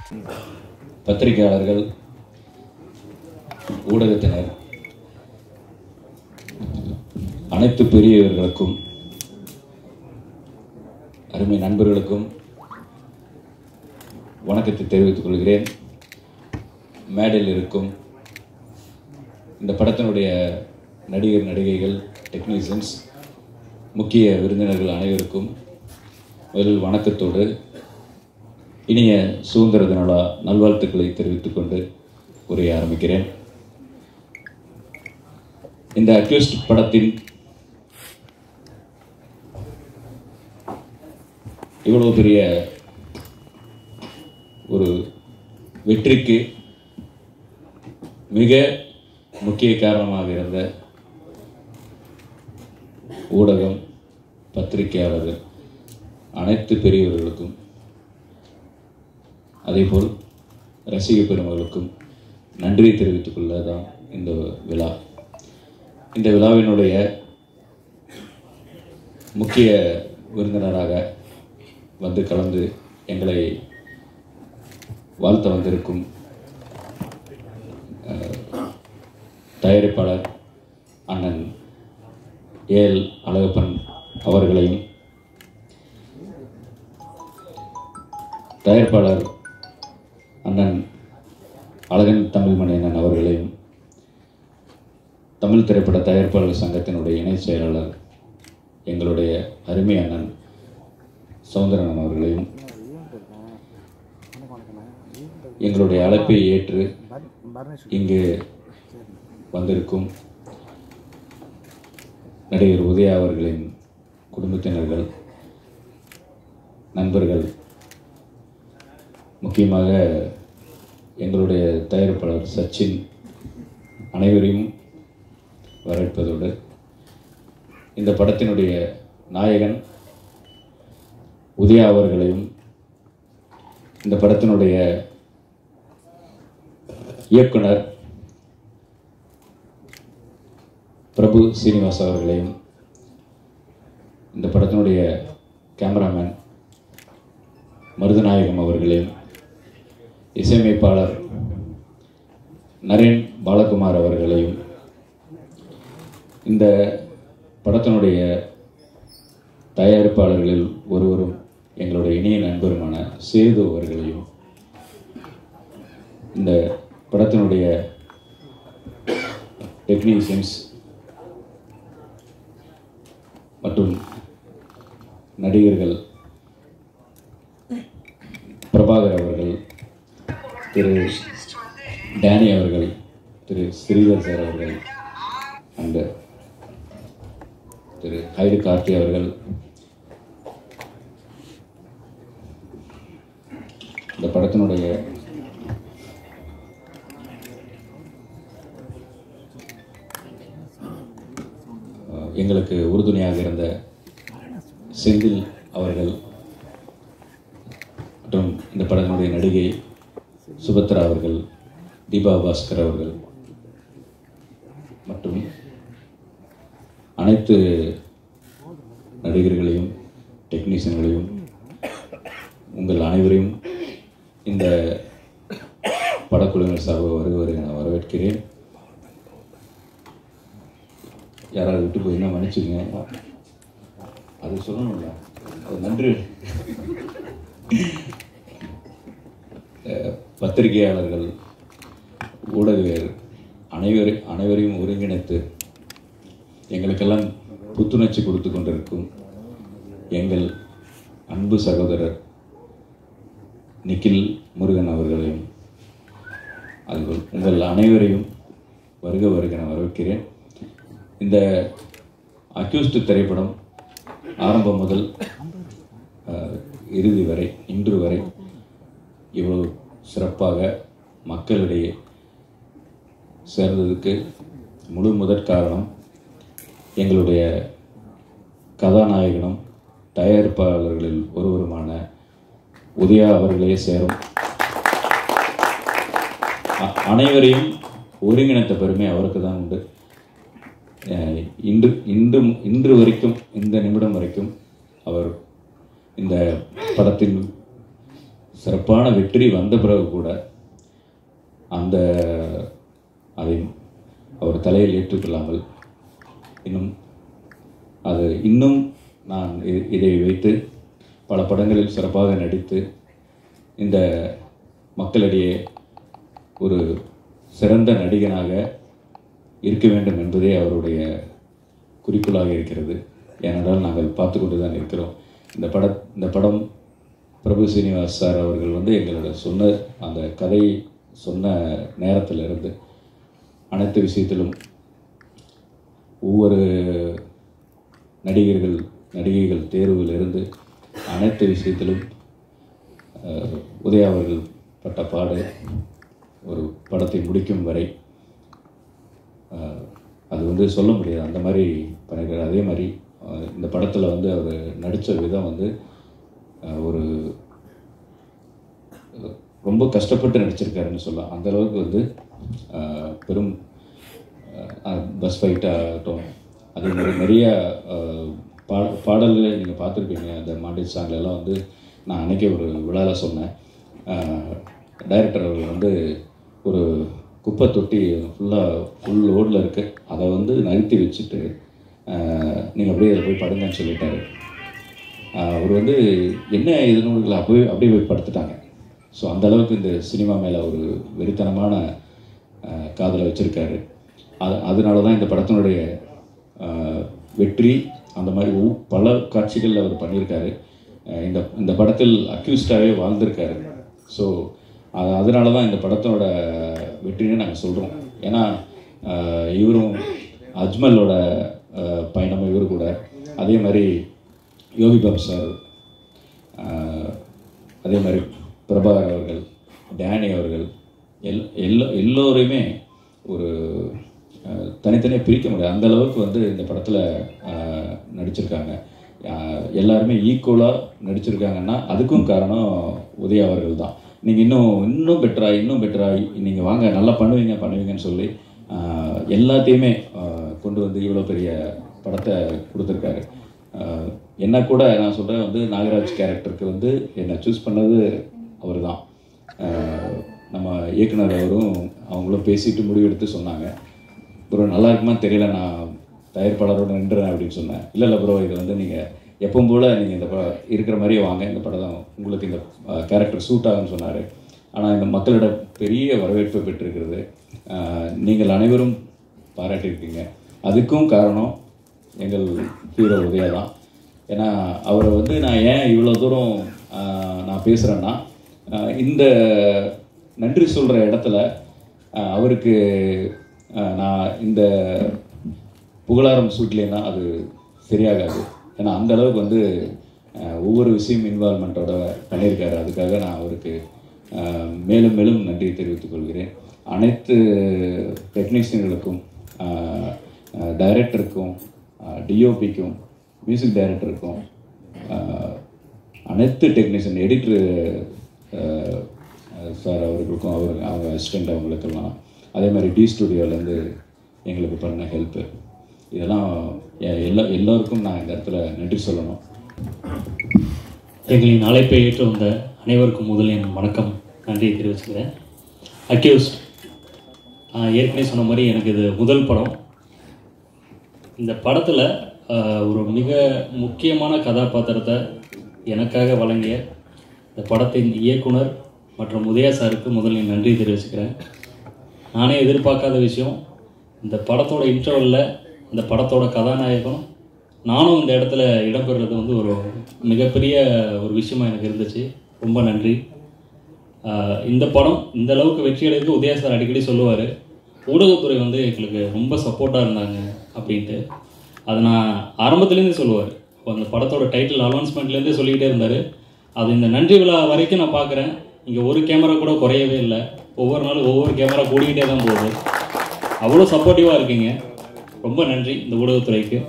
பத்திரிகையாளர்கள், ஊடகத்தினர், அனைத்து பெரியவர்களுக்கும், அருமை நண்பர்களுக்கும் வணக்கத்தை தெரிவித்துக் கொள்கிறேன். மேடையில் இருக்கும் இந்த படத்தினுடைய நடிகர், நடிகைகள், டெக்னீஷியன்ஸ், முக்கிய விருந்தினர்கள் அனைவருக்கும் முதலில் வணக்கத்தோடு இனிய சுதந்திர தின நல்வாழ்த்துக்களை தெரிவித்துக் கொண்டு உரையை ஆரம்பிக்கிறேன். இந்த அக்யூஸ்ட் படத்தின் இவ்வளவு பெரிய ஒரு வெற்றிக்கு மிக முக்கிய காரணமாக இருந்த ஊடகம், பத்திரிகையாளர்கள், அனைத்து பெரியவர்களுக்கும், அதேபோல் ரசிக பெருமகளுக்கும் நன்றி தெரிவித்துக் கொள்ளதான் இந்த விழா. இந்த விழாவினுடைய முக்கிய விருந்தினராக வந்து கலந்து எங்களை வாழ்த்த வந்திருக்கும் தயாரிப்பாளர் அண்ணன் ஏஎல் அழகப்பன் அவர்களையும், தயாரிப்பாளர் அண்ணன் அழகன் தமிழ்மணி அண்ணன் அவர்களையும், தமிழ் திரைப்பட தயாரிப்பாளர் சங்கத்தினுடைய இணை செயலாளர் எங்களுடைய அருமை அண்ணன் சௌந்தரன் அவர்களையும், எங்களுடைய அழைப்பை ஏற்று இங்கு வந்திருக்கும் நடிகர் உதயா அவர்களின் குடும்பத்தினர்கள், நண்பர்கள், முக்கியமாக எங்களுடைய தயாரிப்பாளர் சச்சின் அனைவரையும் வரவேற்பதோடு, இந்த படத்தினுடைய நாயகன் உதயா அவர்களையும், இந்த படத்தினுடைய இயக்குனர் பிரபு சீனிவாஸ் அவர்களையும், இந்த படத்தினுடைய கேமராமேன் மருதநாயகம் அவர்களையும், இசையமைப்பாளர் நரேன் பாலகுமார் அவர்களையும், இந்த படத்தினுடைய தயாரிப்பாளர்களில் ஒருவரும் எங்களுடைய இணைய நண்பருமான சேது அவர்களையும், இந்த படத்தினுடைய டெக்னீஷியன்ஸ் மற்றும் நடிகர்கள் பிரபாகர் அவர்கள், திரு டேனி அவர்கள், திரு ஸ்ரீதர் சார் அவர்கள், அண்ட் திரு ஹைடு கார்த்தி அவர்கள், இந்த படத்தினுடைய எங்களுக்கு உறுதுணையாக இருந்த செந்தில் அவர்கள் மற்றும் இந்த படத்தினுடைய நடிகை சுபத்ரா அவர்கள், தீபா பாஸ்கர் அவர்கள் மற்றும் அனைத்து நடிகர்களையும், டெக்னீஷியன்களையும், உங்கள் அனைவரையும் இந்த படக்குழுவினர் சார்பாக நான் வரவேற்கிறேன். யாராவது விட்டு போயிருந்தா மன்னிச்சுங்க, அது சொல்லணும்ல, அது நன்றி. பத்திரிகையாளர்கள், ஊடகவியர் அனைவரையும் ஒருங்கிணைத்து எங்களுக்கெல்லாம் புத்துணர்ச்சி கொடுத்து கொண்டிருக்கும் எங்கள் அன்பு சகோதரர் நிக்கில் முருகன் அவர்களையும், அதுபோல் உங்கள் அனைவரையும் வருக வருக நான் வரவேற்கிறேன். இந்த அக்யூஸ்ட் திரைப்படம் ஆரம்பம் முதல் இறுதி வரை, இன்று வரை இவ்வளவு சிறப்பாக மக்களிடையே சேர்ந்ததுக்கு முழு முதற் காரணம் எங்களுடைய கதாநாயகனும் தயாரிப்பாளர்களில் ஒருவருமான உதயா அவர்களே சேரும். அனைவரையும் ஒருங்கிணைத்த பெருமை அவருக்கு தான் உண்டு. இன்று வரைக்கும், இந்த நிமிடம் வரைக்கும் அவர் இந்த படத்தில் சிறப்பான வெற்றி வந்த பிறகு கூட அதை அவர் தலையில் ஏற்றுக்கொள்ளாமல் இன்னும் நான் இதை வைத்து பல படங்களில் சிறப்பாக நடித்து இந்த மக்களிடையே ஒரு சிறந்த நடிகனாக இருக்க வேண்டும் என்பதே அவருடைய குறிக்கோளாக இருக்கிறது. ஏனென்றால் நாங்கள் பார்த்து கொண்டு தான் இருக்கிறோம். இந்த படம் பிரபு சீனிவாஸ் சார் அவர்கள் எங்களோட அந்த கதை சொன்ன நேரத்திலிருந்து அனைத்து விஷயத்திலும் ஒவ்வொரு நடிகைகள் தேர்விலிருந்து அனைத்து விஷயத்திலும் உதயா அவர்கள் பட்ட பாடு ஒரு படத்தை முடிக்கும் வரை அது சொல்ல முடியாது. அந்த மாதிரி பண்ணியிருக்காரு. அதே மாதிரி இந்த படத்தில் அவர் நடித்த விதம் ஒரு ரொம்ப கஷ்டப்பட்டு நடிச்சிருக்காருன்னு சொல்லலாம். அந்தளவுக்கு பெரும் பஸ் ஃபைட்டாகட்டும், அதே மாதிரி நிறைய பாடல்களை நீங்கள் பார்த்துருப்பீங்க. அந்த மாண்டேஜ் சாங்லெல்லாம் நான் அன்றைக்கே ஒரு விழாவில் சொன்னேன். டைரக்டர் அவர்கள் ஒரு குப்பை தொட்டி ஃபுல் லோடில் இருக்குது, அதை நகர்த்தி வச்சுட்டு நீங்கள் அப்படியே அதில் போய் படுங்கன்னு சொல்லிட்டாரு. அவர் என்ன இதுன்னு அப்படியே போய் படுத்துட்டாங்க. ஸோ அந்தளவுக்கு இந்த சினிமா மேலே ஒரு வெறித்தனமான காதலை வச்சுருக்காரு. அதனால தான் இந்த படத்தினுடைய வெற்றி. அந்த மாதிரி பல காட்சிகள் அவர் பண்ணியிருக்காரு. இந்த படத்தில் அக்யூஸ்டாகவே வாழ்ந்திருக்காரு. ஸோ அதனால தான் இந்த படத்தோட வெற்றின்னு நாங்கள் சொல்கிறோம். ஏன்னா இவரும் அஜ்மலோட பயணம் இவர் கூட, அதே மாதிரி யோகி பாபு சார், அதே மாதிரி பிரபாகர் அவர்கள், டேனி அவர்கள், எல்லோரையுமே ஒரு தனித்தனியாக பிரிக்க முடியாது. அந்தளவுக்கு இந்த படத்தில் நடிச்சிருக்காங்க. எல்லாருமே ஈக்குவலாக நடிச்சிருக்காங்கன்னா அதுக்கும் காரணம் உதயா அவர்கள் தான். நீங்கள் இன்னும் பெட்டராக நீங்கள் வாங்க, நல்லா பண்ணுவீங்கன்னு சொல்லி எல்லாத்தையுமே கொண்டு இவ்வளோ பெரிய படத்தை கொடுத்துருக்காரு. என்ன கூட நான் சொல்கிறேன், நாகராஜ் கேரக்டருக்கு என்னை சூஸ் பண்ணது அவர் தான். நம்ம இயக்குனர் அவங்களும் பேசிட்டு முடிவெடுத்து சொன்னாங்க, ப்ரோ நல்லா இருக்குமா தெரியல, நான் தயாரிப்பாளரோடு நின்றுறேன் அப்படின்னு சொன்னேன். இல்லை ப்ரோ, இது நீங்கள் எப்பவும் போல் நீங்கள் இந்த இருக்கிற மாதிரியே வாங்க, இந்த படம் தான் உங்களுக்கு இந்த கேரக்டர் சூட் ஆகுன்னு சொன்னார். ஆனால் இந்த மக்களிட பெரிய வரவேற்பு பெற்றிருக்கிறது. நீங்கள் அனைவரும் பாராட்டியிருக்கீங்க. அதுக்கும் காரணம் எங்கள் ஹீரோ உதயா தான். ஏன்னா அவரை நான் ஏன் இவ்வளோ தூரம் நான் பேசுகிறேன்னா, இந்த நன்றி சொல்கிற இடத்துல அவருக்கு நான் இந்த புகழாரம் சூட்லேன்னா அது சரியாகாது. ஏன்னா அந்தளவுக்கு ஒவ்வொரு விஷயம் இன்வால்மெண்ட்டோட பண்ணியிருக்காரு. அதுக்காக நான் அவருக்கு மேலும் மேலும் நன்றி தெரிவித்துக் கொள்கிறேன். அனைத்து டெக்னீஷியன்களுக்கும், டைரக்டருக்கும், டிஓபிக்கும், மியூசிக் டைரக்டருக்கும், அனைத்து டெக்னீஷியன், எடிட்டரு சார் அவர்களுக்கும், அவங்க அசிஸ்டண்ட் அவங்களுக்கெல்லாம், அதே மாதிரி டி ஸ்டுடியோலேருந்து எங்களுக்கு பண்ண ஹெல்ப்பு, இதெல்லாம் எல்லோருக்கும் நான் இந்த இடத்துல நன்றி சொல்லணும். எங்களின் அழைப்பை ஏற்று வந்த அனைவருக்கும் முதல் என் வணக்கம், நன்றியை தெரிவிச்சுக்கிறேன். அக்யூஸ்ட் ஏற்கனவே சொன்ன மாதிரி எனக்கு இது முதல் படம். இந்த படத்தில் ஒரு மிக முக்கியமான கதாபாத்திரத்தை எனக்காக வழங்கிய இந்த படத்தின் இயக்குனர் மற்றும் உதயா சாருக்கு முதலில் நன்றி தெரிவிச்சுக்கிறேன். நானே எதிர்பார்க்காத விஷயம், இந்த படத்தோட இன்டர்வலில் இந்த படத்தோட கதாநாயகனும் நானும் இந்த இடத்துல இடம்பெறுறது ஒரு மிகப்பெரிய ஒரு விஷயமாக எனக்கு இருந்துச்சு. ரொம்ப நன்றி. இந்த படம் இந்த அளவுக்கு வெற்றி அடைந்து உதயா சார் அடிக்கடி சொல்லுவார், ஊடகத்துறை எங்களுக்கு ரொம்ப சப்போர்ட்டாக இருந்தாங்க அப்படின்ட்டு. அதை நான் ஆரம்பத்துலேருந்து சொல்லுவார். அந்த படத்தோட டைட்டில் அனௌன்ஸ்மெண்ட்லேருந்தே சொல்லிக்கிட்டே இருந்தார். அது இந்த நன்றி விழா வரைக்கும் நான் பார்க்குறேன், இங்கே ஒரு கேமரா கூட குறையவே இல்லை. ஒவ்வொரு நாளும் ஒவ்வொரு கேமரா கூடிக்கிட்டே தான் போகுது. அவ்வளோ சப்போர்ட்டிவாக இருக்கீங்க. ரொம்ப நன்றி இந்த ஊடகத்துறைக்கு.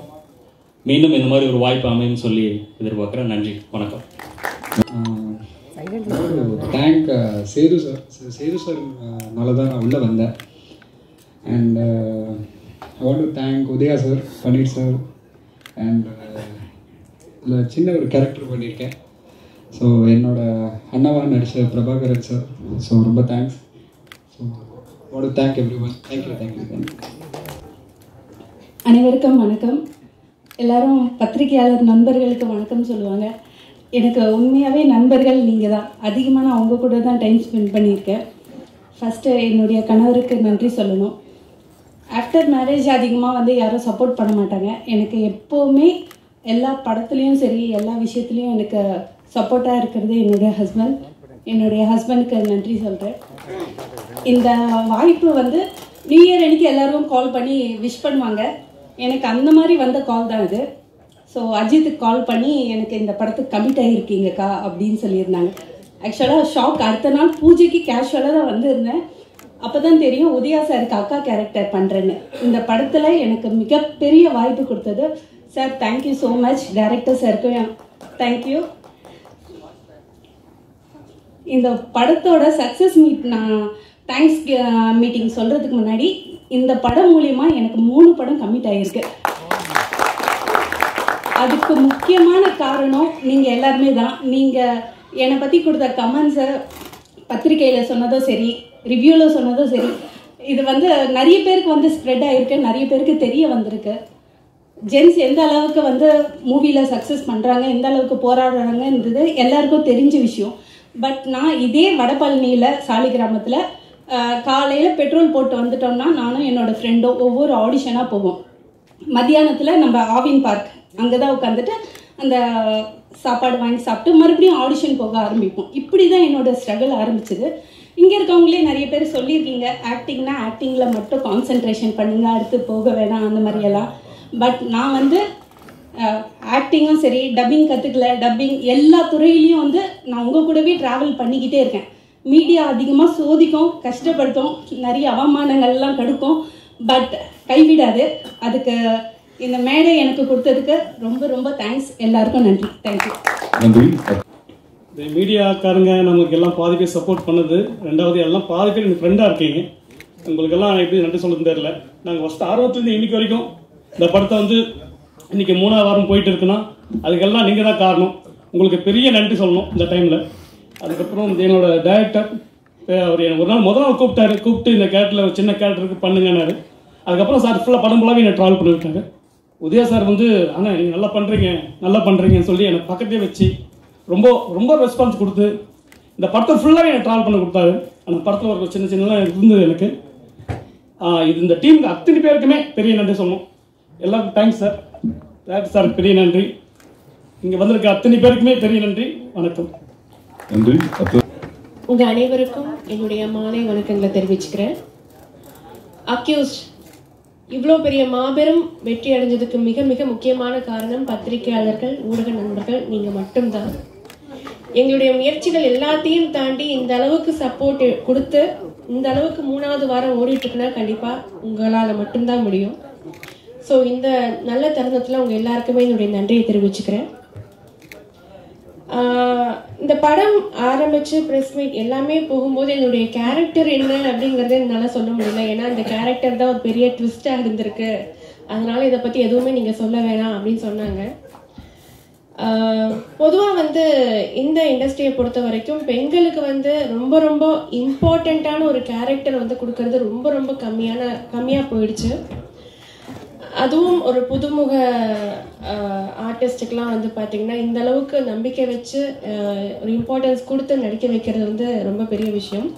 மீண்டும் இந்த மாதிரி ஒரு வாய்ப்பு அமையும் சொல்லி எதிர்பார்க்குறேன். நன்றி, வணக்கம். தேங்க் சேது சார்னால தான் நான் உள்ளே வந்தேன். And I want to thank Udaya sir, Panneer sir. And இதில் சின்ன ஒரு கேரக்டர் பண்ணியிருக்கேன். ஸோ என்னோட அண்ணாவா நடித்த பிரபாகரன் சார், ஸோ ரொம்ப thanks. So what thank everyone. Thank you. அனைவருக்கும் வணக்கம். எல்லாரும் பத்திரிகையாளர் நண்பர்களுக்கு வணக்கம் சொல்லுவாங்க. எனக்கு உண்மையாகவே நண்பர்கள் நீங்கள் தான். அதிகமாக நான் அவங்க கூட தான் டைம் ஸ்பெண்ட் பண்ணியிருக்கேன். ஃபஸ்ட்டு என்னுடைய கணவருக்கு நன்றி சொல்லணும். ஆஃப்டர் மேரேஜ் அதிகமாக யாரும் சப்போர்ட் பண்ண மாட்டாங்க. எனக்கு எப்போவுமே எல்லா படத்துலேயும் சரி, எல்லா விஷயத்துலேயும் எனக்கு சப்போர்ட்டாக இருக்கிறது என்னுடைய ஹஸ்பண்டுக்கு நன்றி சொல்கிறேன். இந்த வாய்ப்பு நியூ இயர் அன்றைக்கி எல்லாருக்கும் கால் பண்ணி விஷ் பண்ணுவாங்க. எனக்கு அந்த மாதிரி வந்த கால் தான் இது. ஸோ அஜித்துக்கு கால் பண்ணி எனக்கு இந்த படத்துக்கு கமிட் ஆகியிருக்கீங்கக்கா அப்படின்னு சொல்லியிருந்தாங்க. ஆக்சுவலாக ஷாக். அடுத்த நாள் பூஜைக்கு கேஷுவலாக தான் வந்திருந்தேன். அப்போ தான் தெரியும் உதயா சாருக்கு அக்கா கேரக்டர் பண்ணுறேன்னு. இந்த படத்தில் எனக்கு மிகப்பெரிய வாய்ப்பு கொடுத்தது sir. Thank you so much. Director சாருக்கும் தேங்க்யூ. இந்த படத்தோட சக்ஸஸ் நான் தேங்க்ஸ் மீட்டிங் சொல்கிறதுக்கு முன்னாடி இந்த படம் மூலிமா எனக்கு 3 படம் கமிட் ஆகியிருக்கு. அதுக்கு முக்கியமான காரணம் நீங்கள் எல்லாருமே தான். நீங்கள் என்னை பற்றி கொடுத்த கமெண்ட்ஸை பத்திரிகையில் சொன்னதும் சரி, ரிவ்யூவில் சொன்னதும் சரி, இது நிறைய பேருக்கு ஸ்ப்ரெட் ஆகிருக்கு, நிறைய பேருக்கு தெரிய வந்திருக்கு. ஜென்ஸ் எந்த அளவுக்கு மூவியில் சக்ஸஸ் பண்ணுறாங்க, எந்த அளவுக்கு போராடுறாங்கன்றது எல்லாருக்கும் தெரிஞ்ச விஷயம். பட் நான் இதே வடபழனியில் சாலி கிராமத்தில் காலையில் பெட்ரோல் போட்டு வந்துட்டோம்னா நானும் என்னோடய ஃப்ரெண்டும் ஒவ்வொரு ஆடிஷனாக போவோம். மத்தியானத்தில் நம்ம ஆவின் பார்க் அங்கே தான் உட்காந்துட்டு அந்த சாப்பாடு வாங்கி சாப்பிட்டு மறுபடியும் ஆடிஷன் போக ஆரம்பிப்போம். இப்படி தான் என்னோடய ஸ்ட்ரகிள் ஆரம்பிச்சது. இங்கே இருக்கவங்களே நிறைய பேர் சொல்லியிருக்கீங்க, ஆக்டிங்னா ஆக்டிங்கில் மட்டும் கான்சென்ட்ரேஷன் பண்ணுங்கள், அடுத்து போக வேணாம் அந்த மாதிரியெல்லாம். பட் நான் ஆக்டிங்கும் சரி, டப்பிங் கற்றுக்கல, டப்பிங் எல்லா துறையிலையும் நான் உங்கள் கூடவே ட்ராவல் பண்ணிக்கிட்டே இருக்கேன். மீடியா அதிகமாக சோதிக்கும், கஷ்டப்படுத்தும், நிறைய அவமானங்கள்லாம் கடுக்கும். பட் கைவிடாது. அதுக்கு இந்த மேடை எனக்கு கொடுத்ததுக்கு ரொம்ப ரொம்ப தேங்க்ஸ். எல்லாருக்கும் நன்றி. தேங்க்யூ. இந்த மீடியாக்காரங்க நமக்கு எல்லாம் பாதி பேர் சப்போர்ட் பண்ணது. ரெண்டாவது எல்லாம் பாதி பேர் எனக்கு ஃப்ரெண்டாக இருக்கீங்க. உங்களுக்கெல்லாம் எப்படி நன்றி சொல்லுன்னு தெரியல. நாங்கள் ஃபஸ்ட்டு ஆர்வத்துலேருந்து இன்னைக்கு வரைக்கும் இந்த படத்தை இன்னைக்கு 3ஆவது வாரம் போயிட்டு இருக்குன்னா அதுக்கெல்லாம் நீங்கள் தான் காரணம். உங்களுக்கு பெரிய நன்றி சொல்லணும் இந்த டைமில். அதுக்கப்புறம் என்னோட டைரக்டர் அவர் ஒரு நாள் முதல் நாள் கூப்பிட்டு இந்த கேரக்டரில் ஒரு சின்ன கேரக்டருக்கு பண்ணுங்கன்னாரு. அதுக்கப்புறம் சார் ஃபுல்லாக படம் ஃபுல்லாகவே என்னை ட்ராவல் பண்ணி விட்டாங்க. உதயா சார் ஆனால் நீங்கள் நல்லா பண்ணுறீங்கன்னு சொல்லி எனக்கு பக்கத்தே வச்சு ரொம்ப ரொம்ப ரெஸ்பான்ஸ் கொடுத்து இந்த படத்தை ஃபுல்லாகவே என்னை ட்ராவல் பண்ண கொடுத்தாரு. அந்த படத்தில் ஒரு சின்னலாம் இருந்தது எனக்கு. இது இந்த டீமுக்கு அத்தனை பேருக்குமே பெரிய நன்றி சொல்லணும். எல்லாருக்கும் தேங்க்ஸ் சார். டேரக்டர் சார் பெரிய நன்றி. இங்கே வந்திருக்க அத்தனை பேருக்குமே பெரிய நன்றி. வணக்கம். நன்றி. உங்கள் அனைவருக்கும் என்னுடைய மாலை வணக்கங்களை தெரிவிச்சுக்கிறேன். அக்யூஸ்ட் இவ்வளோ பெரிய மாபெரும் வெற்றி அடைஞ்சதுக்கு மிக மிக முக்கியமான காரணம் பத்திரிகையாளர்கள், ஊடக நண்பர்கள், நீங்கள் மட்டும்தான். எங்களுடைய முயற்சிகள் எல்லாத்தையும் தாண்டி இந்த அளவுக்கு சப்போர்ட் கொடுத்து இந்த அளவுக்கு 3ஆவது வாரம் ஓடிட்டுருக்குன்னா கண்டிப்பாக உங்களால் மட்டும்தான் முடியும். ஸோ இந்த நல்ல தருணத்தில் உங்கள் எல்லாருக்குமே என்னுடைய நன்றியை தெரிவிச்சுக்கிறேன். இந்த படம் ஆரம்பித்து ப்ரெஸ் மீட் எல்லாமே போகும்போது என்னுடைய கேரக்டர் என்ன அப்படிங்கிறத என்னால் சொல்ல முடியல. ஏன்னா இந்த கேரக்டர் தான் ஒரு பெரிய ட்விஸ்டாக இருந்திருக்கு, அதனால் இதை பற்றி எதுவுமே நீங்கள் சொல்ல வேணாம் அப்படின்னு சொன்னாங்க. பொதுவாக இந்த இண்டஸ்ட்ரியை பொறுத்த வரைக்கும் பெண்களுக்கு ரொம்ப ரொம்ப இம்பார்ட்டண்ட்டான ஒரு கேரக்டர் கொடுக்கறது ரொம்ப ரொம்ப கம்மியாக போயிடுச்சு. அதுவும் ஒரு புதுமுக ஆர்டிஸ்டுக்கெலாம் பார்த்தீங்கன்னா இந்த அளவுக்கு நம்பிக்கை வச்சு ஒரு இம்பார்ட்டன்ஸ் கொடுத்து நடிக்க வைக்கிறது ரொம்ப பெரிய விஷயம்.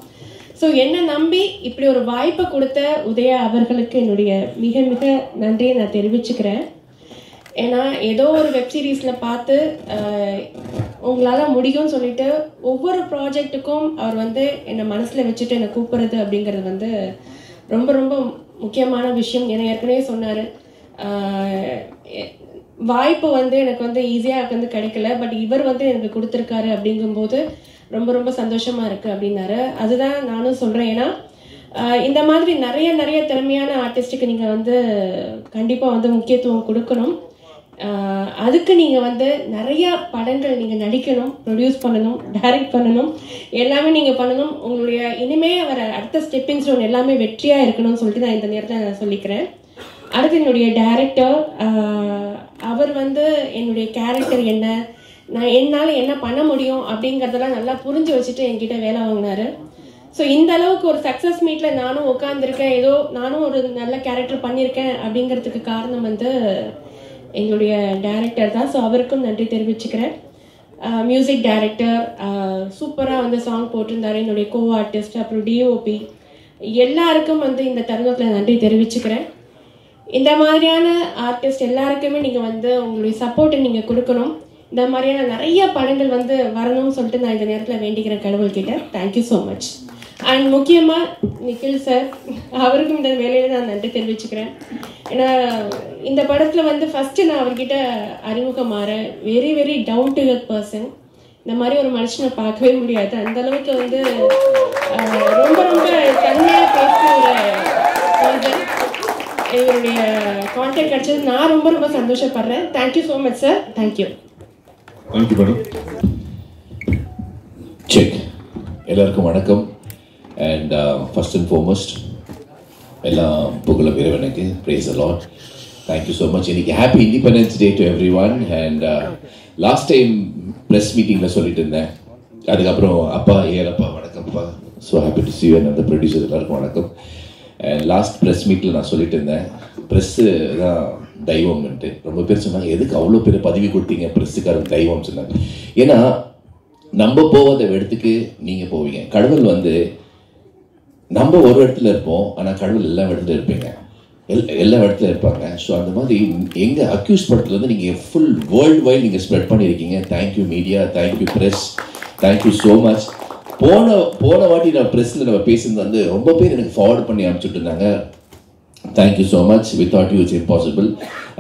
ஸோ என்னை நம்பி இப்படி ஒரு வாய்ப்பை கொடுத்த உதயா அவர்களுக்கு என்னுடைய மிக மிக நன்றியை நான் தெரிவிச்சுக்கிறேன். ஏன்னா ஏதோ ஒரு வெப் சீரீஸில் பார்த்து உங்களால் முடியும்னு சொல்லிட்டு ஒவ்வொரு ப்ராஜெக்ட்டுக்கும் அவர் என்னை மனசில் வச்சுட்டு என்னை கூப்பிட்றது அப்படிங்கிறது ரொம்ப ரொம்ப முக்கியமான விஷயம். என்னை ஏற்கனவே சொன்னார், வாய்ப்பு எனக்கு ஈஸியாக கிடைக்கல, பட் இவர் எனக்கு கொடுத்துருக்காரு அப்படிங்கும்போது ரொம்ப ரொம்ப சந்தோஷமாக இருக்குது அப்படின்னாரு. அதுதான் நானும் சொல்கிறேன். ஏன்னா இந்த மாதிரி நிறைய திறமையான ஆர்டிஸ்ட்டுக்கு நீங்கள் கண்டிப்பாக முக்கியத்துவம் கொடுக்கணும். அதுக்கு நீங்கள் நிறைய படங்கள் நீங்கள் நடிக்கணும், ப்ரொடியூஸ் பண்ணணும், டைரக்ட் பண்ணணும், எல்லாமே நீங்கள் பண்ணணும். உங்களுடைய இனிமே வர அடுத்த ஸ்டெப்பிங் ஸ்டோன் எல்லாமே வெற்றியாக இருக்கணும்னு சொல்லிட்டு நான் இந்த நேரத்தில் நான் சொல்லிக்கிறேன். அடுத்து என்னுடைய டைரக்டர் அவர் என்னுடைய கேரக்டர் என்ன, நான் என்னால் என்ன பண்ண முடியும் அப்படிங்கிறதெல்லாம் நல்லா புரிஞ்சு வச்சுட்டு என்கிட்ட வேலை வாங்கினாரு. ஸோ இந்த அளவுக்கு ஒரு சக்ஸஸ் மீட்டில் நானும் உட்காந்துருக்கேன், ஏதோ நானும் ஒரு நல்ல கேரக்டர் பண்ணியிருக்கேன் அப்படிங்கிறதுக்கு காரணம் வந்து எங்களுடைய டைரக்டர் தான். ஸோ அவருக்கும் நன்றி தெரிவிச்சுக்கிறேன். மியூசிக் டைரக்டர் சூப்பராக வந்து சாங் போட்டிருந்தாரு, என்னுடைய கோ ஆர்டிஸ்ட், அப்புறம் டிஓபி, எல்லாருக்கும் வந்து இந்த தருணத்தில் நன்றி தெரிவிச்சுக்கிறேன். இந்த மாதிரியான ஆர்டிஸ்ட் எல்லாருக்குமே நீங்கள் வந்து உங்களுடைய சப்போர்ட்டை நீங்கள் கொடுக்கணும். இந்த மாதிரியான நிறைய படங்கள் வந்து வரணும்னு சொல்லிட்டு நான் இந்த நேரத்தில் வேண்டிக்கிறேன் கடவுள்கிட்ட. Thank you so much. அண்ட் முக்கியமாக நிக்கில் சார், அவருக்கும் இந்த வேலையில் நான் நன்றி தெரிவிச்சுக்கிறேன். ஏன்னா இந்த படத்தில் வந்து ஃபஸ்ட்டு நான் அவர்கிட்ட அறிமுகமாற very very down to earth person. இந்த மாதிரி ஒரு மனுஷனை பார்க்கவே முடியாது, அந்தளவுக்கு வந்து ரொம்ப ரொம்ப தன்மையாக பேசின ஒரு பர்சன். இவருடைய கான்டாக்ட் கிடைச்சது நான் ரொம்ப ரொம்ப சந்தோஷப்படுறேன். Thank you so much sir. Thank you. Thank you madam. Check. எல்லாருக்கும் வணக்கம். அண்ட் ஃபர்ஸ்ட் அண்ட் ஃபார்மோஸ்ட் எல்லாம் புகழும் இறைவனுக்கு. Praise the lord. Thank you so much. இன்னைக்கு happy independence day to everyone. And last time press மீட்டிங்கில் சொல்லிட்டு இருந்தேன், அதுக்கப்புறம் அப்பா ஏலப்பா வணக்கம்ப்பா, so happy to see you and அந்த ப்ரொடியூசர் எல்லாருக்கும் வணக்கம். அண்ட் லாஸ்ட் ப்ரெஸ் மீட்டில் நான் சொல்லிட்டு இருந்தேன், ப்ரெஸ்ஸு தான் தெய்வம்ன்ட்டு. ரொம்ப பேர் சொன்னாங்க, எதுக்கு அவ்வளோ பேர் பதவி கொடுத்தீங்க ப்ரெஸ்ஸுக்காரன் தெய்வம் சொன்னாங்க. ஏன்னா நம்ம போவத இடத்துக்கு நீங்கள் போவீங்க. கடவுள் வந்து நம்ம ஒரு இடத்துல இருப்போம், ஆனால் கடவுள் எல்லா இடத்துல இருப்பீங்க, எல்லா இடத்துல இருப்பாங்க. ஸோ அந்த மாதிரி எங்கள் அக்யூஸ் படத்துலேருந்து நீங்கள் ஃபுல் வேர்ல்டு வைட் நீங்கள் ஸ்ப்ரெட் பண்ணியிருக்கீங்க. Thank you media, thank you press, thank you so much. போன வாட்டி நான் ப்ரெஸ்ஸில் நம்ம பேசுனது வந்து ரொம்ப பேர் எனக்கு ஃபார்வர்ட் பண்ணி அனுப்பிச்சுட்டு இருந்தாங்க. Thank you so much. We thought you it's impossible.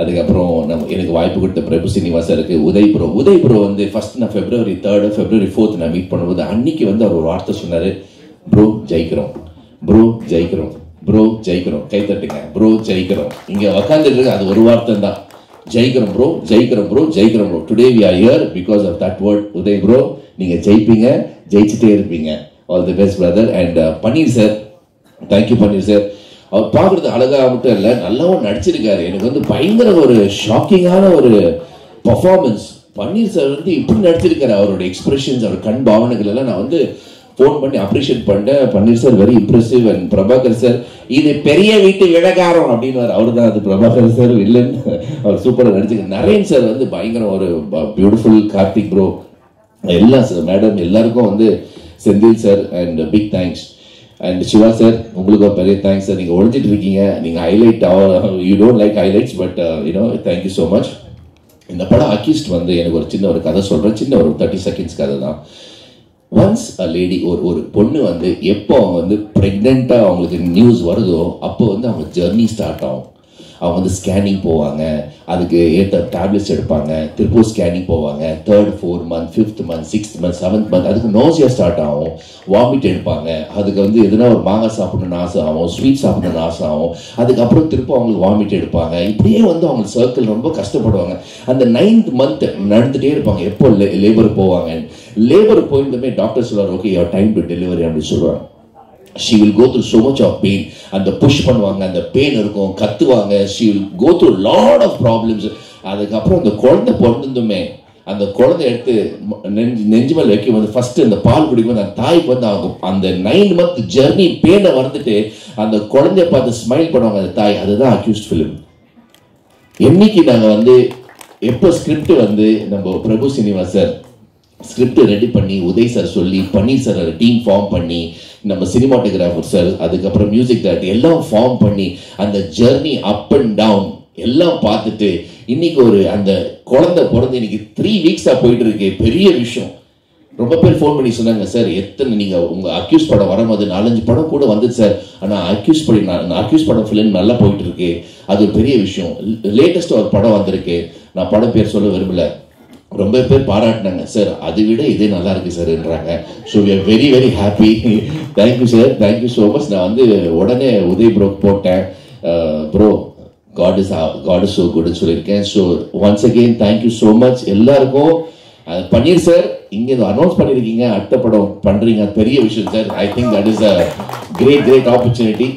அதுக்கப்புறம் எனக்கு வாய்ப்பு கொடுத்த பிரபு சீனிவாசா இருக்கு, உதய் ப்ரோ வந்து ஃபர்ஸ்ட் நான் February 3rd February 4th நான் மீட் பண்ணும்போது அன்னைக்கு வந்து அவர் ஒரு வார்த்தை சொன்னார், ப்ரோ ஜெயிக்கிறோம், ப்ரோ ஜெயிக்கிறோம், ப்ரோ ஜெயிக்கிறோம், கை தட்டுங்க, ப்ரோ ஜெயிக்கிறோம். இங்கே உக்காந்துட்டு அது ஒரு வார்த்தை தான், ஜெயிக்கிறோம் ப்ரோ, ஜெயிக்கிறோம் ப்ரோ, ஜெயிக்கிறோம் bro. Today we are here because of that word. Uday bro, நீங்கள் ஜெயிப்பீங்க, ஜெயிச்சுட்டே இருப்பீங்க. All the best brother. And Paneer sir, thank you Paneer sir. அவர் பார்க்குறது அழகாக மட்டும் இல்லை, நல்லாவும் நடிச்சிருக்காரு. எனக்கு வந்து பயங்கர ஒரு ஷாக்கிங்கான ஒரு பர்ஃபார்மன்ஸ். பன்னீர் சார் வந்து இப்படி நடிச்சிருக்காரு, அவரோட எக்ஸ்பிரஷன்ஸ், அவர் கண் பாவனைகள் எல்லாம் நான் வந்து ஃபோன் பண்ணி அப்ரிஷியேட் பண்ணேன். Paneer sir very impressive. And Prabhakar sir, இது பெரிய வீட்டு விவகாரம் அப்படின்னு அவர் தான் அது பிரபாகர் சார் இல்லைன்னு அவர் சூப்பராக நடிச்சிருக்காரு. நரேன் சார் வந்து பயங்கரம் ஒரு பியூட்டிஃபுல். கார்த்திக் ப்ரோ, எல்லாம் சார் மேடம் எல்லாருக்கும் வந்து Senthil sir and big thanks. And Siva sir, உங்களுக்கு பெரிய தேங்க்ஸ் சார். நீங்கள் ஒழிஞ்சிட்டு இருக்கீங்க, நீங்கள் highlight you don't like highlights, but you know thank you so much. இந்த படம் அக்யூஸ்ட் வந்து எனக்கு ஒரு சின்ன ஒரு கதை சொல்கிறேன், சின்ன ஒரு 30 seconds கதை தான். ஒன்ஸ் அ லேடி, ஒரு பொண்ணு வந்து எப்போ அவங்க வந்து ப்ரெக்னெண்ட்டாக அவங்களுக்கு நியூஸ் வருதோ அப்போ வந்து அவங்க ஜெர்னி ஸ்டார்ட் ஆகும். அவங்க வந்து ஸ்கேனிங் போவாங்க, அதுக்கு ஏற்ற டேப்லெட்ஸ் எடுப்பாங்க, திருப்பூர் ஸ்கேனிங் போவாங்க. 3rd 4th month 5th month 6th month 7th month அதுக்கு நோசியா ஸ்டார்ட் ஆகும், வாமிட் எடுப்பாங்க. அதுக்கு வந்து எதுனா ஒரு மாங்காய் சாப்பிடணும்னு ஆசை ஆகும், ஸ்வீட் சாப்பிடணும்னு ஆசை ஆகும். அதுக்கப்புறம் திருப்ப அவங்களுக்கு வாமிட் எடுப்பாங்க. இப்படியே வந்து அவங்க சர்க்கிள் ரொம்ப கஷ்டப்படுவாங்க. அந்த 9th month நடந்துகிட்டே இருப்பாங்க, எப்போ லேபர் போவாங்க. லேபர் போயிருந்தமே டாக்டர் சொல்லுவார், okay your time to delivery அப்படின்னு சொல்லுவாங்க. she will go through so much of pain. அந்த புஷ் பண்ணுவாங்க, அந்த பெயின் இருக்கும், கத்துவாங்க. she will go through lot of problems. அதுக்கப்புறம் அந்த குழந்தை பிறந்துமே அந்த குழந்தை எடுத்து நெஞ்சு மேல் வைக்கும் போது ஃபர்ஸ்ட் அந்த பால் குடிக்கும் போது அந்த தாய்க்கு வந்து ஆகும் அந்த 9 month ஜெர்னி பெயினை வந்துட்டு அந்த குழந்தைய பார்த்து ஸ்மைல் பண்ணுவாங்க அந்த தாய். அதுதான் அக்யூஸ்ட் ஃபிலிம். என்னைக்கு நாங்கள் வந்து எப்போ ஸ்கிரிப்ட் வந்து நம்ம பிரபு சீனிவாஸ் சார் ஸ்கிரிப்ட் ரெடி பண்ணி உதய் சார் சொல்லி பன்னீர் சார் டீம் ஃபார்ம் பண்ணி நம்ம சினிமாட்டோகிராஃபர் சார் அதுக்கப்புறம் மியூசிக் டைரக்டர் எல்லாம் ஃபார்ம் பண்ணி அந்த ஜெர்னி அப் அண்ட் டவுன் எல்லாம் பார்த்துட்டு இன்னைக்கு ஒரு அந்த குழந்தை பிறந்து இன்னைக்கு 3 weeks போயிட்டு இருக்கு. பெரிய விஷயம். ரொம்ப பேர் ஃபோன் பண்ணி சொன்னாங்க, சார் எத்தனை நீங்கள் உங்கள் அக்யூஸ் படம் வரும்போது 4-5 படம் கூட வந்துச்சு சார், ஆனால் அக்யூஸ் படம் ஃபிலிம் நல்லா போயிட்டு இருக்கு, அது ஒரு பெரிய விஷயம். லேட்டஸ்ட்டாக ஒரு படம் வந்திருக்கு, நான் படம் பேர் சொல்ல விரும்பல, ரொம்ப பேர் பாராட்டினாங்க, சார் அதை விட இதே நல்லா இருக்கு சார்ன்றாங்க. So we are very very happy. Thank you sir, thank you so much. நான் வந்து உடனே உதய் ப்ரோ போட்டேன், ப்ரோ காட் இஸ் ஸோ குட்னு சொல்லியிருக்கேன். So once again thank you so much எல்லாருக்கும். பன்னீர் சார் இங்கே அனௌன்ஸ் பண்ணியிருக்கீங்க, அடுத்த படம் பண்ணுறீங்க, பெரிய விஷயம் sir. I think that is a great opportunity.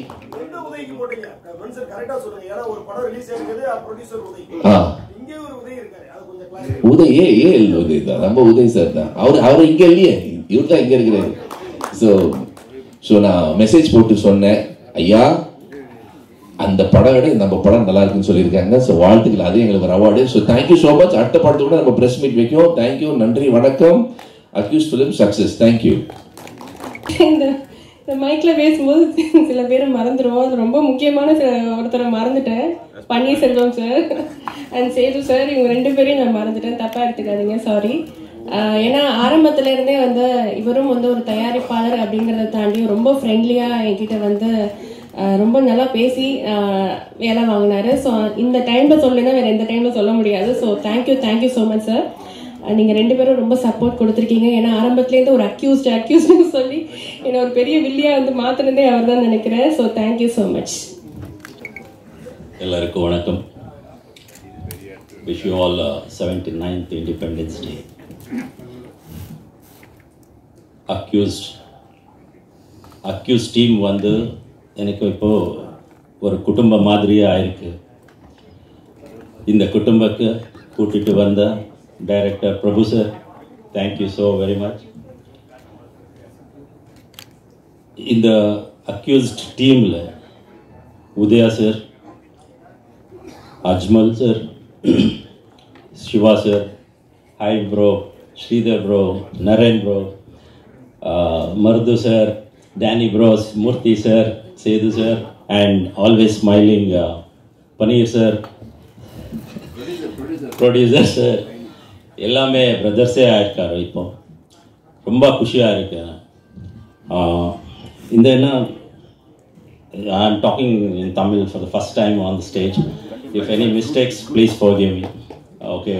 Uday தான், நம்ம உதய் சார் தான். அவர் இங்கே இல்லையே, இவர் தான் இங்கே இருக்கிறாரு. ஸோ நான் மெசேஜ் போட்டு சொன்னேன், ஐயா அந்த படம் விட நம்ம படம் நல்லா இருக்குன்னு சொல்லியிருக்காங்க. ஸோ வாழ்த்துக்கள், அது எங்களுக்கு ஒரு award. So thank you so much. அடுத்த படத்தோட நம்ம ப்ரெஸ் மீட் வைக்கும். தேங்க்யூ, நன்றி, வணக்கம். Accused film success. தேங்க்யூ. இந்த மைக்கில் பேசும்போது சில பேரை மறந்துடுவோம். அது ரொம்ப முக்கியமான ஒருத்தரை மறந்துட்டேன், Panneerselvam sir and Sethu sir. இவங்க 2 பேரையும் நான் மறந்துட்டேன், தப்பாக எடுத்துக்காதீங்க, சாரி. ஏன்னா ஆரம்பத்துல இருந்தே வந்து இவரும் வந்து ஒரு தயாரிப்பாளர் அப்படிங்கிறத தாண்டி ரொம்ப ஃப்ரெண்ட்லியாக என்கிட்ட வந்து ரொம்ப நல்லா பேசி வேலை வாங்கினாரு. ஸோ இந்த டைமில் சொல்லுன்னா வேறு எந்த டைமில் சொல்ல முடியாது. So thank you so much sir. நீங்கள் 2 பேரும் ரொம்ப சப்போர்ட் கொடுத்துருக்கீங்க. ஏன்னா ஆரம்பத்துலேருந்து ஒரு அக்யூஸ்ட்னு சொல்லி என்னை ஒரு பெரிய வில்லியாக வந்து மாற்றினதே அவர் தான் நினைக்கிறேன். So thank you so much. எல்லாருக்கும் வணக்கம். Wish you all 79th independence day. Accused team வந்து எனக்கு இப்போது ஒரு குடும்பம் மாதிரியே ஆயிருக்கு. இந்த குடும்பத்தை கூட்டிகிட்டு வந்த director Prabhu sir, thank you so very much. இந்த அக்யூஸ்ட் டீமில் Udaya sir, Ajmal sir, Siva sir, hi bro, Sridhar bro, Naren bro, Marudhu sir, Danny bros, Murthy sir, Sethu sir, and always smiling Paneer sir, producer sir, எல்லாமே பிரதர்ஸே ஆயிருக்காரு. இப்போ ரொம்ப குஷியாக இருக்கேன். இந்த என்ன, I am talking in Tamil for the first time on the stage. If any mistakes please forgive me. Okay.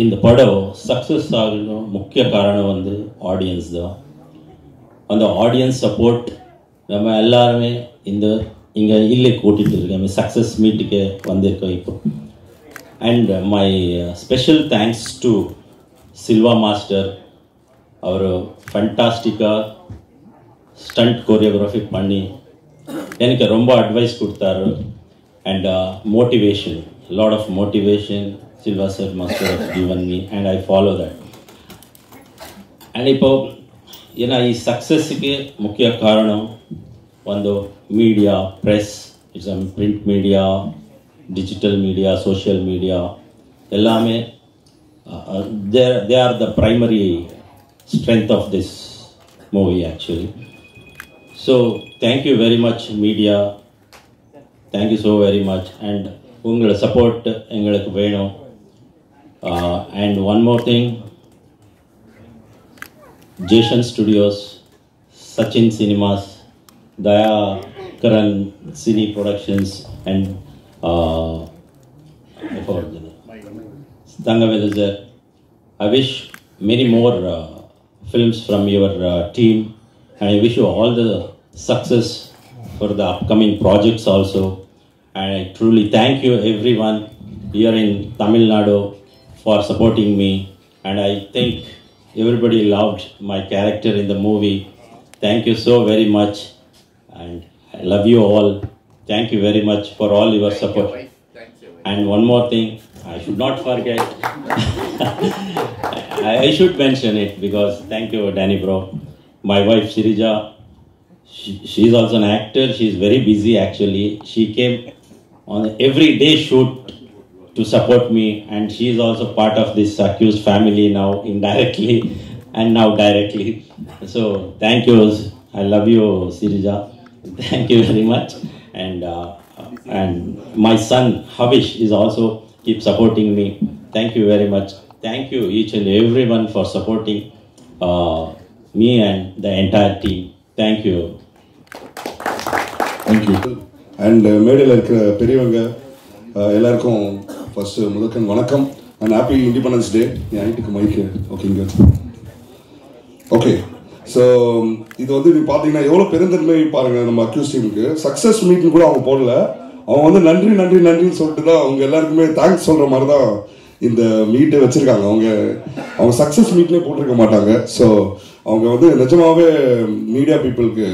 இந்த படம் சக்ஸஸ் ஆகணும் முக்கிய காரணம் வந்து ஆடியன்ஸ் தான். அந்த ஆடியன்ஸ் சப்போர்ட் நம்ம எல்லாருமே இங்கே இல்லை கூட்டிகிட்டு இருக்கேன். சக்ஸஸ் மீட்டுக்கு வந்திருக்கோம் இப்போ. And my special thanks to Silva master. அவர் ஃபண்டாஸ்டிக்காக ஸ்டண்ட் கோரியோகிராஃபி பண்ணி எனக்கு ரொம்ப அட்வைஸ் கொடுத்தாரு. And motivation, lot of motivation Silva sir must have given me, and I follow that. And இப்போ ஏன்னா ಈ சக்ஸஸுக்கு முக்கிய காரணம் வந்து media, press, it's print media, digital media, social media எல்லாமே they are the primary strength of this movie actually. So thank you very much media, thank you so very much. And உங்களோட support எங்களுக்கு வேணும். And one more thing, Jason Studios, Sachin Cinemas, Daya Karan Cine Productions, and Thangavedha. I wish many more films from your team, and I wish you all the success for the upcoming projects also. And I truly thank you everyone here in Tamil Nadu for supporting me, and I think everybody loved my character in the movie. Thank you so very much, and I love you all. Thank you very much for all your support. And one more thing, I should not forget. I should mention it because thank you Danny bro. My wife Shirija, she is also an actor. She is very busy actually. She came on every day shoot to support me, and she is also part of this accused family now, indirectly and now directly. So thank you, I love you Sirija, thank you very much. And my son Havish is also keep supporting me. Thank you very much. Thank you each and everyone for supporting me and the entire team. Thank you. Thank you. And மேடையில் இருக்கிற பெரியவங்க எல்லாருக்கும் first முதற்கண் வணக்கம் and happy independence டே. என் ஐட்டுக்கு மைக்கு ஓகேங்க. Okay, so இது வந்து நீங்கள் பார்த்தீங்கன்னா எவ்வளோ பெருந்தன்மை பாருங்கள். நம்ம அக்யூஸ் டீமுக்கு சக்ஸஸ் மீட்னு கூட அவங்க போடல, அவங்க வந்து நன்றின்னு சொல்லிட்டு தான் அவங்க எல்லாருக்குமே தேங்க்ஸ் சொல்கிற மாதிரி தான் இந்த மீட்டை வச்சுருக்காங்க. அவங்க சக்ஸஸ் மீட்லேயே போட்டிருக்க மாட்டாங்க. ஸோ அவங்க வந்து நிஜமாகவே மீடியா பீப்புளுக்கு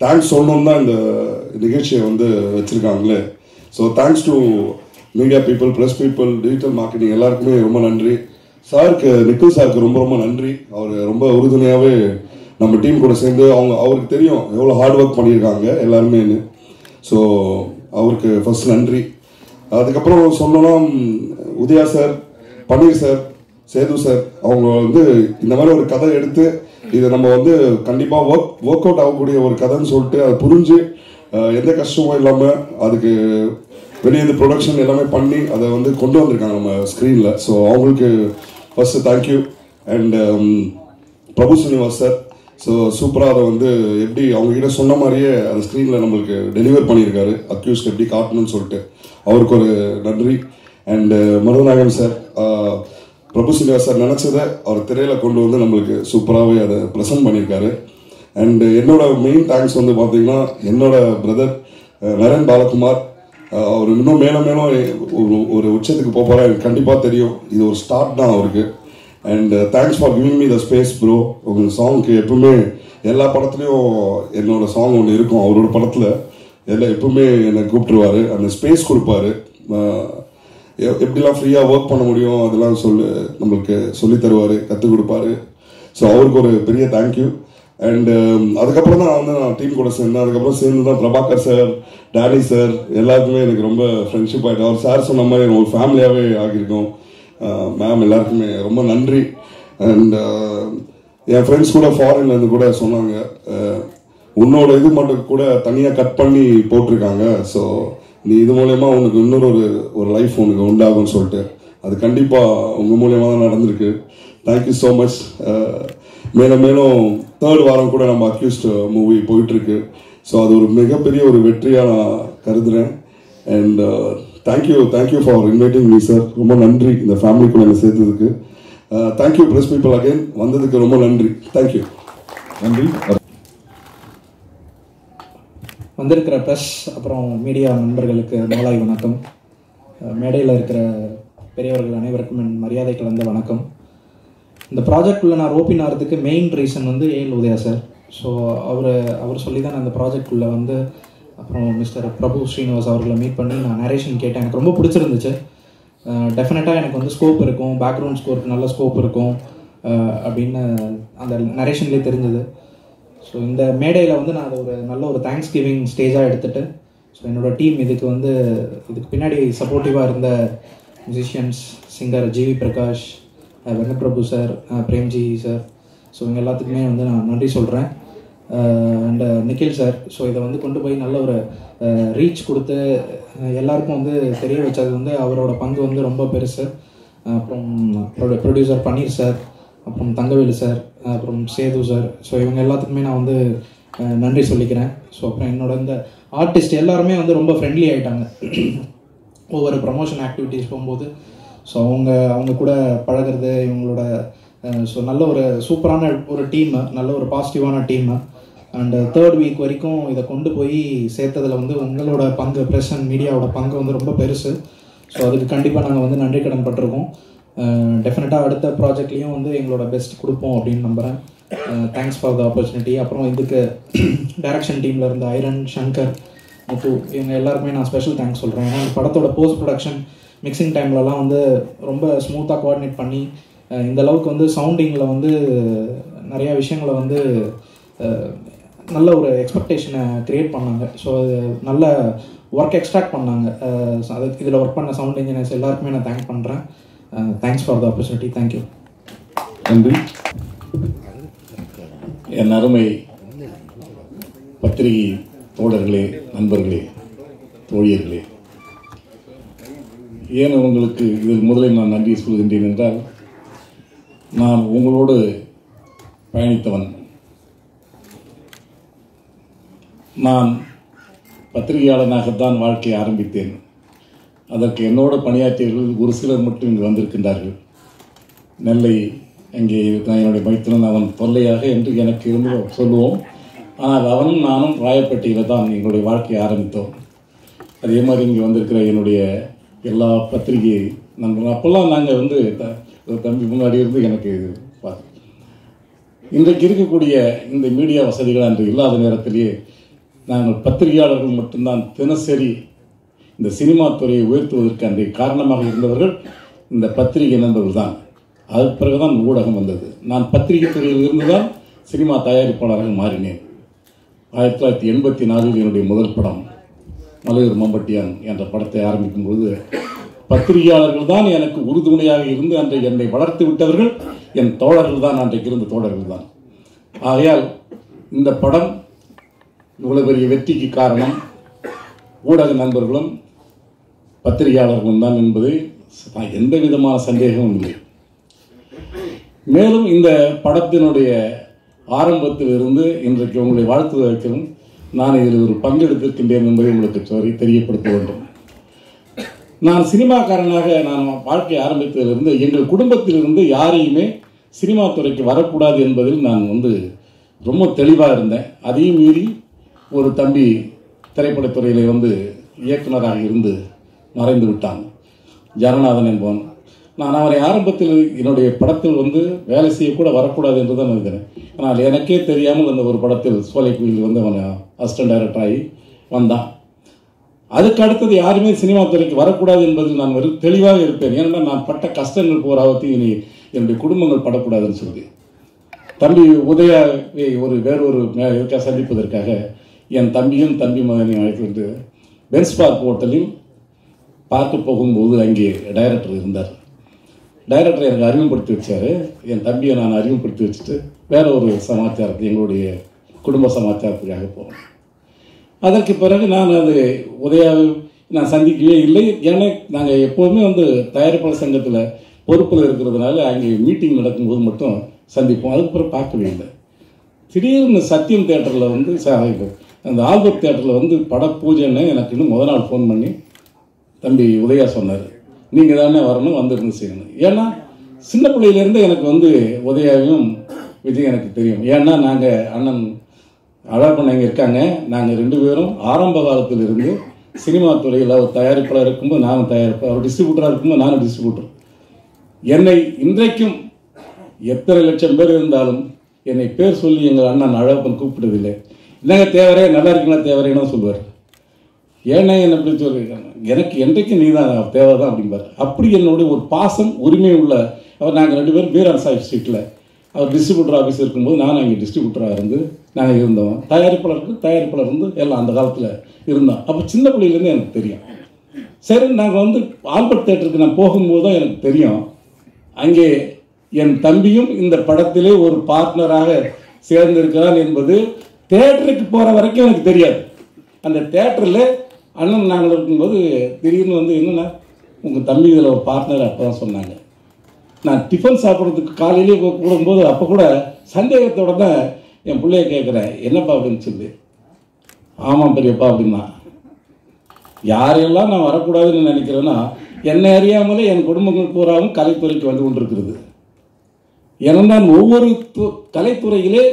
தேங்க்ஸ் சொல்லணும் தான் இந்த நிகழ்ச்சியை வந்து வச்சுருக்காங்களே. So thanks to media people, press people, digital marketing எல்லாருக்குமே ரொம்ப நன்றி. சாருக்கு, நிக்கில் சாருக்கு ரொம்ப ரொம்ப நன்றி. அவர் ரொம்ப உறுதுணையாகவே நம்ம டீம் கூட சேர்ந்து அவருக்கு தெரியும் எவ்வளோ ஹார்ட் ஒர்க் பண்ணியிருக்காங்க எல்லாருமேன்னு. ஸோ அவருக்கு ஃபர்ஸ்ட் நன்றி. அதுக்கப்புறம் சொன்னோன்னா Udaya sir, Panneer sir, Sethu sir, அவங்க வந்து இந்த மாதிரி ஒரு கதை எடுத்து இதை நம்ம வந்து கண்டிப்பாக ஒர்க் அவுட் ஆகக்கூடிய ஒரு கதைன்னு சொல்லிட்டு அதை புரிஞ்சு எந்த கஷ்டமும் இல்லாமல் அதுக்கு வெளியே இந்த ப்ரொடக்ஷன் எல்லாமே பண்ணி அதை வந்து கொண்டு வந்திருக்காங்க நம்ம ஸ்க்ரீனில். ஸோ அவங்களுக்கு first thank you. And Prabhu Srinivas sir, so சூப்பராக அதை வந்து எப்படி அவங்ககிட்ட சொன்ன மாதிரியே அந்த ஸ்க்ரீனில் நம்மளுக்கு டெலிவர் பண்ணியிருக்காரு, அக்யூஸ்ட் எப்படி காட்டணும்னு சொல்லிட்டு அவருக்கு ஒரு நன்றி. And Maruthanayagan sir, Prabhu Srinivas sir நினச்சதை அவர் திரையில் கொண்டு வந்து நம்மளுக்கு சூப்பராகவே அதை ப்ரெசென்ட் பண்ணியிருக்காரு. அண்டு என்னோட மெயின் தேங்க்ஸ் வந்து பார்த்தீங்கன்னா என்னோட பிரதர் நரேன் பாலகுமார். அவர் இன்னும் மேலும் மேலும் ஒரு உச்சத்துக்கு போகிறார், எனக்கு கண்டிப்பாக தெரியும். இது ஒரு ஸ்டார்ட் தான் அவருக்கு. And thanks for giving me the space bro. உங்கள் சாங்க்கு எப்பவுமே எல்லா படத்துலையும் என்னோட சாங் ஒன்று இருக்கும், அவரோட படத்தில் எல்லாம் எப்பவுமே என்னை கூப்பிட்டுருவார், அந்த ஸ்பேஸ் கொடுப்பாரு, எப்படிலாம் ஃப்ரீயாக ஒர்க் பண்ண முடியும் அதெல்லாம் நம்மளுக்கு சொல்லித் தருவார், கற்றுக் கொடுப்பாரு. ஸோ அவருக்கு ஒரு பெரிய தேங்க்யூ. அண்டு அதுக்கப்புறம் தான் நான் டீம் கூட சேர்ந்தேன். அதுக்கப்புறம் சேர்ந்து தான் பிரபாகர் சார், டேனி சார் எல்லாருக்குமே எனக்கு ரொம்ப ஃப்ரெண்ட்ஷிப் ஆகிட்டு, அவர் சார் சொன்ன மாதிரி ஒரு ஃபேமிலியாகவே ஆகியிருக்கோம். மேம் எல்லாருக்குமே ரொம்ப நன்றி. அண்ட் என் ஃப்ரெண்ட்ஸ் கூட ஃபாரின்லேருந்து கூட சொன்னாங்க, உன்னோட இது மட்டும் கூட தனியாக கட் பண்ணி போட்டிருக்காங்க, ஸோ நீ இது மூலயமா உனக்கு இன்னொரு ஒரு லைஃப் உனக்கு உண்டாகும்னு சொல்லிட்டு அது கண்டிப்பாக உங்கள் மூலயமா தான் நடந்திருக்கு. Thank you so much. மேலும் மேலும் 3rd வாரம் கூட நம்ம அக்யூஸ்ட் மூவி போயிட்டுருக்கு. ஸோ அது ஒரு மிகப்பெரிய ஒரு வெற்றியாக நான் கருதுகிறேன். And thank you for inviting me sir. ரொம்ப நன்றி இந்த ஃபேமிலிக்குள்ள என்னை சேர்த்ததுக்கு. தேங்க்யூ ப்ரெஸ் பீப்புள் அகைன், வந்ததுக்கு ரொம்ப நன்றி. தேங்க்யூ. நன்றி. வந்திருக்கிற ப்ரெஸ் அப்புறம் மீடியா நண்பர்களுக்கு மாலை வணக்கம். மேடையில் இருக்கிற பெரியவர்கள் அனைவருக்கும் என் மரியாதை கலந்த வணக்கம். இந்த ப்ராஜெக்டுள்ள நான் ரோப்பின் ஆகிறதுக்கு மெயின் ரீசன் வந்து ஏஎல் உதயா சார். ஸோ அவர் சொல்லி தான் நான் இந்த ப்ராஜெக்டுள்ளே வந்து அப்புறம் மிஸ்டர் பிரபு ஸ்ரீனிவாஸ் அவர்களை மீட் பண்ணி நான் நரேஷன் கேட்டேன். எனக்கு ரொம்ப பிடிச்சிருந்துச்சு. டெஃபினட்டாக எனக்கு வந்து ஸ்கோப் இருக்கும், பேக்ரவுண்ட் ஸ்கோருக்கு நல்ல ஸ்கோப் இருக்கும் அப்படின்னு அந்த நரேஷன்லேயே தெரிஞ்சது. ஸோ இந்த மேடையில் வந்து நான் அதை ஒரு நல்ல ஒரு தேங்க்ஸ் கிவிங் ஸ்டேஜாக எடுத்துகிட்டு, ஸோ என்னோடய டீம் இதுக்கு பின்னாடி சப்போர்ட்டிவாக இருந்த musicians, singer GV Prakash, Venkat Prabhu sir, Premji sir, so இவங்க எல்லாத்துக்குமே வந்து நான் நன்றி சொல்கிறேன். அண்ட் நிக்கில் சார், ஸோ இதை வந்து கொண்டு போய் நல்ல ஒரு ரீச் கொடுத்து எல்லாருக்கும் வந்து தெரிய வச்சது வந்து அவரோட பங்கு வந்து ரொம்ப பெருசு. அப்புறம் ப்ரொடியூசர் பன்னீர் சார், அப்புறம் தங்கவேலு சார், அப்புறம் சேது சார், ஸோ இவங்க எல்லாத்துக்குமே நான் வந்து நன்றி சொல்லிக்கிறேன். ஸோ அப்புறம் என்னோட இந்த ஆர்டிஸ்ட் எல்லாருமே வந்து ரொம்ப ஃப்ரெண்ட்லி ஆகிட்டாங்க ஒவ்வொரு ப்ரமோஷன் ஆக்டிவிட்டீஸ் போகும்போது. ஸோ அவங்க கூட பழகிறது இவங்களோட ஸோ நல்ல ஒரு சூப்பரான ஒரு டீமு, நல்ல ஒரு பாசிட்டிவான டீமு. அண்டு 3rd வீக் வரைக்கும் இதை கொண்டு போய் சேர்த்ததில் வந்து உங்களோட பங்கு, ப்ரெஸ் அண்ட் மீடியாவோட பங்கு வந்து ரொம்ப பெருசு. ஸோ அதுக்கு கண்டிப்பாக நாங்கள் வந்து நன்றி கடன் பட்டிருக்கோம். டெஃபினட்டாக அடுத்த ப்ராஜெக்ட்லேயும் வந்து எங்களோட பெஸ்ட் கொடுப்போம் அப்படின்னு நம்புகிறேன். Thanks for the opportunity. அப்புறம் இதுக்கு டைரக்ஷன் டீமில் இருந்த ஐரன், சங்கர், முத்து, இவங்க எல்லாருக்குமே நான் ஸ்பெஷல் தேங்க்ஸ் சொல்கிறேன். ஏன்னா இந்த படத்தோட போஸ்ட் ப்ரொடக்ஷன் மிக்சிங் டைம்லலாம் வந்து ரொம்ப ஸ்மூத்தாக கோஆர்டினேட் பண்ணி இந்த அளவுக்கு வந்து சவுண்டிங்கில் வந்து நிறையா விஷயங்களை வந்து நல்ல ஒரு எக்ஸ்பெக்டேஷனை க்ரியேட் பண்ணாங்க. ஸோ அது நல்ல ஒர்க் எக்ஸ்ட்ராக்ட் பண்ணாங்க. அதுக்கு இதில் ஒர்க் பண்ண சவுண்ட் இன்ஜினியர்ஸ் எல்லாருக்குமே நான் தேங்க் பண்ணுறேன். Thanks for the opportunity. Thank you. நன்றி. என் அருமை பத்திரிகை தோழர்களே, நண்பர்களே, தோழியர்களே, ஏன் உங்களுக்கு இதில் முதலில் நான் நன்றி சொல்கின்றேன் என்றால், நான் உங்களோடு பயணித்தவன். நான் பத்திரிகையாளனாகத்தான் வாழ்க்கையை ஆரம்பித்தேன். அதற்கு என்னோட பணியாற்றியவர்கள் ஒரு சிலர் மட்டும் இங்கு வந்திருக்கின்றார்கள். நெல்லை அங்கே இருக்கான் என்னுடைய மைத்துனன், அவன் தொல்லையாக என்று எனக்கு இருந்து சொல்லுவோம். ஆனால் அவனும் நானும் ராயப்பேட்டையில் தான் எங்களுடைய வாழ்க்கையை ஆரம்பித்தோம். அதே மாதிரி இங்கே வந்திருக்கிற என்னுடைய எல்லா பத்திரிகை நண்பர்கள், அப்போல்லாம் நாங்கள் வந்து தம்பி முன்னாடி இருந்து எனக்கு இன்றைக்கு இருக்கக்கூடிய இந்த மீடியா வசதிகள் அன்று இல்லாத நேரத்திலேயே நாங்கள் பத்திரிகையாளர்கள் மட்டும்தான் தினசரி இந்த சினிமா துறையை உயர்த்துவதற்கு அன்றைய காரணமாக இருந்தவர்கள் இந்த பத்திரிகை நண்பர்கள் தான். அதுக்கு பிறகுதான் ஊடகம் வந்தது. நான் பத்திரிகை துறையில் இருந்து தான் சினிமா தயாரிப்பாளராக மாறினேன். 1984 என்னுடைய முதல் படம் மலையூர் மம்பட்டியான் என்ற படத்தை ஆரம்பிக்கும் போது பத்திரிகையாளர்கள் தான் எனக்கு உறுதுணையாக இருந்து அன்றைக்கு என்னை வளர்த்து விட்டவர்கள் என் தோழர்கள் தான், அன்றைக்கு இருந்த தோழர்கள் தான். ஆகையால் இந்த படம் இவ்வளவு பெரிய வெற்றிக்கு காரணம் ஊடக நண்பர்களும் பத்திரிகையாளர்களும் தான் என்பது எந்த விதமான சந்தேகமும் இல்லை. மேலும் இந்த படத்தினுடைய ஆரம்பத்தில் இருந்து இன்றைக்கு உங்களை வாழ்த்து வைக்கவும் நான் இதில் ஒரு பங்கெடுத்திருக்கின்றேன் என்பதை உங்களுக்கு தெரியப்படுத்த வேண்டும். நான் சினிமாக்காரனாக நான் வாழ்க்கை ஆரம்பித்ததிலிருந்து எங்கள் குடும்பத்திலிருந்து யாரையுமே சினிமா துறைக்கு வரக்கூடாது என்பதில் நான் ரொம்ப தெளிவாக இருந்தேன். அதையும் மீறி ஒரு தம்பி திரைப்படத்துறையிலே இயக்குனராக இருந்து மறைந்து விட்டான், ஜனநாதன் என்பவன். நான் அவரை ஆரம்பத்தில் என்னுடைய படத்தில் வேலை செய்யக்கூட வரக்கூடாது என்று தான் நினைக்கிறேன். ஆனால் எனக்கே தெரியாமல் அந்த ஒரு படத்தில் சோலைக்குயில் அவன் அசிஸ்டன்ட் டைரக்டர் ஆகி வந்தான். அதுக்கு அடுத்தது யாருமே சினிமா துறைக்கு வரக்கூடாது என்பதில் நான் தெளிவாக இருப்பேன். ஏன்னா நான் பட்ட கஷ்டங்கள் போராவத்தையும் இனி என்னுடைய குடும்பங்கள் படக்கூடாதுன்னு சொல்லி தம்பி உதயாவை வேறொரு இதுக்காக சந்திப்பதற்காக என் தம்பியும் தம்பி மகனையும் அழைத்து பென்ஸ் பார்க் ஹோட்டலில் பார்க்க போகும்போது அங்கே டைரக்டர் இருந்தார். டைரக்டர் எனக்கு அறிமுகப்படுத்தி வச்சார். என் தம்பியை நான் அறிமுகப்படுத்தி வச்சுட்டு வேற ஒரு சமாச்சாரத்தை எங்களுடைய குடும்ப சமாச்சாரத்துக்காக போனேன். அதற்கு பிறகு நான் அது உதயாவை நான் சந்திக்கவே இல்லை. ஏன்னா நாங்கள் எப்போதுமே தயாரிப்பாளர் சங்கத்தில் பொறுப்பில் இருக்கிறதுனால அங்கே மீட்டிங் நடக்கும்போது மட்டும் சந்திப்போம். அதுக்கு பிறகு பார்க்கவே இல்லை. திடீர்னு சத்தியம் தேட்டரில் அந்த ஆல்பர்ட் தேட்டரில் பட பூஜைன்னு எனக்கு இன்னும் முதல் நாள் ஃபோன் பண்ணி தம்பி உதயா சொன்னார், நீங்கள் தானே வரணும், வந்துருந்து செய்யணும். ஏன்னா சின்ன பிள்ளையிலேருந்து எனக்கு உதயாவையும் விஜய் எனக்கு தெரியும். ஏன்னா நாங்கள் அண்ணன் அழகப்பண்ண இங்கே இருக்காங்க. நாங்கள் 2 பேரும் ஆரம்ப காலத்தில் இருந்து சினிமா துறையில் அவர் தயாரிப்பாளர் இருக்கும்போது நானும் தயாரிப்பாளர், அவர் டிஸ்ட்ரிபியூட்டராக இருக்கும்போது நானும் டிஸ்ட்ரிபியூட்டர். என்னை இன்றைக்கும் எத்தனை லட்சம் பேர் இருந்தாலும் என்னை பேர் சொல்லி எங்கள் அண்ணன் அழகப்பன் கூப்பிட்டதில்லை. என்னங்க தேவரே, நல்லா இருக்கீங்களா தேவரேன்னு சொல்லுவார். ஏன்னா என்ன இப்படி சொல்லியிருக்காங்க, எனக்கு என்றைக்கு நீ தான் தேவை தான் அப்படிம்பார். அப்படி என்னுடைய ஒரு பாசம் உரிமை உள்ள அவர். நாங்கள் 2 பேரும் பீரான் சாஹிப் ஸ்ட்ரீட்டில் அவர் டிஸ்ட்ரிபியூட்டர் ஆஃபீஸ் இருக்கும்போது நானும் அங்கே டிஸ்ட்ரிபியூட்டராக இருந்து நாங்கள் இருந்தோம். தயாரிப்பாளர் எல்லாம் அந்த காலத்தில் இருந்தோம். அப்போ சின்ன பிள்ளையிலேருந்து எனக்கு தெரியும். சரி, நாங்கள் ஆல்பர்ட் தேட்டருக்கு நான் போகும்போது தான் எனக்கு தெரியும் அங்கே என் தம்பியும் இந்த படத்திலே ஒரு பார்ட்னராக சேர்ந்திருக்கிறான் என்பது தேட்டருக்கு போகிற வரைக்கும் எனக்கு தெரியாது. அந்த தேட்டரில் அண்ணன் நாங்கள் இருக்கும்போது திடீர்னு என்னென்னா உங்கள் தம்பி இதில் ஒரு பார்ட்னர் அப்போ தான் சொன்னாங்க. நான் டிஃபன் சாப்பிட்றதுக்கு காலையிலேயே கூடும்போது அப்போ கூட சந்தேகத்தோட தான் என் பிள்ளைய கேட்குறேன், என்னப்பா அப்படின்னு சொல்லி. ஆமாம் பெரியப்பா அப்படின்னா. யாரையெல்லாம் நான் வரக்கூடாதுன்னு நினைக்கிறேன்னா என்னை அறியாமலே என் குடும்பங்கள் பூராவும் கலைத்துறைக்கு வந்து கொண்டிருக்கிறது. ஏன்னா ஒவ்வொரு கலைத்துறையிலே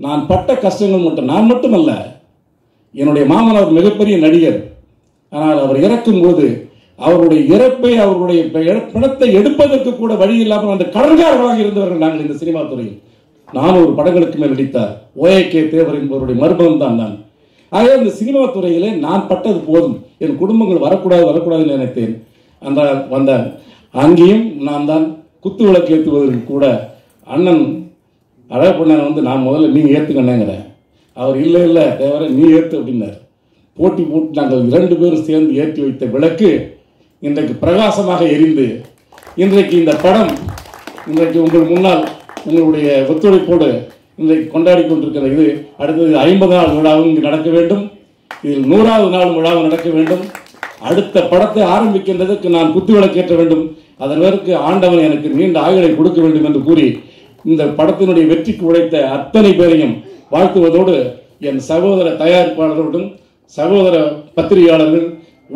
நான் பட்ட கஷ்டங்கள் மட்டும் நான் மட்டுமல்ல, என்னுடைய மாமனார் மிகப்பெரிய நடிகர். ஆனால் அவர் இறக்கும் போது அவருடைய இறப்பை அவருடைய பணத்தை எடுப்பதற்கு கூட வழி இல்லாமல் அந்த கடன்காரர்களாக இருந்தவர்கள் நாங்கள் இந்த சினிமா துறையில். 400 படங்களுக்கு மேல் நடித்தார் ஓஏகே தேவர் என்பவருடைய மருமகன் தான் நான். ஆகவே இந்த சினிமா துறையிலே நான் பட்டது போதும், என் குடும்பங்கள் வரக்கூடாதுன்னு நினைத்தேன். அந்த வந்தார். அங்கேயும் நான் தான் குத்து விளக்கு ஏற்றுவதற்கு கூட அண்ணன் அழகப்பண்ண நான் முதல்ல நீங்கள் ஏற்றுக்கண்ணேங்கிறேன். அவர் இல்லை தேவர நீ ஏற்று அப்படின்னார். போட்டி போட்டு நாங்கள் 2 பேரும் சேர்ந்து ஏற்றி வைத்த விளக்கு இன்றைக்கு பிரகாசமாக எரிந்து இன்றைக்கு இந்த படம் இன்றைக்கு உங்கள் முன்னால் உங்களுடைய ஒத்துழைப்போடு இன்றைக்கு கொண்டாடி கொண்டிருக்கிற இது அடுத்தது 50 நாள் விழாவும் இங்கு நடக்க வேண்டும். இதில் 100வது நாள் விழாவும் நடக்க வேண்டும். அடுத்த படத்தை ஆரம்பிக்கின்றதற்கு நான் குத்துவிளக்கு ஏற்ற வேண்டும். அதற்கு ஆண்டவன் எனக்கு நீண்ட ஆயுளை கொடுக்க வேண்டும் என்று கூறி இந்த படத்தினுடைய வெற்றிக்கு உழைத்த அத்தனை பேரையும் வாழ்த்துவதோடு என் சகோதர தயாரிப்பாளர்களுடன் சகோதர பத்திரிகையாளர்கள்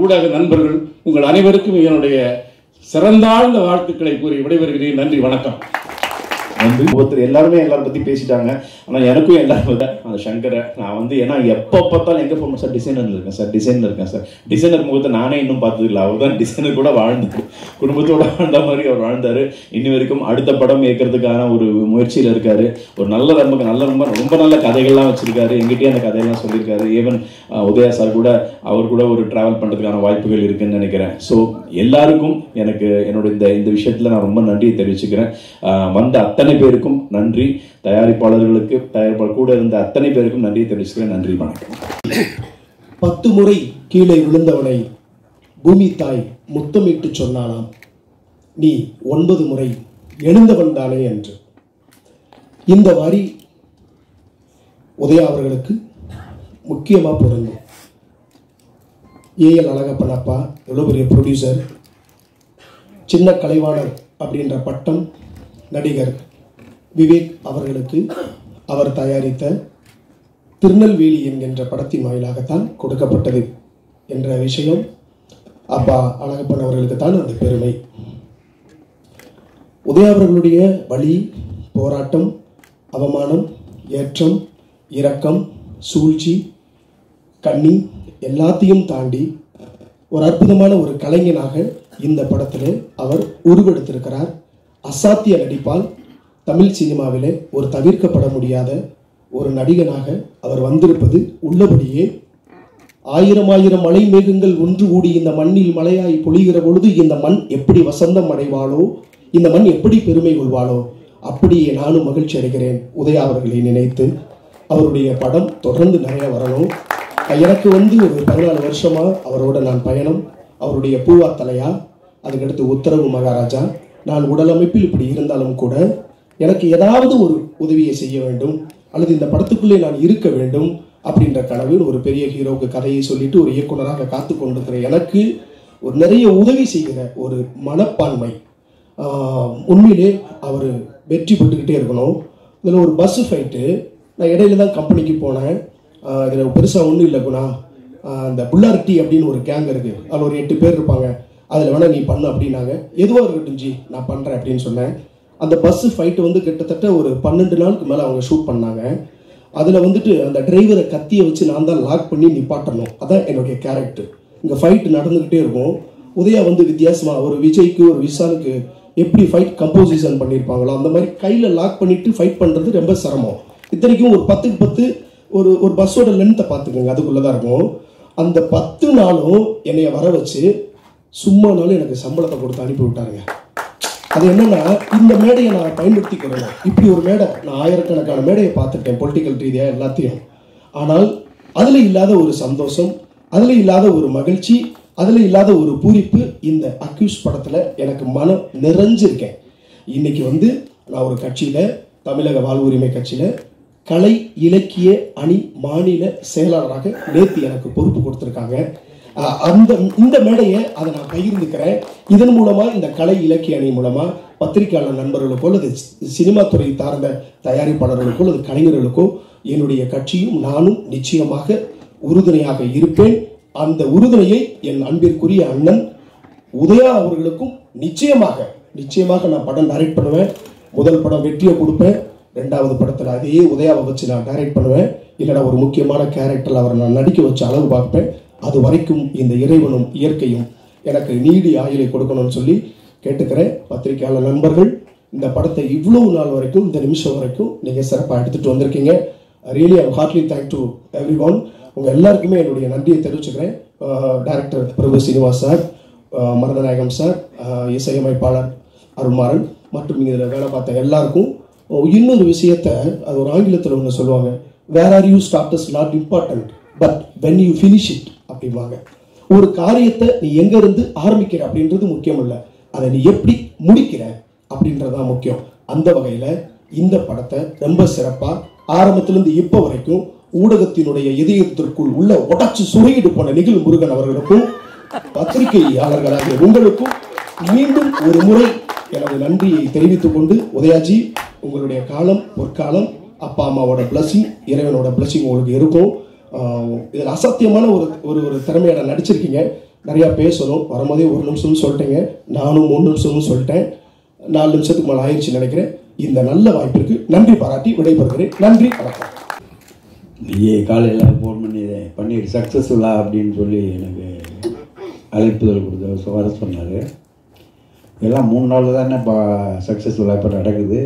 ஊடக நண்பர்கள் உங்கள் அனைவருக்கும் என்னுடைய சிறந்தாழ்ந்த வாழ்த்துக்களை கூறி விடைபெறுகிறேன். நன்றி, வணக்கம். ஒருத்தர் எல்லாருமே எல்லாரும் பற்றி பேசிட்டாங்க. ஆனால் எனக்கும் எல்லாரும் அந்த சங்கரை நான் வந்து ஏன்னா எப்போ பார்த்தாலும் எங்கே போகணும் சார் டிசைனரில் இருக்கேன் சார் டிசைனர் முகத்தை நானே இன்னும் பார்த்ததில்லை. அவர் தான் டிசைனர் கூட வாழ்ந்தார், குடும்பத்தோடு வாழ்ந்த மாதிரி அவர் வாழ்ந்தார். இன்னி வரைக்கும் அடுத்த படம் ஏற்கிறதுக்கான ஒரு முயற்சியில் இருக்கார். ஒரு ரொம்ப நல்ல கதைகள்லாம் வச்சுருக்காரு. எங்கிட்டே அந்த கதையெல்லாம் சொல்லியிருக்காரு. ஈவன் உதயா சார் கூட அவர் கூட ஒரு ட்ராவல் பண்ணுறதுக்கான வாய்ப்புகள் இருக்குன்னு நினைக்கிறேன். ஸோ எல்லாருக்கும் எனக்கு என்னோட இந்த விஷயத்தில் நான் ரொம்ப நன்றியை தெரிவிச்சுக்கிறேன். வந்த அத்தனை பேருக்கும் நன்றி, தயாரிப்பாளர் கூட இருந்த அத்தனை பேருக்கும் நன்றியை தெரிவிச்சுக்கிறேன். நன்றி, வணக்கம். 10 முறை கீழே விழுந்தவனை பூமி தாய் முத்தமிட்டு சொன்னாலாம், நீ 9 முறை எழுந்தவன் தானே என்று. இந்த வரி உதயா அவர்களுக்கு முக்கியமாக பொருந்தும். ஏஎல் அழகப்பன் அப்பா எவ்வளோ பெரிய ப்ரொடியூசர், சின்ன கலைவாணர் அப்படின்ற பட்டம் நடிகர் விவேக் அவர்களுக்கு அவர் தயாரித்த திருநெல்வேலி என்கின்ற படத்தின் வாயிலாகத்தான் கொடுக்கப்பட்டது என்ற விஷயம் அப்பா அழகப்பன் அவர்களுக்கு தான் அந்த பெருமை. உதயா அவர்களுடைய வலி, போராட்டம், அவமானம், ஏற்றம், இரக்கம், சூழ்ச்சி, கண்ணி எல்லாத்தையும் தாண்டி ஒரு அற்புதமான ஒரு கலைஞனாக இந்த படத்தில் அவர் உருவெடுத்திருக்கிறார். அசாத்திய நடிப்பால் தமிழ் சினிமாவிலே ஒரு தவிர்க்கப்பட முடியாத ஒரு நடிகனாக அவர் வந்திருப்பது உள்ளபடியே. 1000 மழை மேகங்கள் ஒன்று கூடி இந்த மண்ணில் மழையாய் பொழிகிற பொழுது இந்த மண் எப்படி வசந்தம் அடைவாளோ, இந்த மண் எப்படி பெருமை கொள்வாளோ, அப்படியே நானும் மகிழ்ச்சி அடைகிறேன் உதயா அவர்களை நினைத்து. அவருடைய படம் தொடர்ந்து நிறைய வரணும். எனக்கு வந்து ஒரு 14 வருஷமா அவரோட நான் பயணம். அவருடைய பூவா தலையா, அதுக்கடுத்து உத்தரவு மகாராஜா. நான் உடல் அமைப்பில் இப்படி இருந்தாலும் கூட எனக்கு ஏதாவது ஒரு உதவியை செய்ய வேண்டும், அல்லது இந்த படத்துக்குள்ளே நான் இருக்க வேண்டும் அப்படின்ற கனவு. ஒரு பெரிய ஹீரோவுக்கு கதையை சொல்லிட்டு ஒரு இயக்குனராக காத்து கொண்டிருக்கிற எனக்கு ஒரு நிறைய உதவி செய்கிற ஒரு மனப்பான்மை. உண்மையிலே அவர் வெற்றி பெற்றுக்கிட்டே இருக்கணும். இதில் ஒரு பஸ்ஸு ஃபைட்டு, நான் இடையில தான் கம்பெனிக்கு போனேன். இதில் பெருசாக ஒன்றும் இல்லை குணா, அந்த புல்லார்டி அப்படின்னு ஒரு கேங் இருக்குது, அதில் ஒரு 8 பேர் இருப்பாங்க, அதில் வேணால் நீ பண்ணு அப்படின்னாங்க. எதுவாக இருக்கட்டும் ஜி, நான் பண்ணுறேன் அப்படின்னு சொன்னேன். அந்த பஸ்ஸு ஃபைட்டு வந்து கிட்டத்தட்ட ஒரு 12 நாளுக்கு மேலே அவங்க ஷூட் பண்ணாங்க. அதில் வந்துட்டு அந்த டிரைவரை கத்தியை வச்சு நான் தான் லாக் பண்ணி நிப்பாட்டணும். அதான் என்னுடைய கேரக்டர். இங்கே ஃபைட்டு நடந்துக்கிட்டே இருக்கும். உதயா வந்து வித்தியாசமாக ஒரு விஜய்க்கு ஒரு விஷாலுக்கு எப்படி ஃபைட் கம்போசிஷன் பண்ணியிருப்பாங்களோ அந்த மாதிரி கையில் லாக் பண்ணிவிட்டு ஃபைட் பண்ணுறது ரொம்ப சிரமம். இத்தனைக்கும் ஒரு 10க்கு 10 ஒரு பஸ்ஸோட லென்த்தை பார்த்துக்கோங்க, அதுக்குள்ளே தான் இருக்கும். அந்த 10 நாளும் என்னைய வர வச்சு சும்மானாலும் எனக்கு சம்பளத்தை கொடுத்து அனுப்பி விட்டாருங்க. அது என்னன்னா, இந்த மேடையை நான் பயன்படுத்திக்கிறேன். இப்படி ஒரு மேடை நான் ஆயிரக்கணக்கான மேடையை பார்த்துட்டேன், பொலிட்டிக்கல் ரீதியாக எல்லாத்தையும். ஆனால் அதில் இல்லாத ஒரு சந்தோஷம், அதில் இல்லாத ஒரு மகிழ்ச்சி, அதில் இல்லாத ஒரு பூரிப்பு இந்த அக்யூஸ் படத்தில் எனக்கு மனம் நிறைஞ்சிருக்கேன். இன்னைக்கு வந்து நான் ஒரு கட்சியில், தமிழக வாழ்வுரிமை கட்சியில் கலை இலக்கிய அணி மாநில செயலாளராக நேற்று எனக்கு பொறுப்பு கொடுத்துருக்காங்க. இந்த மேடையை அதை நான் பகிர்ந்துக்கிறேன். இதன் மூலமா இந்த கலை இலக்கிய அணி மூலமா பத்திரிகையாளர் நண்பர்களுக்கோ அல்லது சினிமா துறை சார்ந்த தயாரிப்பாளர்களுக்கோ அல்லது கலைஞர்களுக்கோ என்னுடைய கட்சியும் நானும் நிச்சயமாக உறுதுணையாக இருப்பேன். அந்த உறுதுணையை என் அன்பிற்குரிய அண்ணன் உதயா அவர்களுக்கும் நிச்சயமாக நான் படம் டைரக்ட் பண்ணுவேன். முதல் படம் வெற்றியை கொடுப்பேன், 2வது படத்தில் அதே உதயாவை வச்சு நான் டைரக்ட் பண்ணுவேன். இல்லைனா ஒரு முக்கியமான கேரக்டரில் அவரை நான் நடிக்க வச்சு அளவு பார்ப்பேன். அது வரைக்கும் இந்த இறைவனும் இயற்கையும் எனக்கு நீடி ஆயுளை கொடுக்கணும்னு சொல்லி கேட்டுக்கிறேன். பத்திரிகையாளர் நண்பர்கள், இந்த படத்தை இவ்வளவு நாள் வரைக்கும், இந்த நிமிஷம் வரைக்கும் நீங்கள் சிறப்பாக எடுத்துகிட்டு வந்திருக்கீங்க. Really I'm heartily thank to everyone. உங்கள் எல்லாருக்குமே என்னுடைய நன்றியை தெரிவிச்சுக்கிறேன். Director Prabhu Srinivas sir, Marudhanayagam sir, இசையமைப்பாளர் அருள்மாறன் மற்றும் இதில் வேலை பார்த்த எல்லாருக்கும். இன்னொரு விஷயத்தை, அது ஒரு ஆங்கிலத்தில் ஒன்று சொல்லுவாங்க, where are you start is not important but when you finish it அப்படிம்பாங்க. ஒரு காரியத்தை நீ எங்கேருந்து ஆரம்பிக்கிற அப்படின்றது முக்கியம் இல்லை, அதை நீ எப்படி முடிக்கிற அப்படின்றதான் முக்கியம். அந்த வகையில் இந்த படத்தை ரொம்ப சிறப்பாக ஆரம்பத்திலிருந்து இப்போ வரைக்கும் ஊடகத்தினுடைய இதயத்திற்குள் உள்ள உடச்சு சுரையிட்டு போன நிகில் முருகன் அவர்களுக்கும் பத்திரிகையாளர்களாகிய உங்களுக்கும் மீண்டும் ஒரு முறை எனது நன்றியை தெரிவித்துக் கொண்டு, உதயாஜி உங்களுடைய காலம் பொற்காலம், அப்பா அம்மாவோட பிளஸிங், இறைவனோட பிளஸிங் உங்களுக்கு இருக்கும். இதில் அசாத்தியமான ஒரு திறமையோட நடிச்சிருக்கீங்க. நிறையா பேசணும், வரும்போதே 1 நிமிஷம்னு சொல்லிட்டீங்க, நானும் 3 நிமிஷம்னு சொல்லிட்டேன். 4 நிமிஷத்துக்கு மேலே ஆயிடுச்சு நினைக்கிறேன். இந்த நல்ல வாய்ப்பிற்கு நன்றி பாராட்டி விடைபெறுகிறேன். நன்றி, வணக்கம். நீங்கள் காலையில் ஃபோன் பண்ணிட்டு சக்ஸஸ்ஃபுல்லாக அப்படின்னு சொல்லி எனக்கு அழைப்புதல் கொடுத்த வர சொன்னார். எல்லாம் 3 நாள் தானே இப்போ சக்ஸஸ்ஃபுல்லாக இப்போ நடக்குது.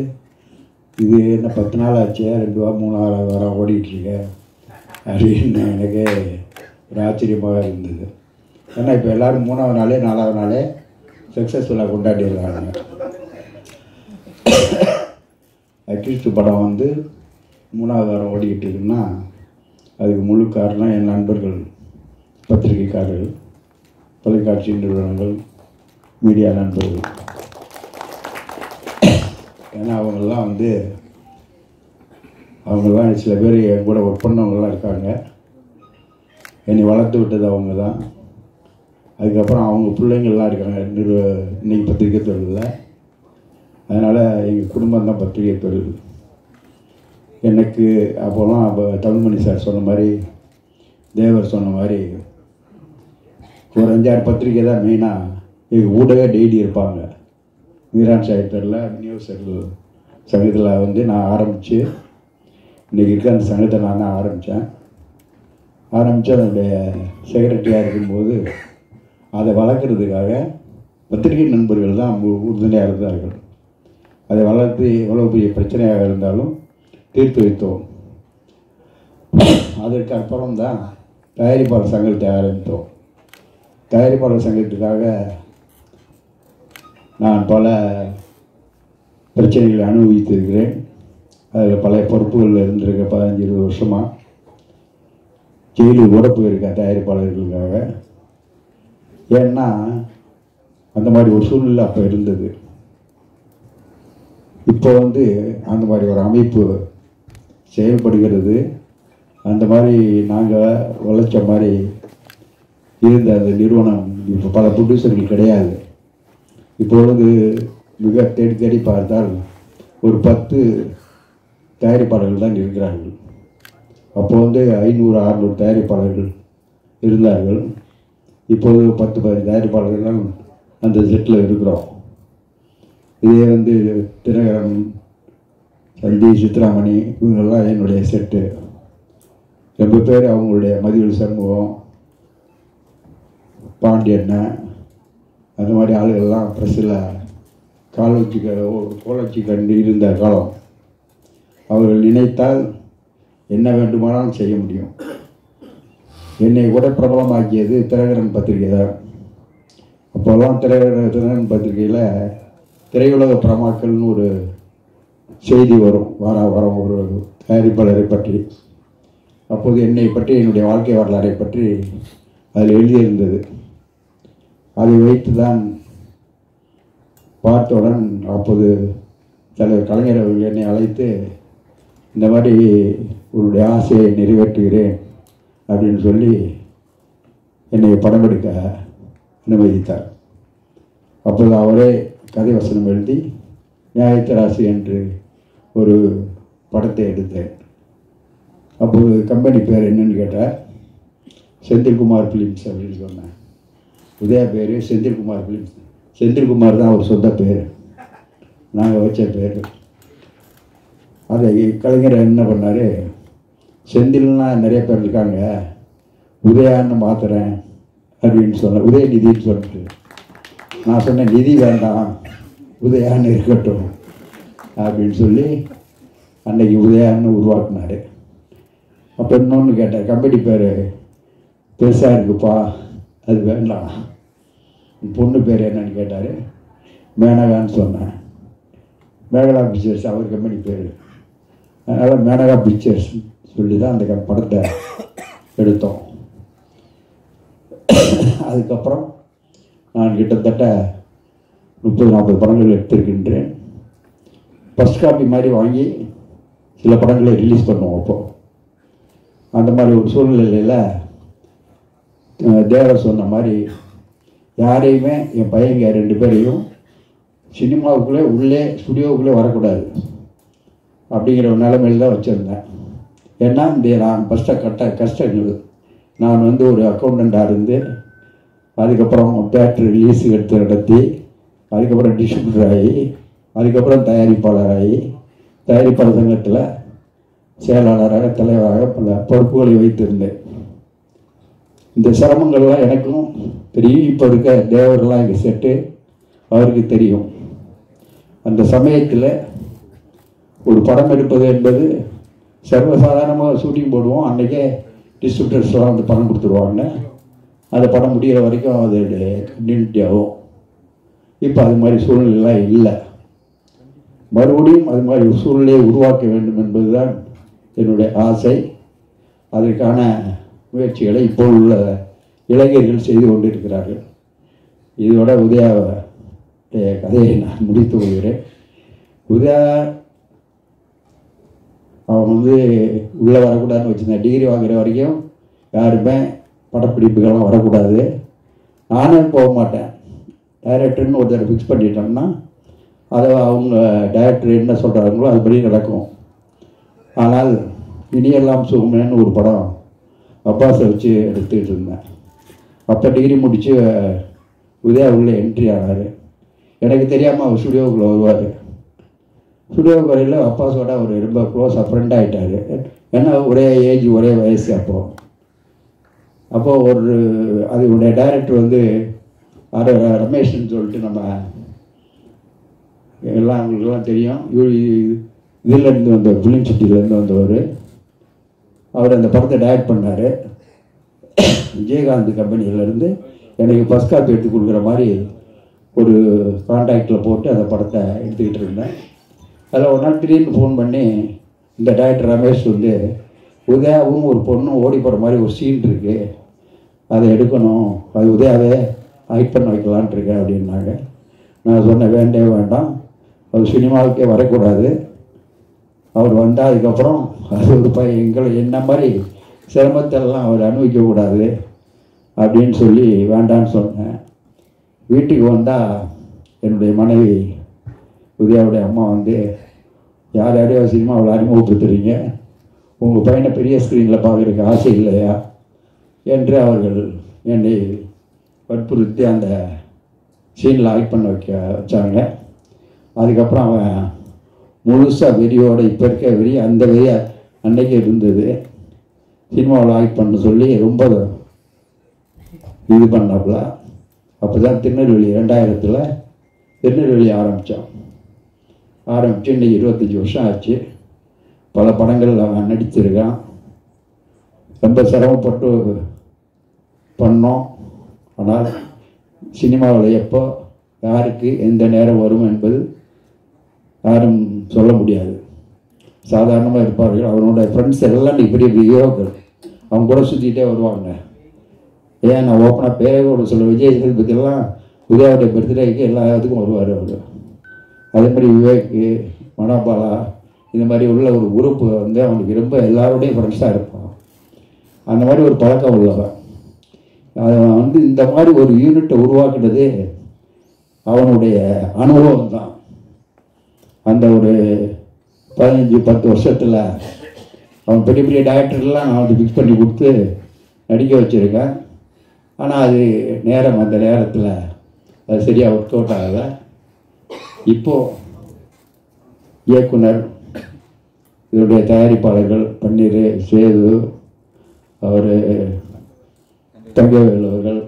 இது என்ன 10 நாள் ஆச்சு, 2 வாரம் 3 வாரம் ஓடிட்டுருக்கு அப்படின்னு எனக்கு ஒரு ஆச்சரியமாக இருந்தது. ஏன்னா இப்போ எல்லோரும் 3ஆவது நாளே 4ஆவது நாளே சக்ஸஸ்ஃபுல்லாக கொண்டாடிடுறாங்க. அக்யூஸ்ட் படம் வந்து 3ஆவது வாரம் ஓடிக்கிட்டு இருக்குன்னா அதுக்கு முழு காரணம் என் நண்பர்கள், பத்திரிகைக்காரர்கள், தொலைக்காட்சி நிறுவனங்கள், மீடியா நண்பர்கள். ஏன்னா அவங்கெல்லாம் சில பேர் என் கூட ஒர்க் பண்ணவங்களாம் இருக்காங்க. என்னை வளர்த்து விட்டது அவங்க தான். அதுக்கப்புறம் அவங்க பிள்ளைங்கள்லாம் இருக்காங்க இன்னைக்கு பத்திரிகை தொழிலில். அதனால் எங்கள் குடும்பம் தான் பத்திரிகை தொழில். எனக்கு அப்போலாம் தமிழ்மணி சார் சொன்ன மாதிரி, தேவர் சொன்ன மாதிரி ஒரு 5-6 பத்திரிக்கை தான் மெயினாக எங்கள் கூடவே டெய்லி இருப்பாங்க. மீரான் சாஹித்தரில் நியூஸ் சங்கத்தில் நான் ஆரம்பித்து இன்றைக்கி இருக்க அந்த சங்கத்தை நான் தான் ஆரம்பித்து அதனுடைய செக்ரட்டரியாக இருக்கும்போது அதை வளர்க்குறதுக்காக பத்திரிகை நண்பர்கள் தான் உறுதுணையாக இருந்தார்கள். அதை வளர்த்து எவ்வளோ பெரிய பிரச்சனையாக இருந்தாலும் தீர்த்து வைத்தோம். அதற்கு அப்புறம் தான் தயாரிப்பாளர் சங்கத்தை ஆரம்பித்தோம். தயாரிப்பாளர் சங்கத்துக்காக நான் பல பிரச்சனைகளை அனுபவித்திருக்கிறேன். அதில் பல பொறுப்புகளில் இருந்திருக்க 15-20 வருஷமாக ஜெயிலுக்கு கூட போயிருக்கேன் தயாரிப்பாளர்களுக்காக. ஏன்னா அந்த மாதிரி ஒரு சூழ்நிலை அப்போ இருந்தது. இப்போ அந்த மாதிரி ஒரு அமைப்பு செயல்படுகிறது. அந்த மாதிரி நாங்கள் உழைச்ச மாதிரி இருந்த அந்த நிறுவனம் இப்போ பல ப்ரொடியூசர்கள் கிடையாது. இப்பொழுது மிக தேடி தேடி பார்த்தால் ஒரு 10 தயாரிப்பாளர்கள் தான் இருக்கிறார்கள். அப்போ 500-600 தயாரிப்பாளர்கள் இருந்தார்கள். இப்போது 10-15 தயாரிப்பாளர்கள் தான் அந்த செட்டில் இருக்கிறோம். இதே தினகரன், சந்தி, சித்ராமணி இவங்கெல்லாம் என்னுடைய செட்டு. ரொம்ப பேர் அவங்களுடைய மதிவெளி சண்முகம், பாண்டியண்ண, அந்த மாதிரி ஆளுகள்லாம் ப்ரெஸ்ஸில் கோலச்சி கண்டு இருந்த காலம். அவர்கள் நினைத்தால் என்ன வேண்டுமானாலும் செய்ய முடியும். என்னை கூட பிரபலமாக்கியது தினகரன் பத்திரிகை தான். அப்போல்லாம் தினகரன் பத்திரிகையில் திரையுலக பிரமாக்கள்னு ஒரு செய்தி வரும், வாரம் ஒரு தயாரிப்பாளரை பற்றி. அப்போது என்னை பற்றி, என்னுடைய வாழ்க்கை வரலாறை பற்றி அதில் எழுதியிருந்தது. அதை வைத்து தான் பார்த்தவுடன் அப்போது தலைவர் கலைஞர் அவர்கள் என்னை அழைத்து இந்த மாதிரி உன்னுடைய ஆசையை நிறைவேற்றுகிறேன் அப்படின்னு சொல்லி என்னை படம் எடுக்க அனுமதித்தார். அப்போது அவரே கதை வசனம் எழுதி நியாயத்தராசு என்று ஒரு படத்தை எடுத்தேன். அப்போது கம்பெனி பேர் என்னன்னு கேட்டார். செந்தில்குமார் ஃபிலிம்ஸ் அப்படின்னு சொன்னேன். உதயா பேர் செந்தில்குமார் ஃபிலிம்ஸ். செந்தில்குமார் தான் அவர் சொந்த பேர், நாங்கள் வச்ச பேர். அதை கலைஞர் என்ன பண்ணார், செந்தில்னா நிறைய பேர் இருக்காங்க, உதயான்னு மாற்றுறேன் அப்படின்னு சொன்னேன். உதயநிதின்னு சொல்லிட்டு நான் சொன்னேன், நிதி வேண்டாம், உதயான்னு இருக்கட்டும் அப்படின்னு சொல்லி அன்னைக்கு உதயான்னு உருவாக்குனார். அப்போ இன்னொன்று கேட்டார், கம்பெனி பேர் பெருசாக இருக்குப்பா, அது வேண்டாம், பொண்ணு பேர் என்னன்னு கேட்டார். மேனகான்னு சொன்னேன். மேகலா பிக்சர்ஸ் அவர் கம்பெனி பேர். அதனால் மேனகா பிக்சர்ஸ் சொல்லி தான் அந்த படத்தை எடுத்தோம். அதுக்கப்புறம் நான் கிட்டத்தட்ட 30-40 படங்கள் எடுத்திருக்கின்றேன். ஃபஸ்ட் காப்பி மாதிரி வாங்கி சில படங்களை ரிலீஸ் பண்ணுவோம். அப்போது அந்த மாதிரி ஒரு சூழ்நிலையில் தேவர் சொன்ன மாதிரி யாரையுமே, என் பையங்க 2 பேரையும் சினிமாவுக்குள்ளே உள்ளே ஸ்டுடியோவுக்குள்ளே வரக்கூடாது அப்படிங்கிற ஒரு நிலைமையில் தான் வச்சுருந்தேன். ஏன்னா நான் ஃபஸ்ட்டாக கஷ்டங்கள், நான் ஒரு அக்கௌண்டண்ட்டாக இருந்து அதுக்கப்புறம் தேட்டர் ரிலீஸ் எடுத்து நடத்தி அதுக்கப்புறம் டிஸ்ட்ரிபியூட்டர் ஆகி அதுக்கப்புறம் தயாரிப்பாளராகி தயாரிப்பாளர் சங்கத்தில் செயலாளராக தலைவராக பல பொறுப்புகளை வைத்திருந்தேன். இந்த சிரமங்கள்லாம் எனக்கும் தெரியும். இப்போ இருக்க தேவரெல்லாம் இங்கே செட்டு அவருக்கு தெரியும். அந்த சமயத்தில் ஒரு படம் எடுப்பது என்பது சர்வசாதாரணமாக ஷூட்டிங் போடுவோம். அன்றைக்கே டிஸ்ட்ரிபியூட்டர்ஸ்லாம் வந்து படம் கொடுத்துருவாங்க. அந்த படம் முடிகிற வரைக்கும் அது கண்டினியூட்டி ஆகும். இப்போ அது மாதிரி சூழ்நிலைலாம் இல்லை. மறுபடியும் அது மாதிரி ஒரு சூழ்நிலையை உருவாக்க வேண்டும் என்பதுதான் என்னுடைய ஆசை. அதற்கான முயற்சிகளை இப்போ உள்ள இளைஞர்கள் செய்து கொண்டிருக்கிறார்கள். இதோட உதயா கதையை நான் முடித்து கொள்கிறேன். உதயா அவன் வந்து உள்ளே வரக்கூடாதுன்னு வச்சுருந்தேன். டிகிரி வாங்குற வரைக்கும் யாருமே படப்பிடிப்புகள்லாம் வரக்கூடாது. நானே போக மாட்டேன். டைரக்டர்னு ஒருத்தர் ஃபிக்ஸ் பண்ணிட்டோம்னா அதை அவங்க டைரக்டர் என்ன சொல்கிறாங்களோ அதுபடி நடக்கும். ஆனால் இனியெல்லாம் சுகமேன்னு ஒரு படம் அப்பாஸை வச்சு எடுத்துக்கிட்டு இருந்தேன். அப்போ டிகிரி முடித்து உதயா உள்ளே என்ட்ரி ஆனார். எனக்கு தெரியாமல் அவர் ஸ்டுடியோவுக்குள்ளே வருவார். ஸ்டுடியோவுக்கு வரையில் அப்பாஸோட அவர் ரொம்ப க்ளோஸாக ஃப்ரெண்ட் ஆகிட்டார். ஏன்னா ஒரே ஏஜ் ஒரே வயசு. அப்போது ஒரு அதனுடைய டைரக்டர் வந்து ரமேஷ்னு சொல்லிட்டு நம்ம எல்லாம் அவங்களுக்கெல்லாம் தெரியும். இதிலேருந்து வந்தவர், ஃபிலிம் சிட்டியிலேருந்து வந்தவர். அவர் அந்த படத்தை டைரக்ட் பண்ணார். விஜயகாந்த் கம்பெனியிலேருந்து எனக்கு ஃபஸ்ட் காப்பி எடுத்து கொடுக்குற மாதிரி ஒரு கான்டாக்டில் போட்டு அந்த படத்தை எடுத்துக்கிட்டு இருந்தேன். அதில் ஒரு நாள் திடீர்னு ஃபோன் பண்ணி இந்த டைரக்டர் ரமேஷ் வந்து உதயாவும் ஒரு பொண்ணும் ஓடி போகிற மாதிரி ஒரு சீன் இருக்குது, அதை எடுக்கணும், அது உதயாவே ஆக்ட் பண்ண வைக்கலான்ட்டு இருக்கேன் அப்படின்னாங்க. நான் சொன்னேன் வேண்டவே வேண்டாம், அவர் சினிமாவுக்கே வரக்கூடாது. அவர் வந்தால் அதுக்கப்புறம் அது ஒரு எங்களை என்ன மாதிரி சிரமத்தெல்லாம் அவர் அனுபவிக்கக்கூடாது அப்படின்னு சொல்லி வேண்டான்னு சொன்னேன். வீட்டுக்கு வந்தால் என்னுடைய மனைவி உதயாவுடைய அம்மா வந்து யார் யாரையோ சினிமாவில் அறிமுகப்படுத்துறீங்க, உங்கள் பையனை பெரிய ஸ்க்ரீனில் பார்க்குறதுக்கு ஆசை இல்லையா என்று அவர்கள் என்னை வற்புறுத்தி அந்த சீனில் ஆக்ட் பண்ண வச்சாங்க. அதுக்கப்புறம் அவன் முழுசாக வெறியோட இப்போ இருக்க வெறி அந்த வெறிய அன்னைக்கு இருந்தது. சினிமாவில் ஆக்ட் பண்ண சொல்லி ரொம்ப இது பண்ணாப்புல. அப்போ தான் திருநெல்வேலி 2000 திருநெல்வேலி ஆரம்பித்து இன்றைக்கி 25 வருஷம் ஆச்சு. பல படங்கள் அவன் நடிச்சிருக்கான். ரொம்ப சிரமப்பட்டு பண்ணோம். ஆனால் சினிமாவில் எப்போ யாருக்கு எந்த நேரம் வரும் என்பது யாரும் சொல்ல முடியாது. சாதாரணமாக இருப்பார்கள். அவனோட ஃப்ரெண்ட்ஸ் எல்லாம் பெரிய பெரிய ஹீரோக்கள் அவங்க கூட சுற்றிக்கிட்டே வருவாங்க. ஏன் நான் ஓப்பனாக பேரே கூட சொல்ல, விஜய் சேதுபதியெல்லாம் உதயாவுடைய பர்த்டேக்கு எல்லா இடத்துக்கும் வருவார் அவர். அதே மாதிரி விவேக்கு, மனோபாலா, இந்த மாதிரி உள்ள ஒரு குரூப்பு வந்து அவனுக்கு ரொம்ப எல்லாரோடையும் ஃப்ரெண்ட்ஸாக இருப்பான். அந்த மாதிரி ஒரு பழக்கம் உள்ளவன். அவன் வந்து இந்த மாதிரி ஒரு யூனிட்டை உருவாக்குனது அவனுடைய அனுபவம் தான். அந்த ஒரு 15-10 வருஷத்தில் அவன் பெரிய பெரிய டைரக்டர்லாம் நான் வந்து ஃபிக்ஸ் பண்ணி கொடுத்து நடிக்க வச்சுருக்கேன். ஆனால் அது நேரம் அந்த நேரத்தில் அது சரியாக ஒர்க் அவுட் ஆகலை. இப்போது இயக்குனர், இதனுடைய தயாரிப்பாளர்கள் பன்னீர், சேது, அவர் தங்கவேல் அவர்கள்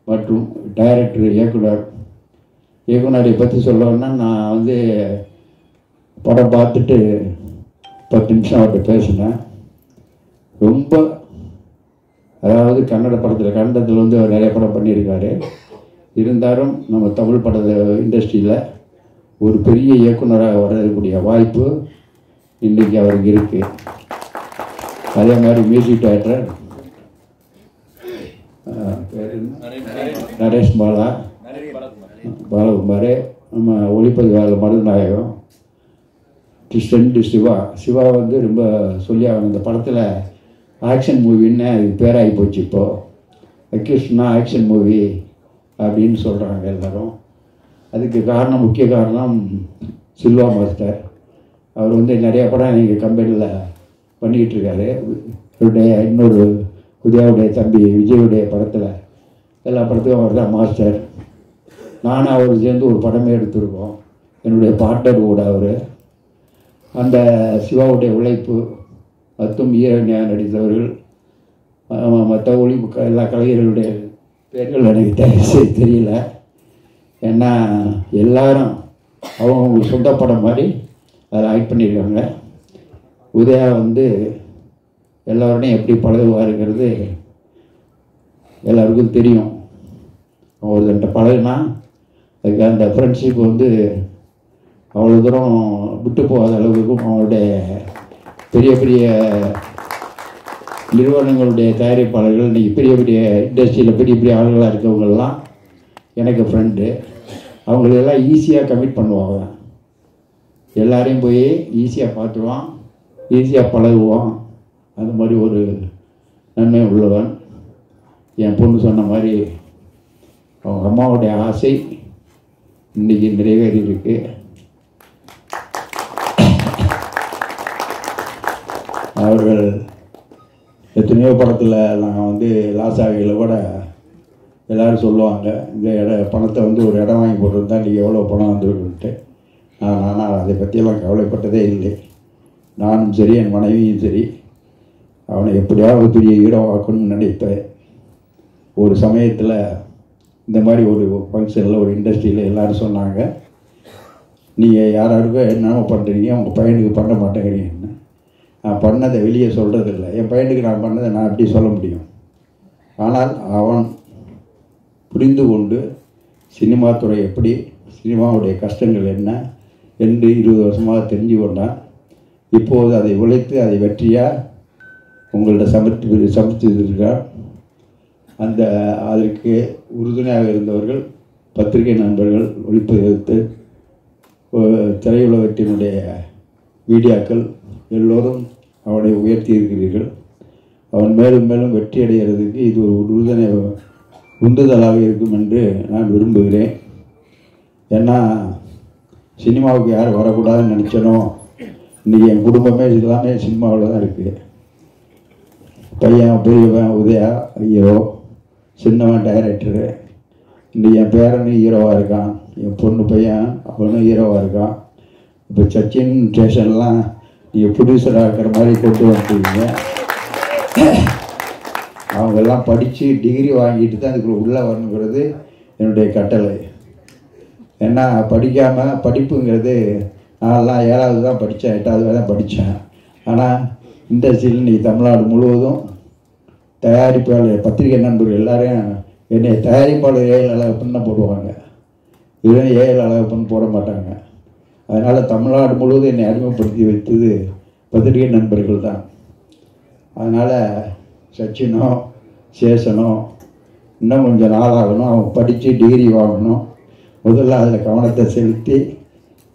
மற்றும் டைரக்டர், இயக்குனரை பற்றி சொல்லணும்னா நான் வந்து படம் பார்த்துட்டு 10 நிமிஷம் அவர்கிட்ட பேசினேன். ரொம்ப அதாவது கன்னட கன்னடத்தில் வந்து அவர் நிறைய படம் பண்ணியிருக்காரு. இருந்தாலும் நம்ம தமிழ் பட இண்டஸ்ட்ரியில் ஒரு பெரிய இயக்குனராக வரக்கூடிய வாய்ப்பு இன்றைக்கி அவருக்கு இருக்குது. அதே மாதிரி மியூசிக் டைரக்டர் நரேஷ் பாலகுமார், நம்ம ஒளிப்பதிவாளர் மருதநாயகம், சிவா வந்து ரொம்ப சொல்லி அவங்க இந்த படத்தில் ஆக்ஷன் மூவின்னு அது பேராகி போச்சு. இப்போது அக்யூஸ்ட்னா ஆக்ஷன் மூவி அப்படின்னு சொல்கிறாங்க எல்லோரும். அதுக்கு காரணம், முக்கிய காரணம் சில்வா மாஸ்டர். அவர் வந்து நிறையா படம் எங்கள் கம்பெனியில் பண்ணிக்கிட்டு இருக்காரு. இன்னொரு உதயாவுடைய தம்பி விஜயுடைய படத்தில் எல்லா படத்துக்கும் அவர் தான் மாஸ்டர். நானும் அவர் சேர்ந்து ஒரு படமே எடுத்திருக்கோம். என்னுடைய பார்ட்னர் கூட அவர். அந்த சிவாவுடைய உழைப்பு மற்றும் ஈரணியா நடித்தவர்கள் மற்ற எல்லா கலைஞர்களுடைய பேர்கள் எனக்கு தெரியல. ஏன்னா எல்லாரும் அவங்களுக்கு சொந்த படம் மாதிரி அதை ஆக்ட் பண்ணியிருக்காங்க. உதயா வந்து எல்லோருடையும் எப்படி பழகுவாருங்கிறது எல்லாருக்கும் தெரியும். ஒருத்தன்ட்ட பழகுனா அதுக்கு அந்த ஃப்ரெண்ட்ஷிப் வந்து அவ்வளோ தூரம் விட்டு போகாத அளவுக்கும் அவங்களுடைய பெரிய பெரிய நிறுவனங்களுடைய தயாரிப்பாளர்கள் இன்றைக்கி பெரிய பெரிய இண்டஸ்ட்ரியில் பெரிய பெரிய ஆளுகளாக இருக்கவங்கெல்லாம் எனக்கு ஃப்ரெண்டு. அவங்களெல்லாம் ஈஸியாக கமிட் பண்ணுவாங்க. எல்லாரையும் போய் ஈஸியாக பார்த்துருவான், ஈஸியாக பழகுவான். அந்த மாதிரி ஒரு நன்மை உள்ளவன். என் பொண்ணு சொன்ன மாதிரி அவங்க அம்மாவுடைய ஆசை இன்றைக்கி நிறைவேறி இருக்கு. அவர்கள் எத்தனையோ படத்தில் நான் வந்து லாசாகையில் கூட எல்லோரும் சொல்லுவாங்க, இந்த பணத்தை வந்து ஒரு இடம் வாங்கி போட்டுருந்தா நீங்கள் எவ்வளோ பணம் வந்துருக்குன்ட்டு. ஆனால் அதை பற்றியெல்லாம் கவலைப்பட்டதே இல்லை. நானும் சரி, என் மனைவியும் சரி, அவனை எப்படியாவது பெரிய ஹீரோவாக்கணும்னு நினைப்பேன். ஒரு சமயத்தில் இந்த மாதிரி ஒரு ஃபங்க்ஷனில் ஒரு இண்டஸ்ட்ரியில் எல்லோரும் சொன்னாங்க, நீங்கள் யாராருக்கும் என்னென்ன பண்ணுறீங்க, உங்கள் பையனுக்கு பண்ண மாட்டேங்கிறீங்கன்னு. நான் பண்ணதை வெளியே சொல்கிறதில்ல. என் பையனுக்கு நான் பண்ணதை நான் எப்படி சொல்ல முடியும்? ஆனால் அவன் புரிந்து கொண்டு சினிமா துறை எப்படி, சினிமாவுடைய கஷ்டங்கள் என்ன என்று 20 வருஷமாக தெரிஞ்சு கொண்டான். இப்போது அதை உழைத்து அதை வெற்றியாக உங்கள்கிட்ட சமைச்சிருக்கார். அந்த அதற்கு உறுதுணையாக இருந்தவர்கள் பத்திரிகை நண்பர்கள், ஒளிப்பதிவு திரையுலகத்தினுடைய மீடியாக்கள் எல்லோரும் அவனை உயர்த்தி இருக்கிறீர்கள். அவன் மேலும் மேலும் வெற்றி அடைகிறதுக்கு இது ஒரு உந்துதலாக இருக்கும் என்று நான் விரும்புகிறேன். ஏன்னா சினிமாவுக்கு யார் வரக்கூடாதுன்னு நினச்சனோ, இன்றைக்கி என் குடும்பமே எல்லாமே சினிமாவில் தான் இருக்குது. பையன் பெரியவன் உதயா ஹீரோ, சின்னவன் டைரக்டரு, இன்றைக்கி என் பேரனும் ஹீரோவாக இருக்கான், என் பொண்ணு பையன் அவனும் ஹீரோவாக இருக்கான். இப்போ சச்சின் ஸ்டேஷன்லாம் நீங்கள் ப்ரொடியூசராக இருக்கிற மாதிரி கொண்டு வந்துட்டீங்க. அவங்கெல்லாம் படித்து டிகிரி வாங்கிட்டு தான் அதுக்குள்ளே உள்ளே வரணுங்கிறது என்னுடைய கட்டளை. ஏன்னா படிக்காமல் படிப்புங்கிறது நான்லாம் 7வது தான் படித்தேன், 8வது தான் படித்தேன். ஆனால் இண்டஸ்ட்ரியில் இன்றைக்கி தமிழ்நாடு முழுவதும் தயாரிப்பாளர் பத்திரிகை நண்பர்கள் எல்லோரும் என்னை தயாரிப்பாளர் ஏஎல் அழகப்பன் தான் போடுவாங்க. இதுவே ஏஎல் அழகப்பன் போட மாட்டாங்க. அதனால் தமிழ்நாடு முழுவதும் என்னை அறிமுகப்படுத்தி வைத்தது பத்திரிகை நண்பர்கள் தான். அதனால் சச்சினோ சேஷனோ இன்னும் கொஞ்சம் நாளாகணும். அவன் படித்து டிகிரி வாங்கணும். முதல்ல அதில் கவனத்தை செலுத்தி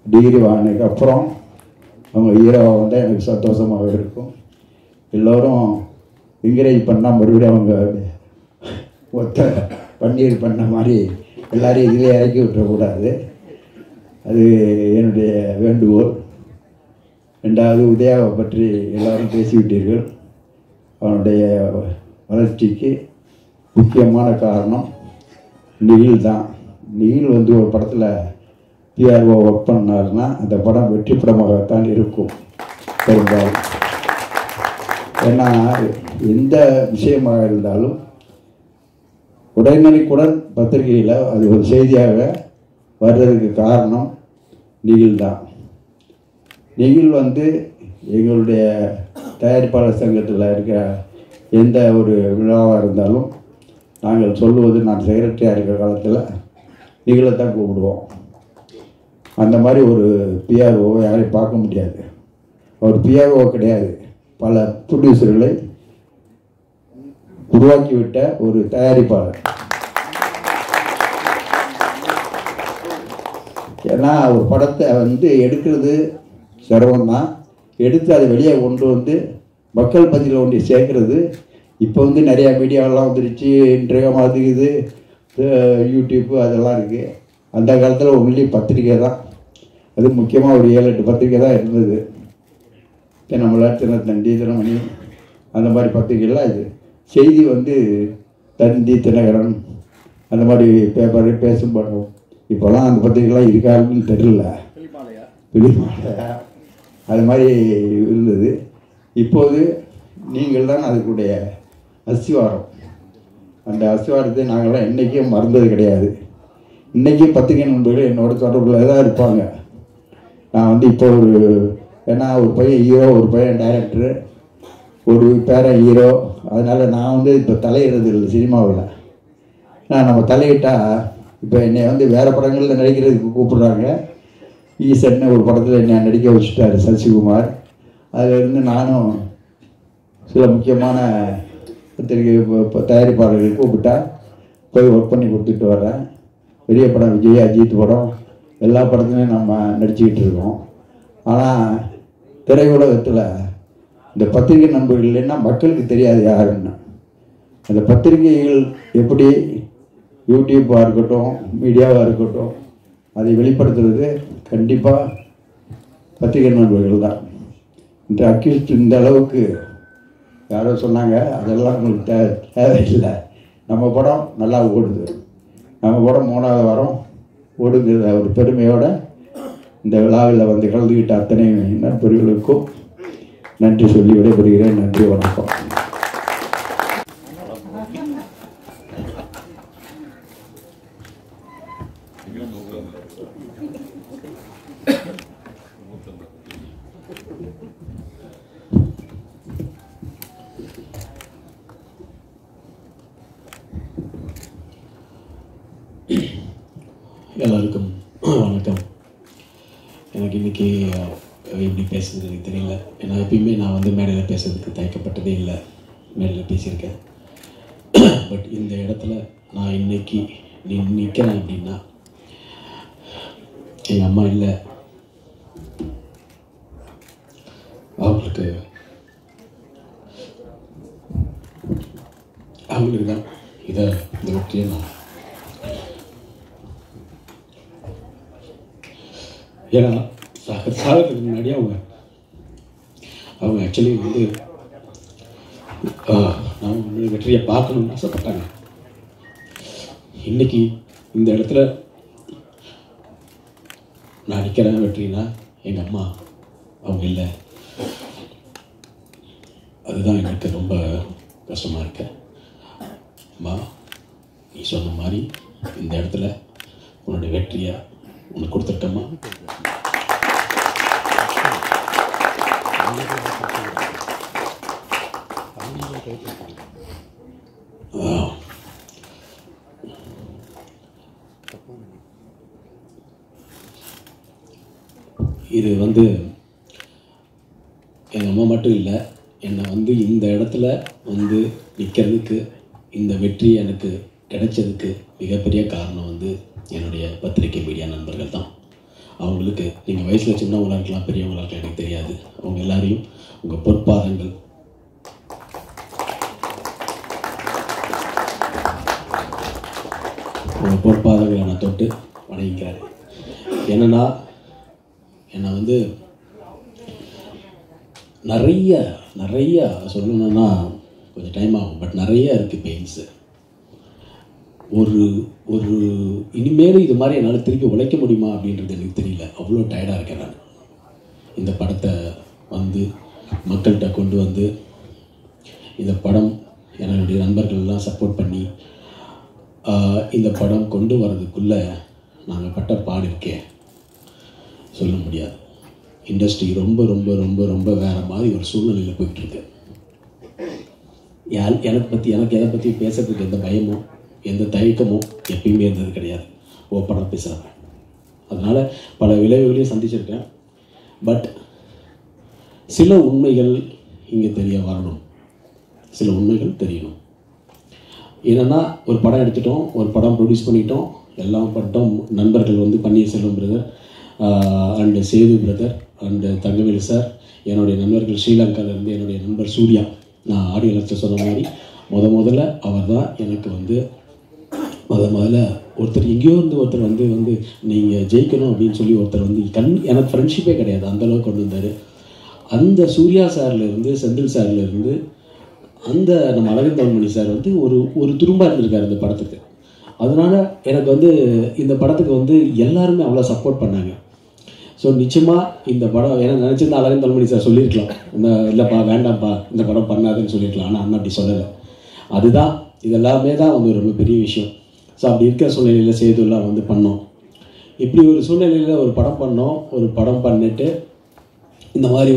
டிகிரி வாங்கினதுக்கப்புறம் அவங்க ஹீரோவாக வந்தால் எனக்கு சந்தோஷமாக இருக்கும். எல்லோரும் என்கரேஜ் பண்ணால் மறுபடியும் அவங்க ஒத்த பன்னீர் பண்ண மாதிரி எல்லோரையும் இதிலே இறக்கி விட்டுறக்கூடாது. அது என்னுடைய வேண்டுகோள். 2வது உதயாவை பற்றி எல்லோரும் பேசிவிட்டீர்கள். அவனுடைய வளர்ச்சிக்கு முக்கியமான காரணம் நிகில் தான். நிகில் வந்து ஒரு படத்தில் பிஆர்ஓ ஒர்க் பண்ணாருன்னா அந்த படம் வெற்றி படமாகத்தான் இருக்கும் பெரும்பாலும். ஏன்னா எந்த விஷயமாக இருந்தாலும் உடனடிக்குடன் பத்திரிகையில் அது ஒரு செய்தியாக வர்றதுக்கு காரணம் நிகில் தான். நிகில் வந்து எங்களுடைய தயாரிப்பாளர் சங்கத்தில் இருக்கிற எந்த ஒரு விழாவாக இருந்தாலும் நாங்கள் சொல்லுவது, நான் செக்ரட்டரியாக இருக்கிற காலத்தில் நிகிலை தான் கூப்பிடுவோம். அந்த மாதிரி ஒரு பிஆர்ஓ யாரையும் பார்க்க முடியாது. அவர் பிஆர்ஓ கிடையாது, பல ப்ரொடியூசர்களை உருவாக்கிவிட்ட ஒரு தயாரிப்பாளர். ஏன்னா ஒரு படத்தை வந்து எடுக்கிறது சிரமம்தான், எடுத்து அதை வெளியே கொண்டு வந்து மக்கள் மத்தியில் ஒன்று சேர்க்கறது. இப்போ வந்து நிறையா மீடியாவெல்லாம் வந்துருச்சு, இன்டர்வியூ மாதிரி யூடியூப்பு அதெல்லாம் இருக்குது. அந்த காலத்தில் ஒன்லி பத்திரிக்கை தான், அது முக்கியமாக ஒரு 7-8 பத்திரிக்கை தான் இருந்தது. நம்மளால் தினத்தந்தி, தினமணி அந்த மாதிரி பத்திரிக்கைலாம் இது செய்தி வந்து தந்தி, தினகரன் அந்த மாதிரி பேப்பர் பேசும் படம். இப்போலாம் அந்த பத்திரிக்கைலாம் இருக்காருன்னு தெரியல. பிடிமாட அது மாதிரி இருந்தது. இப்போது நீங்கள் தான் அதுக்குடைய அஸ்திவாரம். அந்த அஸ்திவாரத்தை நாங்கள்லாம் என்றைக்கும் மறந்தது கிடையாது. இன்றைக்கும் பத்திரிகை நண்பர்கள் என்னோட தொடர்பில் தான் இருப்பாங்க. நான் வந்து இப்போ ஏன்னா ஒரு பையன் ஹீரோ, ஒரு பையன் டைரக்டரு, ஒரு பேரன் ஹீரோ. அதனால் நான் வந்து இப்போ தலையிடுறது இல்லை சினிமாவில். நம்ம தலையிட்டால் இப்போ என்னை வந்து வேறு படங்களில் நடிக்கிறதுக்கு கூப்பிட்றாங்க. ஈசன்னு ஒரு படத்தில் என்னை நடிக்க வச்சுட்டார் சசிகுமார். அதிலிருந்து நானும் சில முக்கியமான பத்திரிகை தயாரிப்பாளர்கள் கூப்பிட்டா போய் ஒர்க் பண்ணி கொடுத்துட்டு வர்றேன். பெரிய படம் விஜய், அஜித் படம் எல்லா படத்துலையும் நம்ம நடிச்சுக்கிட்டு இருக்கோம். ஆனால் திரையுலகத்தில் இந்த பத்திரிகை நண்பர்கள் இல்லைன்னா மக்களுக்கு தெரியாது யாருன்னு. அந்த பத்திரிகைகள் எப்படி யூடியூப்பாக இருக்கட்டும், மீடியாவாக இருக்கட்டும், அதை வெளிப்படுத்துறது கண்டிப்பாக பத்திரிகை நண்பர்கள் தான். இந்த அக்யூஸ்ட் இந்த அளவுக்கு யாரோ சொன்னாங்க, அதெல்லாம் உங்களுக்கு தேவையில்லை. நம்ம படம் நல்லா ஓடுது, நம்ம படம் 3வது வாரம் ஓடுங்கிற ஒரு பெருமையோடு இந்த விழாவில் வந்து கலந்துக்கிட்ட அத்தனை நண்பர்களுக்கும் நன்றி சொல்லி விடைபெறுகிறேன். நன்றி, வணக்கம். எல்லாருக்கும் வணக்கம். எனக்கு இன்றைக்கி எப்படி பேசுறது எனக்கு தெரியல. ஏன்னா எப்பயுமே நான் வந்து மேடையில் பேசுறதுக்கு தயக்கப்பட்டதே இல்லை. மேடையில் பேசியிருக்கேன். பட் இந்த இடத்துல நான் இன்னைக்கு நிற்கிறேன் அப்படின்னா எங்கள் அம்மா இல்லை, அவங்களுக்கு தான் இந்த வெற்றியை நான், ஏன்னா சாகிறதுக்கு முன்னாடி அவங்க ஆக்சுவலி வந்து நான் உங்களுடைய வெற்றியை பார்க்கணும்னு ஆசைப்பட்டாங்க. இன்றைக்கி இந்த இடத்துல நான் நிற்கிறேன் வெற்றினா எங்கள் அம்மா அவங்க இல்லை. அதுதான் எனக்கு ரொம்ப கஷ்டமாக இருக்கு. அம்மா, நீ சொன்ன மாதிரி இந்த இடத்துல உன்னுடைய வெற்றியை உனக்கு கொடுத்துருக்கம்மா. இது வந்து எங்கள் அம்மா மட்டும் இல்லை, என்னை வந்து இந்த இடத்துல வந்து நிற்கிறதுக்கு, இந்த வெற்றி எனக்கு கிடைச்சதுக்கு மிகப்பெரிய காரணம் வந்து என்னுடைய பத்திரிகை மீடியா நண்பர்கள் தான். அவங்களுக்கு நீங்கள் வயசில் சின்னவங்களாக இருக்கலாம், பெரியவங்களாக இருக்கலாம், எனக்கு தெரியாது. அவங்க எல்லாரையும் உங்கள் பொற்பாதங்கள் உங்கள் பொற்பாதங்களை நான் தொட்டு வணங்கிக்கிறேன். என்னென்னா என்னை வந்து நிறைய சொல்லணுன்னா கொஞ்சம் டைம் ஆகும். பட் நிறைய இருக்குது பெயின்ஸு. ஒரு இனிமேலும் இது மாதிரி என்னால் திருப்பி உழைக்க முடியுமா அப்படின்றது எனக்கு தெரியல. அவ்வளோ டயர்டாக இருக்கேன் நான். இந்த படத்தை வந்து மக்கள்கிட்ட கொண்டு வந்து இந்த படம் என்னுடைய நண்பர்கள்லாம் சப்போர்ட் பண்ணி இந்த படம் கொண்டு வர்றதுக்குள்ளே நாங்கள் பட்ட பாடு இருக்கே சொல்ல முடியாது. இண்டஸ்ட்ரி ரொம்ப ரொம்ப ரொம்ப ரொம்ப வேறு மாதிரி ஒரு சூழ்நிலையில் போயிட்டுருக்கு. எனக்கு எதை பற்றி பேசுறதுக்கு எந்த பயமும் எந்த தயக்கமும் எப்பயுமே இருந்தது கிடையாது. ஓப்பனாக பேசுகிறேன். அதனால் பல விளைவுகளையும் சந்திச்சிருக்கேன். பட் சில உண்மைகள் இங்கே தெரிய வரணும், சில உண்மைகள் தெரியணும். என்னென்னா, ஒரு படம் எடுத்துட்டோம், ஒரு படம் ப்ரொடியூஸ் பண்ணிட்டோம், எல்லாம் பண்ணிட்டோம். நண்பர்கள் வந்து Panneerselvam brother and Sethu brother and Thangavelu sir, என்னுடைய நண்பர்கள் ஸ்ரீலங்காவிலேருந்து என்னுடைய நண்பர் சூர்யா. நான் ஆடியோ லட்சம் சொன்ன மாதிரி முதல்ல அவர் தான் எனக்கு வந்து முதல்ல ஒருத்தர் எங்கேயோ இருந்து ஒருத்தர் வந்து நீங்கள் ஜெயிக்கணும் அப்படின்னு சொல்லி ஒருத்தர் வந்து எனக்கு ஃப்ரெண்ட்ஷிப்பே கிடையாது, அந்தளவுக்கு கொண்டு வந்தார். அந்த சூர்யா சார்லேருந்து, செந்தில் சார்லேருந்து, அந்த நம்ம அழகந்தவன்மணி சார் வந்து ஒரு துரும்பாக இருந்திருக்காரு இந்த படத்துக்கு. அதனால் எனக்கு வந்து இந்த படத்துக்கு வந்து எல்லாருமே அவ்வளோ சப்போர்ட் பண்ணாங்க. ஸோ நிச்சயமாக இந்த படம் ஏன்னா நினச்சிருந்தா அழகன் தள்ளுமணி சார் சொல்லியிருக்கலாம், இல்லைப்பா வேண்டாம்ப்பா இந்த படம் பண்ணாதுன்னு சொல்லியிருக்கலாம். ஆனால் அண்ணன் அப்படி சொல்லலை. அதுதான் இதெல்லாமே தான் வந்து ரொம்ப பெரிய விஷயம். ஸோ அப்படி இருக்கிற சூழ்நிலையில் சேதுலாம் வந்து பண்ணோம். இப்படி ஒரு சூழ்நிலையில் ஒரு படம் பண்ணோம். ஒரு படம் பண்ணிட்டு இந்த மாதிரி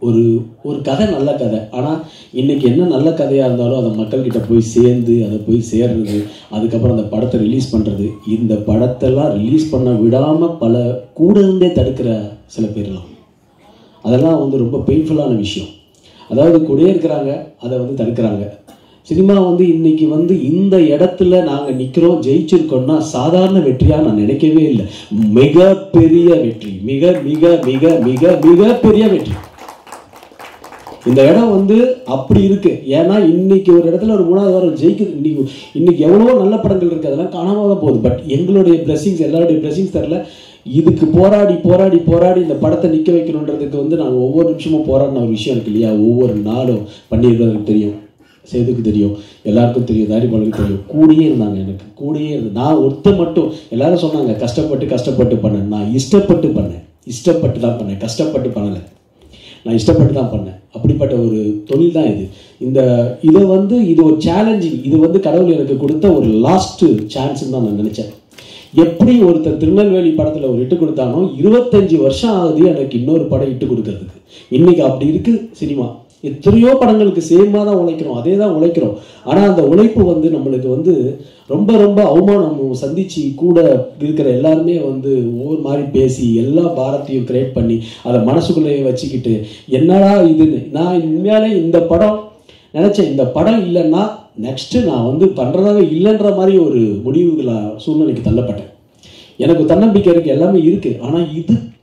ஒரு ஒரு கதை நல்ல கதை. ஆனால் இன்றைக்கி என்ன நல்ல கதையாக இருந்தாலும் அதை மக்கள்கிட்ட போய் சேர்ந்து அதை போய் சேர்றது, அதுக்கப்புறம் அந்த படத்தை ரிலீஸ் பண்ணுறது, இந்த படத்தெல்லாம் ரிலீஸ் பண்ண விடாமல் பல கூட இருந்தே தடுக்கிற சில பேர்லாம், அதெல்லாம் வந்து ரொம்ப பெயின்ஃபுல்லான விஷயம். அதாவது கூடயே இருக்கிறாங்க, அதை வந்து தடுக்கிறாங்க. சினிமா வந்து இன்னைக்கு வந்து இந்த இடத்துல நாங்கள் நிற்கிறோம், ஜெயிச்சிருக்கோம்னா சாதாரண வெற்றியாக நான் நினைக்கவே இல்லை. மிகப்பெரிய வெற்றி, மிக மிக மிக மிக மிகப்பெரிய வெற்றி. இந்த இடம் வந்து அப்படி இருக்கு. ஏன்னா இன்னைக்கு ஒரு இடத்துல ஒரு 3வது வாரம் ஜெயிக்குது. இன்னைக்கு எவ்வளவோ நல்ல படங்கள் இருக்கு, அதெல்லாம் காணாம தான் போகுது. பட் எங்களுடைய பிளெஸிங்ஸ், எல்லாருடைய பிளெஸிங்ஸ் தெரியல. இதுக்கு போராடி போராடி போராடி இந்த படத்தை நிற்க வைக்கணுன்றதுக்கு வந்து நாங்கள் ஒவ்வொரு நிமிஷமும் போராடின ஒரு விஷயம் இருக்கு இல்லையா. ஒவ்வொரு நாளும் பண்ணியிருக்கிறதுக்கு தெரியும், சேதுக்கு தெரியும், எல்லாருக்கும் தெரியும், தாரிபாலுக்கு தெரியும். கூடயே இருந்தாங்க, எனக்கு கூடயே இருந்து. நான் ஒருத்த மட்டும் எல்லாரும் சொன்னாங்க கஷ்டப்பட்டு பண்ணேன். நான் இஷ்டப்பட்டு பண்ணேன், இஷ்டப்பட்டு தான் பண்ணேன், கஷ்டப்பட்டு பண்ணலை. நான் இஷ்டப்பட்டு தான் பண்ணேன். அப்படிப்பட்ட ஒரு தொழில் தான் இது. இதை வந்து இது ஒரு சேலஞ்சிங். இது வந்து கடவுள் எனக்கு கொடுத்த ஒரு லாஸ்ட் சான்ஸ்ன்னு தான் நான் நினச்சேன். எப்படி ஒருத்தர் திருநெல்வேலி படத்தில் ஒரு இட்டு கொடுத்தானோ 25 வருஷம் ஆகுது எனக்கு இன்னொரு படம் இட்டு கொடுக்கறதுக்கு. இன்னைக்கு அப்படி இருக்கு சினிமா. எத்தனையோ படங்களுக்கு சேமாக தான் உழைக்கிறோம், அதே தான் உழைக்கிறோம். ஆனால் அந்த உழைப்பு வந்து நம்மளுக்கு வந்து ரொம்ப ரொம்ப அவமானம் சந்திச்சு கூட இருக்கிற எல்லாருமே வந்து ஒவ்வொரு மாதிரி பேசி எல்லா பாரத்தையும் கிரியேட் பண்ணி அதை மனசுக்குள்ளேயே வச்சுக்கிட்டு என்னடா இதுன்னு. நான் உண்மையாலே இந்த படம் நினச்சேன், இந்த படம் இல்லைன்னா நெக்ஸ்ட்டு நான் வந்து பண்ணுறதாவே இல்லைன்ற மாதிரி ஒரு சூழ்நிலைக்கு தள்ளப்பட்டேன். எனக்கு தன்னம்பிக்கை இருக்குது, எல்லாமே இருக்குது. ஆனால்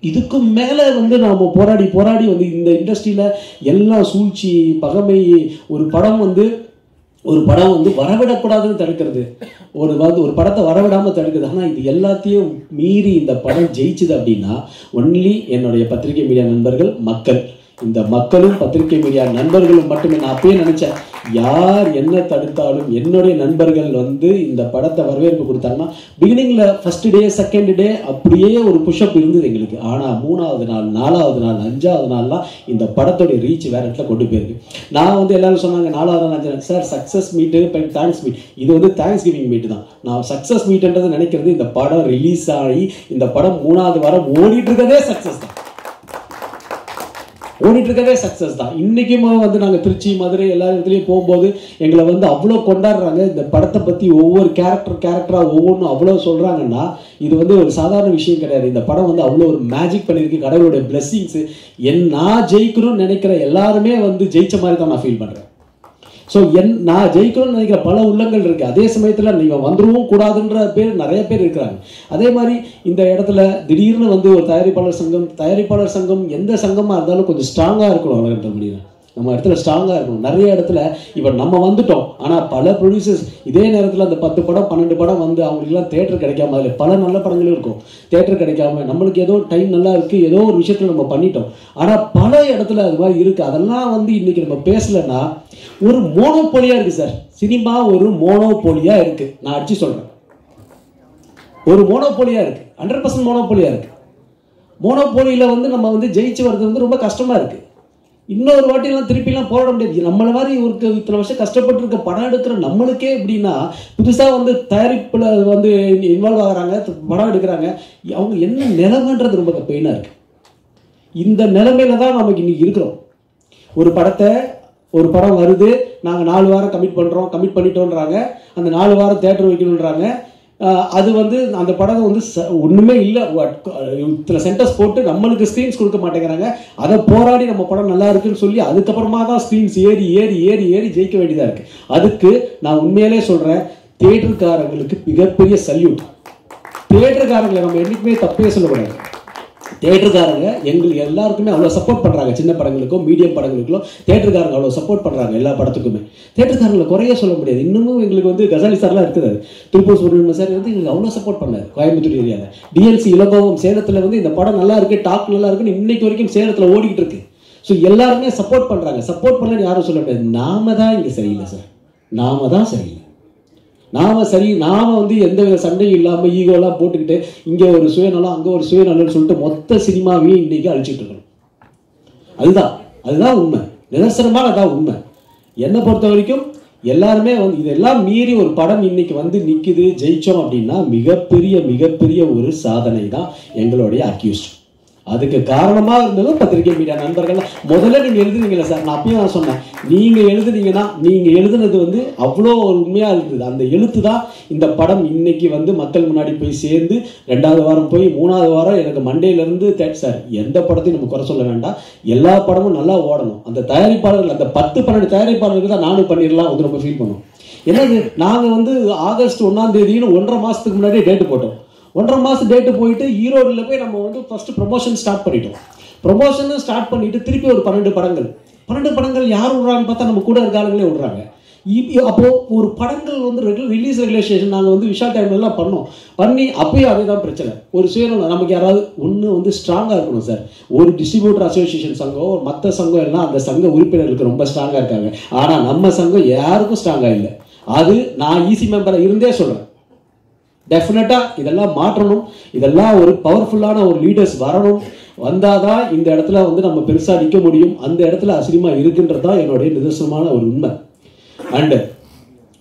இதுக்கு மேலே வந்து நாம் போராடி போராடி வந்து இந்த இண்டஸ்ட்ரியில் எல்லாம் சூழ்ச்சி, பகைமை, ஒரு படம் வந்து வரவிடக்கூடாதுன்னு தடுக்கிறது, ஒரு படத்தை வரவிடாமல் தடுக்குது. ஆனால் இது எல்லாத்தையும் மீறி இந்த படம் ஜெயிச்சுது அப்படின்னா ஒன்லி என்னுடைய பத்திரிகை மீடியா நண்பர்கள், மக்கள். இந்த மக்களும் பத்திரிகை மீடியா நண்பர்களும் மட்டுமே. நான் அப்பயே நினச்சேன், யார் என்ன தடுத்தாலும் என்னுடைய நண்பர்கள் வந்து இந்த படத்தை வரவேற்பு கொடுத்தாங்கன்னா பிகினிங்கில் ஃபஸ்ட்டு டே செகண்ட் டே அப்படியே ஒரு புஷ்அப் இருந்தது எங்களுக்கு. ஆனால் 3வது நாள் 4வது நாள் 5வது நாள்லாம் இந்த படத்தோடைய ரீச் வேற இடத்துல கொண்டு போயிருக்கு. நான் வந்து எல்லாரும் சொன்னாங்க 4வது நாள் சார் சக்ஸஸ் மீட்டு, தேங்க்ஸ் மீட். இது வந்து தேங்க்ஸ் கிவிங் மீட்டு தான். நான் சக்ஸஸ் மீட்டுன்றது நினைக்கிறது இந்த படம் ரிலீஸ் ஆகி இந்த படம் 3வது வாரம் ஓடிட்டு இருக்கதே சக்ஸஸ் தான், ஓடிட்டு இருக்கவே சக்ஸஸ் தான். இன்றைக்கும் வந்து நாங்கள் திருச்சி, மதுரை எல்லா இடத்துலையும் போகும்போது எங்களை வந்து அவ்வளோ கொண்டாடுறாங்க. இந்த படத்தை பற்றி ஒவ்வொரு கேரக்டராக ஒவ்வொன்றும் அவ்வளோ சொல்கிறாங்கன்னா இது வந்து ஒரு சாதாரண விஷயம் கிடையாது. இந்த படம் வந்து அவ்வளோ ஒரு மேஜிக் பண்ணியிருக்கு. கடவுளுடைய பிளெஸ்ஸிங்ஸு. நான் ஜெயிக்கணும்னு நினைக்கிற எல்லாருமே வந்து ஜெயிச்ச மாதிரி தான் நான் ஃபீல் பண்ணுறேன். ஸோ நான் ஜெயிக்கணும்னு நினைக்கிற பல உள்ளங்கள் இருக்குது. அதே சமயத்தில் நீங்கள் வந்துடவும் கூடாதுன்ற நிறைய பேர் இருக்கிறாங்க. அதே மாதிரி இந்த இடத்துல திடீர்னு வந்து ஒரு தயாரிப்பாளர் சங்கம் எந்த சங்கமாக இருந்தாலும் கொஞ்சம் ஸ்ட்ராங்காக இருக்கணும். அழகன்ற முடியும் நம்ம இடத்துல ஸ்ட்ராங்காக இருக்கணும். நிறைய இடத்துல இப்போ நம்ம வந்துட்டோம், ஆனால் பல ப்ரொடியூசர்ஸ் இதே நேரத்தில் அந்த 10 படம் 12 படம் வந்து அவங்களுக்குலாம் தேட்டர் கிடைக்காம, அதில் பல நல்ல படங்களும் இருக்கும், தேட்டர் கிடைக்காம நம்மளுக்கு ஏதோ டைம் நல்லா இருக்குது, ஏதோ ஒரு விஷயத்தில் நம்ம பண்ணிட்டோம். ஆனால் பல இடத்துல அது மாதிரி இருக்குது. அதெல்லாம் வந்து இன்றைக்கி நம்ம பேசலைன்னா ஒரு மோனோபோலியாக இருக்குது சார். சினிமா ஒரு மோனோபோலியாக இருக்குது. நான் அடிச்சு சொல்கிறேன், ஒரு மோனோபோலியாக இருக்குது, 100% மோனோபோலியாக இருக்குது. மோனோபோலியில் வந்து நம்ம வந்து ஜெயிச்சு வர்றது வந்து ரொம்ப கஷ்டமாக இருக்குது. இன்னொரு வாட்டிலாம் திருப்பிலாம் போராட முடியாது. நம்மளை மாதிரி ஒரு இத்தனை வருஷம் கஷ்டப்பட்டு இருக்க படம் எடுக்கிற நம்மளுக்கே எப்படின்னா புதுசாக வந்து தயாரிப்பில் வந்து இன்வால்வ் ஆகிறாங்க, படம் எடுக்கிறாங்க, அவங்க என்ன நிலைமைன்றது ரொம்ப பெயினாக இருக்குது. இந்த நிலைமையில தான் நமக்கு இன்னைக்கு இருக்கிறோம். ஒரு படம் வருது, நாங்கள் 4 வாரம் கமிட் பண்ணிட்டோன்றாங்க, அந்த 4 வாரம் தேட்டர் வைக்கணுன்றாங்க. அது வந்து அந்த படம் வந்து ஒன்றுமே இல்லை, இத்தனை சென்டர்ஸ் போட்டு நம்மளுக்கு ஸ்க்ரீன்ஸ் கொடுக்க மாட்டேங்கிறாங்க. அதை போராடி நம்ம படம் நல்லா இருக்குன்னு சொல்லி அதுக்கப்புறமா தான் ஸ்க்ரீன்ஸ் ஏறி ஜெயிக்க வேண்டியதாக இருக்குது. அதுக்கு நான் உண்மையிலே சொல்கிறேன், தியேட்டருக்காரங்களுக்கு மிகப்பெரிய சல்யூட். தியேட்டருக்காரங்களை நம்ம என்றைக்குமே தப்பே சொல்லக்கூடாது. தியேட்டருக்காரங்க எங்களுக்கு எல்லாருக்குமே அவ்வளோ சப்போர்ட் பண்ணுறாங்க. சின்ன படங்களுக்கும் மீடியம் படங்களுக்கும் தியேட்டருக்காரங்க அவ்வளோ சப்போர்ட் பண்ணுறாங்க. எல்லா படத்துக்குமே தியேட்டருக்காரங்களை குறைய சொல்ல முடியாது. இன்னமும் எங்களுக்கு வந்து கசாலி சார்லாம் இருக்குது, திருப்பூர் சுப்ரமணியம் சார் வந்து எங்களுக்கு அவ்வளோ சப்போர்ட் பண்ணார். கோயம்புத்தூர் ஏரியாவில் டிஎல்சி இளங்கோவம் சேலத்தில் வந்து இந்த படம் நல்லா இருக்குது, டாக் நல்லா இருக்குன்னு இன்னைக்கு வரைக்கும் சேலத்தில் ஓடிக்கிட்டு இருக்கு. ஸோ எல்லாருமே சப்போர்ட் பண்ணுறாங்க. சப்போர்ட் பண்ணலன்னு யாரும் சொல்ல முடியாது. நாம தான் இங்கே சரியில்லை சார், நாம தான் சரியில்லை. நாம வந்து எந்த வித சண்டையும் இல்லாமல் ஈகோலாம் போட்டுக்கிட்டு இங்கே ஒரு சுயநலம் அங்கே ஒரு சுயநலம்னு சொல்லிட்டு மொத்த சினிமாவையும் இன்னைக்கு அழிச்சிட்டு இருக்கணும். அதுதான் உண்மை, நிதர்சனமான அதான் உண்மை. என்னை பொறுத்த வரைக்கும் எல்லாருமே வந்து இதெல்லாம் மீறி ஒரு படம் இன்னைக்கு வந்து நிற்குது, ஜெயிச்சோம் அப்படின்னா மிகப்பெரிய ஒரு சாதனை தான் எங்களுடைய அக்யூஸ்ட். அதுக்கு காரணமாக இருந்ததும் பத்திரிகை மீடியா நண்பர்கள். முதல்ல நீங்கள் எழுதுனீங்களா சார், நான் அப்பயும் நான் சொன்னேன், நீங்கள் எழுதுனீங்கன்னா நீங்கள் எழுதுனது வந்து அவ்வளோ ஒரு உண்மையாக இருந்தது. அந்த எழுத்து தான் இந்த படம் இன்னைக்கு வந்து மக்கள் முன்னாடி போய் சேர்ந்து 2வது வாரம் போய் 3வது வாரம் எனக்கு மண்டேலேருந்து சார் எந்த படத்தையும் நம்ம குறை சொல்ல வேண்டாம், எல்லா படமும் நல்லா ஓடணும். அந்த தயாரிப்பாளர்கள் அந்த 10-12 தயாரிப்பாளர்களுக்கு தான் நானும் பண்ணிடலாம் வந்து ரொம்ப ஃபீல் பண்ணுவோம். என்னது நாங்கள் வந்து ஆகஸ்ட் 1ஆம் தேதின்னு 1.5 மாதத்துக்கு முன்னாடியே டேட்டு போட்டோம். 1.5 மாதம் டேட்டு போயிட்டு ஈரோடில் போய் நம்ம வந்து ஃபர்ஸ்ட் ப்ரொமோஷன் ஸ்டார்ட் பண்ணிட்டோம். ப்ரொமோஷன் ஸ்டார்ட் பண்ணிட்டு திருப்பி ஒரு 12 படங்கள் யார் விடுறான்னு பார்த்தா நம்ம கூட இருக்க ஆளுங்களே விடுறாங்க. அப்போ ஒரு படங்கள் வந்து ரிலீஸ் ரெகுலேஷன் நாங்கள் வந்து விஷா டைம்லாம் பண்ணி அப்பயும் அதே தான் பிரச்சனை. ஒரு சுயநலம் நமக்கு யாராவது ஒன்று வந்து ஸ்ட்ராங்காக இருக்கணும் சார். ஒரு டிஸ்ட்ரிபியூட்டர் அசோசியேஷன் சங்கம் மற்ற சங்கம் எல்லாம் அந்த சங்க உறுப்பினர்களுக்கு ரொம்ப ஸ்ட்ராங்காக இருக்காங்க. ஆனால் நம்ம சங்கம் யாருக்கும் ஸ்ட்ராங்காக இல்லை. அது நான் ஈசி மெம்பராக இருந்தே சொல்கிறேன். டெஃபினட்டாக இதெல்லாம் மாற்றணும். இதெல்லாம் ஒரு பவர்ஃபுல்லான ஒரு லீடர்ஸ் வரணும். வந்தாதான் இந்த இடத்துல வந்து நம்ம பெருசாக நிற்க முடியும். அந்த இடத்துல அசினிமா இருக்குன்றது தான் என்னுடைய நிதர்சனமான ஒரு உண்மை. அண்டு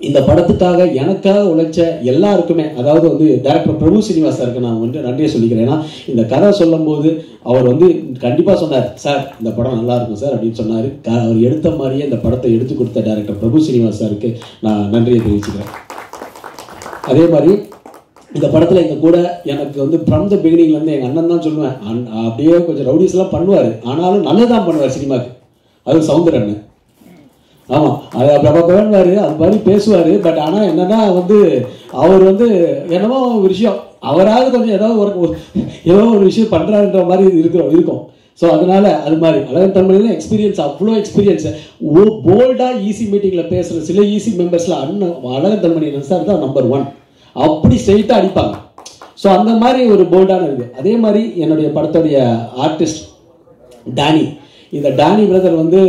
இந்த படத்துக்காக எனக்காக உழைச்ச எல்லாருக்குமே, அதாவது வந்து டைரக்டர் பிரபு ஸ்ரீனிவாஸ் சாருக்கு நான் வந்து நன்றியை சொல்லிக்கிறேன். ஏன்னா இந்த கதை சொல்லும் போது அவர் வந்து கண்டிப்பாக சொன்னார், சார் இந்த படம் நல்லா இருக்கும் சார் அப்படின்னு சொன்னார். அவர் எடுத்த மாதிரியே இந்த படத்தை எடுத்து கொடுத்த டைரக்டர் பிரபு ஸ்ரீனிவாஸ் சாருக்கு நான் நன்றியை தெரிவிச்சுக்கிறேன். அதே மாதிரி இந்த படத்தில் எங்கள் கூட எனக்கு வந்து ஃப்ரம் த பிகினிங்லேருந்து எங்கள் அண்ணன் தான் சொல்லுவேன். அப்படியே கொஞ்சம் ரவுடிஸ்லாம் பண்ணுவார், ஆனாலும் நல்லதான் பண்ணுவார் சினிமாவுக்கு. அது சவுந்தர் அண்ணன். ஆமாம், அது அப்படி பண்ணுவார், அது மாதிரி பேசுவார். பட் ஆனால் என்னன்னா வந்து அவர் வந்து என்னமோ ஒரு விஷயம் அவராவது கொஞ்சம் ஏதோ ஒரு விஷயம் பண்ணுறாருன்ற மாதிரி இருக்கும். ஸோ அதனால அது மாதிரி அழகன் தன்மையில எக்ஸ்பீரியன்ஸ், அவ்வளோ எக்ஸ்பீரியன்ஸ். போல்டாக ஈசி மீட்டிங்கில் பேசுகிற சில ஈசி மெம்பர்ஸில் அழகன் தன்மணி சார் தான் நம்பர் 1. அப்படி ஸ்ட்ரெயிட்டாக அடிப்பாங்க. ஸோ அந்த மாதிரி ஒரு போல்டான இருக்குது. அதே மாதிரி என்னுடைய படத்துடைய ஆர்டிஸ்ட் டேனி, இந்த டேனி பிரதர் வந்து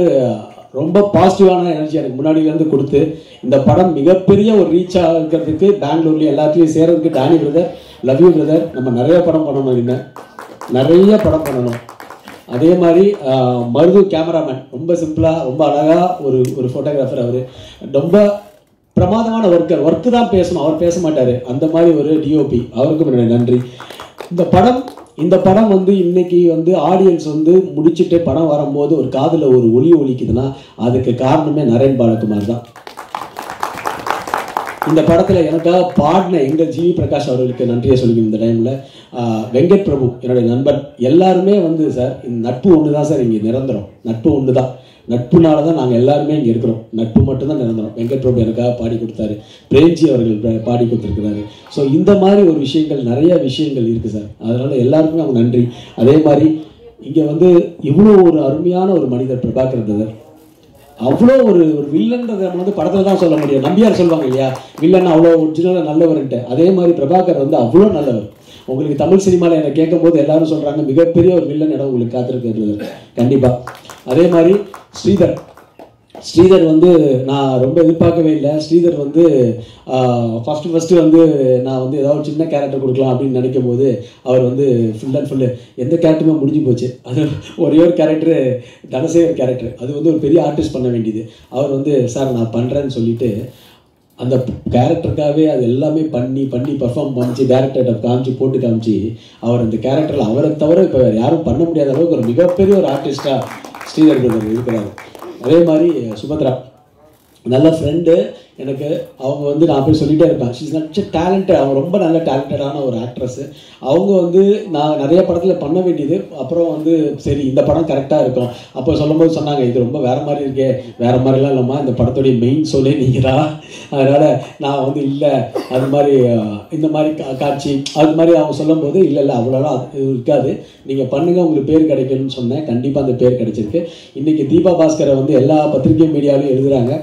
ரொம்ப பாசிட்டிவான எனர்ஜி எனக்கு முன்னாடியிலேருந்து கொடுத்து இந்த படம் மிகப்பெரிய ஒரு ரீச்சாக இருக்கிறதுக்கு பெங்களூர்லேயும் எல்லாத்துலேயும் சேர்றதுக்கு Danny brother, love you brother. நம்ம நிறைய படம் பண்ணணும், இன்னும் நிறைய படம் பண்ணணும். அதே மாதிரி மருது கேமராமேன், ரொம்ப சிம்பிளாக ரொம்ப அழகாக ஒரு ஃபோட்டோகிராஃபர். அவர் ரொம்ப பிரமாதமான ஒர்க்கு தான் பேசணும், அவர் பேச மாட்டார். அந்த மாதிரி ஒரு டிஓபி, அவருக்கும் என்னுடைய நன்றி. இந்த படம் வந்து இன்னைக்கு வந்து ஆடியன்ஸ் வந்து முடிச்சுட்டு படம் வரும்போது ஒரு காதில் ஒரு ஒலி ஒலிக்குதுன்னா அதுக்கு காரணமே நரேன் பாலகுமார் தான். இந்த படத்தில் எனக்காக பாடின எங்கள் ஜிவி பிரகாஷ் அவர்களுக்கு நன்றியை சொல்லிக்கணும். இந்த டைமில் வெங்கட் பிரபு என்னுடைய நண்பன், எல்லாருமே வந்து சார் இந்த நட்பு ஒன்று தான் சார் இங்கே நிரந்தரம். நட்பு ஒன்று தான், நட்புனால தான் நாங்கள் எல்லாருமே இங்கே இருக்கிறோம். நட்பு மட்டும்தான் நிரந்தரம். வெங்கட் பிரபு எனக்காக பாடி கொடுத்தாரு, பிரேம்ஜி அவர்கள் பாடி கொடுத்துருக்கிறாரு. ஸோ இந்த மாதிரி ஒரு விஷயங்கள் நிறைய விஷயங்கள் இருக்குது சார். அதனால் எல்லாருக்குமே அவங்க நன்றி. அதே மாதிரி இங்கே வந்து இவ்வளோ ஒரு அருமையான ஒரு மனிதர் பிரபாகர் பிரதர். அவ்வளோ ஒரு வில்லன்றதை நம்ம வந்து படத்தில் தான் சொல்ல முடியும். நம்பியார் சொல்லுவாங்க இல்லையா, வில்லன் அவ்வளோ ஒரிஜினலாக நல்லவர்ன்ட்டு. அதே மாதிரி பிரபாகர் வந்து அவ்வளோ நல்லவர். உங்களுக்கு தமிழ் சினிமாவில் என்னை கேட்கும் போது எல்லாரும் சொல்கிறாங்க மிகப்பெரிய ஒரு வில்லன் இடம் உங்களுக்கு காத்திருக்கிறது கண்டிப்பாக. அதே மாதிரி ஸ்ரீதர் வந்து நான் ரொம்ப எதிர்பார்க்கவே இல்லை. ஸ்ரீதர் வந்து ஃபஸ்ட்டு வந்து நான் வந்து ஏதாவது சின்ன கேரக்டர் கொடுக்கலாம் அப்படின்னு நினைக்கும் போது அவர் வந்து ஃபுல் அண்ட் ஃபுல்லு எந்த கேரக்டருமே முடிஞ்சு போச்சு. அது ஒரே ஒரு கேரக்டரு, தனசேகர் கேரக்டர், அது வந்து ஒரு பெரிய ஆர்டிஸ்ட் பண்ண வேண்டியது. அவர் வந்து சார் நான் பண்ணுறேன்னு சொல்லிட்டு அந்த கேரக்டருக்காகவே அது எல்லாமே பண்ணி பர்ஃபார்ம் பண்ணிச்சு, டேரக்டர்கிட்ட போட்டு காமிச்சு அவர் அந்த கேரக்டரில் அவரை தவிர இப்போ யாரும் பண்ண முடியாத அளவுக்கு ஒரு மிகப்பெரிய ஒரு ஆர்டிஸ்டாக ஸ்ரீதர் பிரதர் இருக்கிறாரு. அதே மாதிரி சுபத்ரா நல்ல ஃப்ரெண்டு எனக்கு. அவங்க வந்து நான் போய் சொல்லிகிட்டே இருப்பேன், ஷீஸ் நாட் டேலண்டட். அவங்க ரொம்ப நல்ல டேலண்டடான ஒரு ஆக்ட்ரஸ்ஸு. அவங்க வந்து நான் நிறைய படத்தில் பண்ண வேண்டியது. அப்புறம் வந்து சரி இந்த படம் கரெக்டாக இருக்கும் அப்போ சொல்லும்போது சொன்னாங்க, இது ரொம்ப வேறு மாதிரி இருக்கே. வேறு மாதிரிலாம் இல்லைம்மா, இந்த படத்துடைய மெயின் சொல்லே நீங்கள் தான். அதனால் நான் வந்து இல்லை அது மாதிரி இந்த மாதிரி காட்சி அது மாதிரி அவங்க சொல்லும்போது இல்லை அவ்வளோலாம் இருக்காது, நீங்கள் பண்ணுங்கள் உங்களுக்கு பேர் கிடைக்கணும்னு சொன்னேன். கண்டிப்பாக அந்த பேர் கிடைச்சிருக்கு. இன்றைக்கி தீபா பாஸ்கரை வந்து எல்லா பத்திரிகை மீடியாவிலையும் எழுதுகிறாங்க.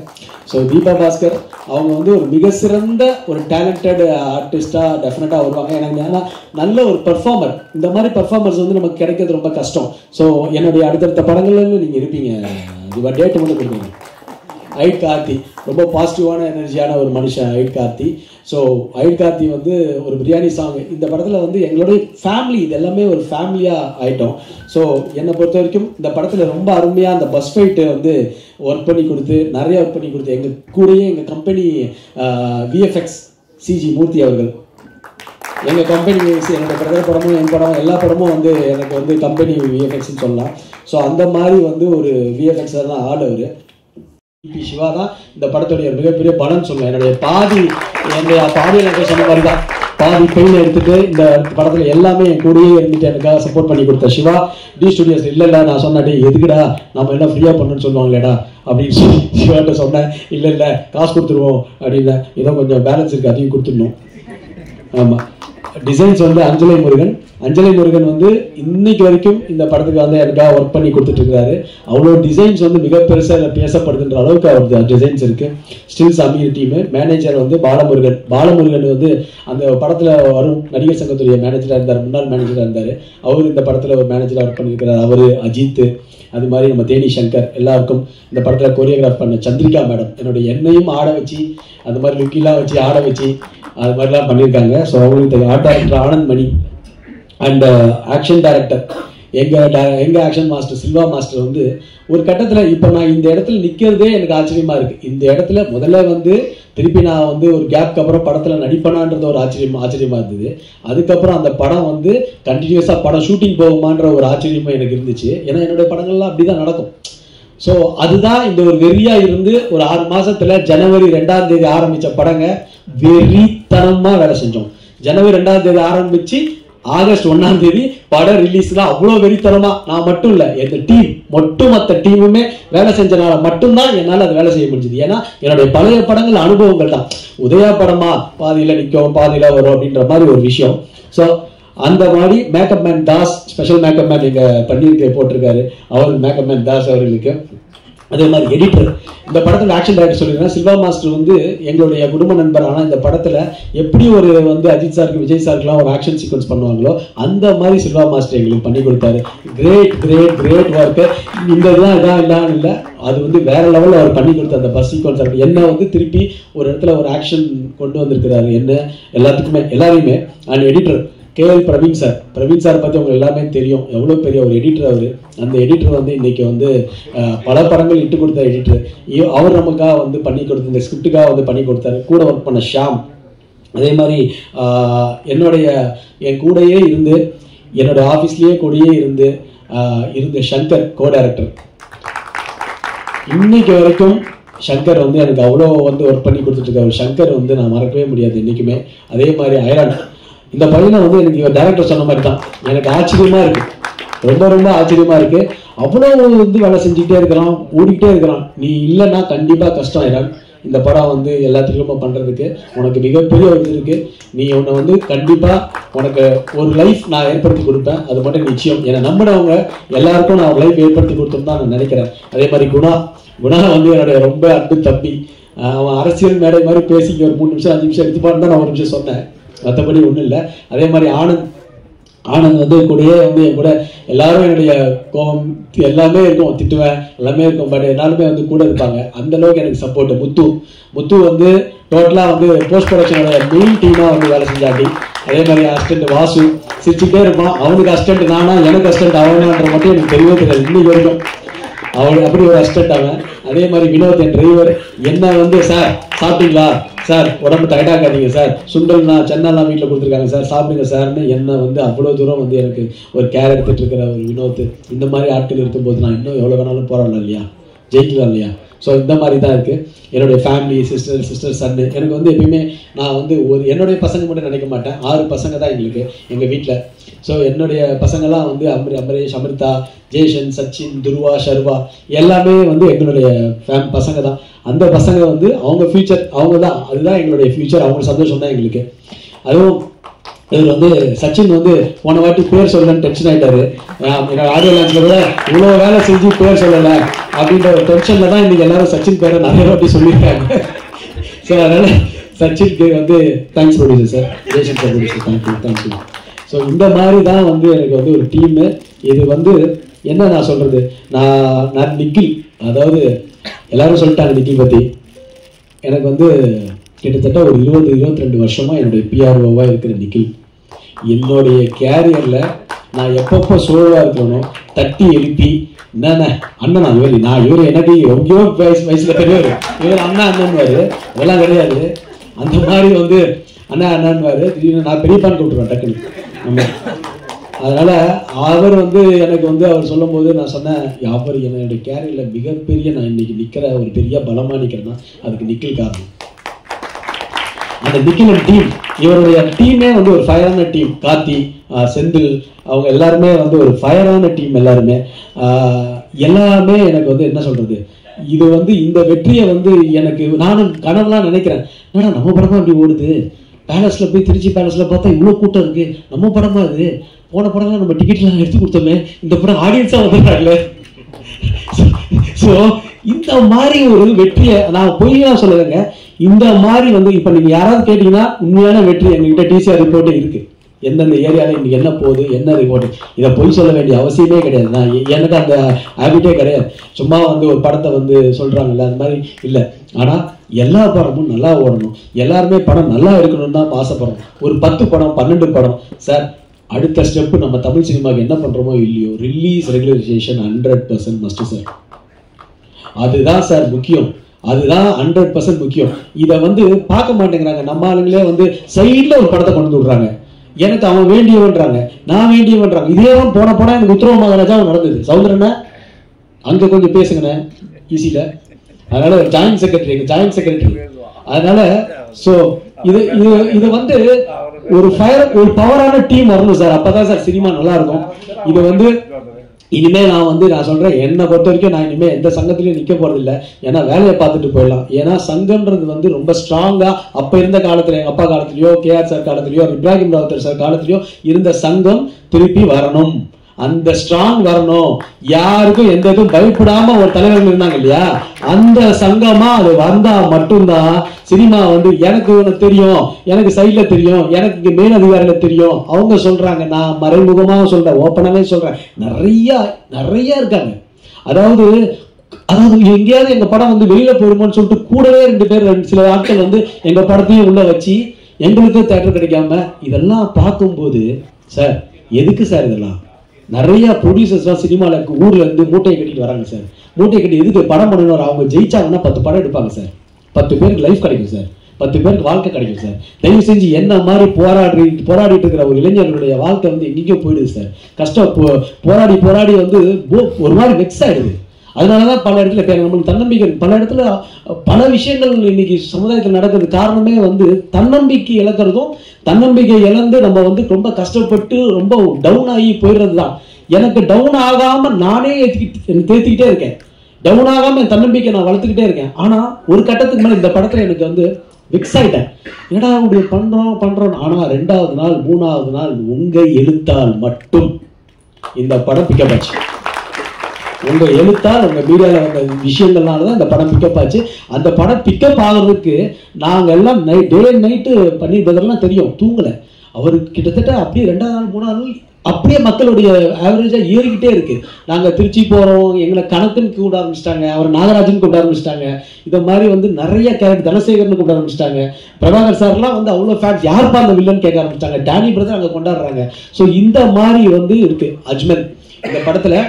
ஸோ தீபா பாஸ்கர் அவங்க வந்து ஒரு மிக சிறந்த ஒரு டேலண்டட் ஆர்டிஸ்டாக டெஃபினட்டாக வருவாங்க. எனக்கு ஏன்னா நல்ல ஒரு பர்ஃபார்மர். இந்த மாதிரி பர்ஃபார்மர்ஸ் வந்து நமக்கு கிடைக்கிறது ரொம்ப கஷ்டம். ஸோ என்னுடைய அடுத்தடுத்த படங்கள்ல நீங்கள் இருப்பீங்க. தீபா டேட்டு மட்டும் கொடுக்குறீங்க. அயிட் கார்த்தி ரொம்ப பாசிட்டிவான எனர்ஜியான ஒரு மனுஷன் அயிட் கார்த்தி. ஸோ அயிட் கார்த்தி வந்து ஒரு பிரியாணி சாங் இந்த படத்தில் வந்து எங்களுடைய ஃபேமிலி இது எல்லாமே ஒரு ஃபேமிலியாக ஆகிட்டோம். ஸோ என்னை பொறுத்த வரைக்கும் இந்த படத்தில் ரொம்ப அருமையாக அந்த பஸ் ஃபைட்டு வந்து ஒர்க் பண்ணி கொடுத்து நிறைய ஒர்க் பண்ணி கொடுத்து எங்கள் கூடயே எங்கள் கம்பெனி விஎஃப்எக்ஸ் சிஜி மூர்த்தி அவர்கள் எங்கள் கம்பெனி என்னோடய பிரதர் படமும் என் படம் எல்லா படமும் வந்து எனக்கு வந்து கம்பெனி விஎஃப்எக்ஸ்ன்னு சொல்லலாம். ஸோ அந்த மாதிரி வந்து ஒரு விஎஃப்எக்ஸ் தான் ஆள் அவர். பி சிவா தான் இந்த படத்துடைய மிகப்பெரிய பலன்னு சொல்லுவேன். என்னுடைய பாதியில் எனக்கு சொன்ன மாதிரி தான் பாதி பெயின் எடுத்துட்டு இந்த படத்தில் எல்லாமே என் கூடயே இருந்துட்டு எனக்காக சப்போர்ட் பண்ணி கொடுத்த சிவா. டி ஸ்டுடியோஸ் இல்லைல்ல நான் சொன்னாட்டே எதுக்குடா நம்ம எல்லாம் ஃப்ரீயாக பண்ணணும்னு சொல்லுவாங்களேடா அப்படின்னு சொல்லி சிவாட்ட சொன்னேன். இல்லை காசு கொடுத்துருவோம் அப்படின்னு, ஏதோ கொஞ்சம் பேலன்ஸ் இருக்குது அதையும் கொடுத்துடணும். ஆமாம், டிசைன்ஸ் வந்து அஞ்சலை முருகன் வந்து இன்னைக்கு வரைக்கும் இந்த படத்துக்கு வந்து எனக்காக ஒர்க் பண்ணி கொடுத்துட்டு இருக்காரு. அவ்வளோ டிசைன்ஸ் வந்து மிக பெருசாக பேசப்படுதுன்ற அளவுக்கு அவருக்கு டிசைன்ஸ் இருக்கு. ஸ்டில் சமீர் டீமு மேனேஜர் வந்து பாலமுருகன் வந்து அந்த படத்தில் வரும் நடிகர் சங்கத்துடைய மேனேஜராக இருந்தார், முன்னாள் மேனேஜராக இருந்தார். அவர் இந்த படத்தில் ஒரு மேனேஜராக ஒர்க் பண்ணியிருக்கிறார். அவர் அஜித், அது மாதிரி நம்ம தேனி சங்கர் எல்லாருக்கும் இந்த படத்தில் கொரியோகிராஃப் பண்ண சந்திரிகா மேடம் என்னுடைய என்னையும் ஆட வச்சு அது மாதிரி லுக்கிலாம் வச்சு ஆட வச்சு அது மாதிரிலாம் பண்ணியிருக்காங்க. ஸோ அவங்களுக்கு art director Anand Mani and action director எங்கள் ஆக்ஷன் மாஸ்டர் சில்வா மாஸ்டர் வந்து ஒரு கட்டத்தில் இப்போ நான் இந்த இடத்துல நிற்கிறதே எனக்கு ஆச்சரியமாக இருக்குது. இந்த இடத்துல முதல்ல வந்து திருப்பி நான் வந்து ஒரு கேப்க்கு அப்புறம் படத்தில் நடிப்பனான்றது ஒரு ஆச்சரியமாக இருந்தது. அதுக்கப்புறம் அந்த படம் வந்து கண்டினியூஸாக படம் ஷூட்டிங் போகுமான்ற ஒரு ஆச்சரியமும் எனக்கு இருந்துச்சு. ஏன்னா என்னுடைய படங்கள்லாம் அப்படி தான் நடக்கும். ஸோ அதுதான் இந்த ஒரு வெறியாக இருந்து ஒரு 6 மாதத்தில் ஜனவரி 2ஆம் தேதி ஆரம்பித்த படங்க வெறித்தனமாக வேலை செஞ்சோம். ஜனவரி 2ஆம் தேதி ஆரம்பித்து ஆகஸ்ட் 1ஆம் தேதி படம் ரிலீஸ்லாம் அவ்வளோ வெறித்தனமா நான் மட்டும் இல்லை எந்த டீம் மொத்த டீமுமே வேலை செஞ்சனால மட்டும்தான் என்னால் அது வேலை செய்ய முடிஞ்சது. ஏன்னா என்னுடைய பழைய படங்கள் அனுபவங்கள் தான். உதயா படமா பாதியில் நிற்கும் பாதியில் வரும் அப்படின்ற மாதிரி ஒரு விஷயம். ஸோ அந்த மாதிரி makeup man Das special makeup man இங்கே போட்டிருக்காரு. அவர் மேக்கப் மேன் தாஸ் அவர்களுக்கு. அதே மாதிரி எடிட்டர் இந்த படத்தில் ஆக்ஷன் டைரக்டர் சொல்லியிருக்கேன் சில்வா மாஸ்டர் வந்து எங்களுடைய குடும்ப நண்பர். ஆனால் இந்த படத்தில் எப்படி ஒரு வந்து அஜித் சாருக்கு விஜய் சாருக்குலாம் ஒரு ஆக்ஷன் சீக்வன்ஸ் பண்ணுவாங்களோ அந்த மாதிரி சில்வா மாஸ்டர் எங்களுக்கு பண்ணி கொடுத்தாரு. Great work. இந்த இதான் இல்லை அது வந்து வேற லெவலில் அவர் பண்ணி கொடுத்த அந்த பஸ் சீக்வன்ஸ் என்ன வந்து திருப்பி ஒரு இடத்துல ஒரு ஆக்ஷன் கொண்டு வந்திருக்கிறாரு என்ன எல்லாரையுமே. And editor KL Praveen sir பற்றி உங்களுக்கு எல்லாமே தெரியும். எவ்வளோ பெரிய ஒரு எடிட்டர் அவர். அந்த எடிட்டர் வந்து இன்னைக்கு வந்து பல படங்கள் இட்டு கொடுத்த எடிட்டர். அவர் நமக்காக வந்து பண்ணி கொடுத்த இந்த ஸ்கிரிப்டுக்காக வந்து பண்ணி கொடுத்தாரு. கூட ஒர்க் பண்ண ஷாம். அதே மாதிரி என் கூடையே இருந்து என்னோட ஆஃபீஸ்லேயே கூடயே இருந்த சங்கர் கோ டைரக்டர். இன்னைக்கு வரைக்கும் சங்கர் வந்து எனக்கு அவ்வளோ வந்து ஒர்க் பண்ணி கொடுத்துட்டு இருக்காரு. சங்கர் வந்து நான் மறக்கவே முடியாது என்றைக்குமே. அதே மாதிரி ஐரான் இந்த பையனை வந்து எனக்கு டைரக்டர் சொன்ன மாதிரி தான் எனக்கு ஆச்சரியமா இருக்கு. ரொம்ப ஆச்சரியமா இருக்கு. அவ்வளோ வந்து வேலை செஞ்சுக்கிட்டே இருக்கிறான், ஓடிக்கிட்டே இருக்கிறான். நீ இல்லைன்னா கண்டிப்பா கஷ்டம் ஐரான். இந்த படம் வந்து எல்லாத்துக்குமே பண்றதுக்கு உனக்கு மிகப்பெரிய ஒரு இது இருக்கு. நீ உன்னை வந்து கண்டிப்பா உனக்கு ஒரு லைஃப் நான் ஏற்படுத்தி கொடுப்பேன். அது மட்டும் நிச்சயம். என்னை நம்பினவங்க எல்லாருக்கும் நான் ஒரு லைஃப் ஏற்படுத்தி கொடுத்தோம்னு தான் நான் நினைக்கிறேன். அதே மாதிரி குணா வந்து என்னுடைய ரொம்ப அன்பு தம்பி. அவன் அரசியல் மேடை மாதிரி பேசி 3 நிமிஷம் 5 நிமிஷம் எடுத்துப்பான்னு தான் நான் 1 நிமிஷம் சொன்னேன். மற்றபடி ஒன்றும் இல்லை. அதே மாதிரி ஆனந்த் வந்து கூடயே வந்து என் கூட எல்லாரும் என்னுடைய கோபம் எல்லாமே இருக்கும், திட்டுவேன் எல்லாமே இருக்கும். பட் எல்லாருமே வந்து கூட இருப்பாங்க. அந்த அளவுக்கு எனக்கு சப்போர்ட். முத்து வந்து டோட்டலாக வந்து போஸ்ட் ப்ரொடக்ஷனோட மெயின் டீமாக வந்து வேலை செஞ்சாட்டி. அதே மாதிரி அசிஸ்டன்ட் வாசு சிரிச்சுட்டே இருப்பான். அவனுக்கு அசிஸ்டன்ட் நானா எனக்கு அசிஸ்டன்ட் அவனான்ற மட்டும் எனக்கு தெரியவே தெரியாது இன்னைக்கு வரைக்கும். அவனுக்கு அப்படி ஒரு அசிஸ்டன்ட் அவன். அதே மாதிரி வினோத் என் டிரைவர் என்ன வந்து சார் சாப்பிட்டீங்களா சார், உடம்பு டயர்டாகாதீங்க சார், சுண்டல்னா சென்னெல்லாம் வீட்டில் கொடுத்துருக்காங்க சார், சாப்பிடுங்க சார்னு என்ன வந்து அவ்வளோ தூரம் வந்து எனக்கு ஒரு கேர் எடுத்துட்டு இருக்கிற ஒரு வினோத். இந்த மாதிரி ஆட்கள் இருக்கும்போது நான் இன்னும் எவ்வளோ வேணாலும் போராடலாம் இல்லையா, ஜெயிக்கலாம் இல்லையா. ஸோ இந்த மாதிரி தான் இருக்குது. என்னுடைய ஃபேமிலி சிஸ்டர் சன்னு எனக்கு வந்து எப்பயுமே நான் வந்து என்னுடைய பசங்க மட்டும் நினைக்க மாட்டேன். 6 பசங்க தான் எங்களுக்கு எங்கள் வீட்டில். ஸோ என்னுடைய பசங்கள்லாம் வந்து அமரேஷ், அமிர்தா, ஜெய்சன், சச்சின், துருவா, ஷர்வா எல்லாமே வந்து எங்களுடைய பசங்க தான். அந்த பசங்க வந்து அவங்க ஃபியூச்சர் அவங்க தான், அதுதான் எங்களுடைய ஃபியூச்சர். அவங்க சந்தோஷம் தான் எங்களுக்கு. அதுவும் இவர் வந்து சச்சின் வந்து போன வாட்டி பேர் சொல்லலன்னு டென்ஷன் ஆகிட்டாரு. என்னோட ஆடியோ லான்ச்சில் கூட இவ்வளோ வேலை செஞ்சு பேர் சொல்லலை அப்படின்ற ஒரு டென்ஷனில் தான் இன்றைக்கி எல்லாரும் சச்சின் பேரை நிறைய வாட்டி சொல்லியிருக்காங்க. ஸோ அதனால் சச்சின்க்கு வந்து thanks producer sir, Jaison sir producer, thank you. So இந்த மாதிரி தான் வந்து எனக்கு வந்து ஒரு டீமு. இது வந்து என்ன நான் சொல்கிறது, நான் நிக்கில், அதாவது எல்லாரும் சொல்லிட்டாங்க நிக்கில் பற்றி. எனக்கு வந்து கிட்டத்தட்ட ஒரு 20-22 வருஷமாக என்னுடைய பிஆர்ஓவாக இருக்கிற நிக்கில் என்னுடைய கேரியரில் நான் எப்பப்போ சோழாக இருக்கணும் தட்டி எழுப்பி என்னண்ணே அண்ணனா இவர் எனக்கு எங்கேயோ வயசில் பெரியவர், இவர் அண்ணன்வார். அதெல்லாம் கிடையாது. அந்த மாதிரி வந்து அண்ணன்வார். திடீர்னு நான் பெரியப்பான்னு கூப்பிட்டுருவேன் டக்குன்னு நம்ம. அதனால் அவர் வந்து எனக்கு வந்து அவர் சொல்லும் போது நான் சொன்னேன், அவர் என்னுடைய கேரியரில் மிகப்பெரிய நான் இன்னைக்கு நிற்கிற ஒரு பெரிய பலமாக நிற்கிறேன்னா அதுக்கு நிக்கில் காரணம். அந்த நிக்கில் டீம், இவருடைய டீமே வந்து ஒரு ஃபயரான டீம். கார்த்தி, செந்தில், அவங்க எல்லாருமே வந்து ஒரு ஃபயரான டீம். எல்லாருமே எனக்கு வந்து என்ன சொல்றது, இது வந்து இந்த வெற்றியை வந்து எனக்கு நானும் கனவுலாம் நினைக்கிறேன். ஏன்னா நம்ம படமா அப்படி ஓடுது, பேலஸ்ல போய் திருச்சி பேலஸ்ல பார்த்தா இவ்வளோ கூட்டம் இருக்கு, நம்ம படமா இது, போன படம்லாம் நம்ம டிக்கெட்லாம் எடுத்து கொடுத்தோமே, இந்த படம் ஆடியன்ஸா வந்துடுறாங்களே. ஸோ இந்த மாதிரி ஒரு வெற்றியை நான் பொய்யெல்லாம் சொல்லலைங்க. இந்த மாதிரி வந்து இப்போ நீங்க யாராவது கேட்டீங்கன்னா உண்மையான வெற்றி எங்ககிட்ட டிசிஆர் ரிப்போர்ட்டே இருக்கு. எந்தெந்த ஏரியாவில் இன்னைக்கு என்ன போகுது, என்ன ரிப்போர்ட், இதை பொய் சொல்ல வேண்டிய அவசியமே கிடையாது. நான் எனக்கு அந்த ஹேபிட்டே கிடையாது. சும்மா வந்து ஒரு படத்தை வந்து சொல்றாங்கல்ல அந்த மாதிரி இல்லை. ஆனால் எல்லா படமும் நல்லா ஓடணும், எல்லாருமே படம் நல்லா இருக்கணும்னு தான் ஆசைப்படுறோம். ஒரு 10 படம் 12 படம் சார், அடுத்த ஸ்டெப்பு நம்ம தமிழ் சினிமாவுக்கு என்ன பண்றோமோ இல்லையோ, ரிலீஸ் ரெகுலரைசேஷன் 100% மஸ்ட் சார். அதுதான் சார் முக்கியம், அதுதான் 100% முக்கியம். இதை வந்து பார்க்க மாட்டேங்கிறாங்க நம்ம ஆளுங்களே. வந்து சைடில் ஒரு படத்தை கொண்டு விடுறாங்க, எனக்கு அவன் வேண்டியவன்றாங்க, நான் வேண்டியவன்றாங்க. இதே தான் போன படம் எனக்கு உத்தரவு மகாராஜாவும் நடந்தது. சௌந்தரண்ணா அங்கே கொஞ்சம் பேசுங்கண்ணே ஈஸியில். அதனால ஜாயின்ட் செக்ரட்டரி. அதனால ஸோ இது வந்து ஒரு ஒரு பவரான டீம் வரணும் சார். அப்பதான் சார் சினிமா நல்லா இருக்கும். இது வந்து இனிமே நான் சொல்றேன், என்னை பொறுத்த வரைக்கும் நான் இனிமே எந்த சங்கத்திலயும் நிக்க போறது இல்லை. ஏன்னா வேலையை பார்த்துட்டு போயிடலாம். ஏன்னா சங்கம்ன்றது வந்து ரொம்ப ஸ்ட்ராங்கா அப்ப இருந்த காலத்துல, எங்க அப்பா காலத்திலயோ, கேஆர் சார் காலத்திலயோ, இப்ராஹிம் ராவுத்தர் சார் காலத்திலயோ இருந்த சங்கம் திருப்பி வரணும். அந்த ஸ்ட்ராங் வரணும். யாருக்கும் எந்த இதுவும் பயப்படாம ஒரு தலைவர்கள் இருந்தாங்க இல்லையா, அந்த சங்கமா அது வந்தா மட்டும்தான் சினிமா வந்து எனக்கு தெரியும், எனக்கு சைட்ல தெரியும், எனக்கு இங்க மேல் அதிகாரிகள் தெரியும், அவங்க சொல்றாங்க, நான் மறைமுகமாக சொல்றேன், ஓப்பனாவே சொல்றேன், நிறைய இருக்காங்க. அதாவது எங்கேயாவது எங்க படம் வந்து வெளியில போயிடுமோன்னு சொல்லிட்டு கூடவே 2 பேர் சில ஆட்கள் வந்து எங்க படத்தையும் உள்ள வச்சு எங்களுக்கு தேட்டர் கிடைக்காம இதெல்லாம் பார்க்கும்போது சார் எதுக்கு சார் இதெல்லாம்? நிறைய ப்ரொடியூசர்ஸ்லாம் சினிமாவில் ஊர்ல இருந்து மூட்டையை கட்டிட்டு வராங்க சார். மூட்டையை கட்டி எதுக்கு படம் பண்ணணும்? அவங்க ஜெயிச்சாங்கன்னா 10 படம் எடுப்பாங்க சார். 10 பேருக்கு லைஃப் கிடைக்கும் சார், 10 பேருக்கு வாழ்க்கை கிடைக்கும் சார். தயவு செஞ்சு என்ன மாதிரி போராடிட்டு இருக்கிற ஒரு இளைஞர்களுடைய வாழ்க்கை வந்து எங்கேயோ போயிடுது சார். கஷ்டம் போராடி வந்து ஒரு மாதிரி வெக்ஸ் ஆயிடுது. அதனாலதான் பல இடத்துல நம்மளுக்கு தன்னம்பிக்கை, பல இடத்துல பல விஷயங்கள் இன்னைக்கு சமுதாயத்தில் நடக்கிறது காரணமே வந்து தன்னம்பிக்கை இழக்கிறதும், தன்னம்பிக்கை இழந்து நம்ம வந்து ரொம்ப கஷ்டப்பட்டு ரொம்ப டவுன் ஆகி போயிடுறது தான். எனக்கு டவுன் ஆகாம நானே தேத்திக்கிட்டே இருக்கேன், டவுன் ஆகாம என் தன்னம்பிக்கை நான் வளர்த்துக்கிட்டே இருக்கேன். ஆனா ஒரு கட்டத்துக்கு மேல இந்த படத்துல எனக்கு வந்து விக்ஸ் ஆயிட்டேன். என்னடா இப்படி பண்றோம். ஆனா 2வது நாள் 3வது நாள் உங்க எழுத்தால் மட்டும் இந்த படம் பிக்கப் ஆச்சு. உங்க எழுத்தால், உங்க மீடியாவில் வந்த விஷயங்கள்னாலதான் இந்த படம் பிக்கப் ஆச்சு. அந்த படம் பிக்கப் ஆகுறதுக்கு நாங்க எல்லாம் டே அண்ட் நைட்டு பண்ணி பதிலாம் தெரியும், தூங்கல. அவருக்கு கிட்டத்தட்ட அப்படியே 2வது நாள் 3வது நாள் அப்படியே மக்களுடைய ஆவரேஜா ஏறிக்கிட்டே இருக்கு. நாங்க திருச்சி போறோம், எங்களை கணக்குன்னு கூப்பிட ஆரம்பிச்சிட்டாங்க, அவர் நாகராஜன் கூப்பிட ஆரம்பிச்சிட்டாங்க. இதை மாதிரி வந்து நிறைய கேரக்டர், தனசேகர்னு கூப்பிட ஆரம்பிச்சிட்டாங்க. பிரபாகர் சார்லாம் வந்து அவ்வளோ ஃபேன்ஸ், யாருப்பா அந்த வில்லன் கேட்க ஆரம்பிச்சிட்டாங்க. டேனி பிரதர் அங்கே கொண்டாடுறாங்க. ஸோ இந்த மாதிரி வந்து இருக்கு. அஜ்மல் இந்த படத்துல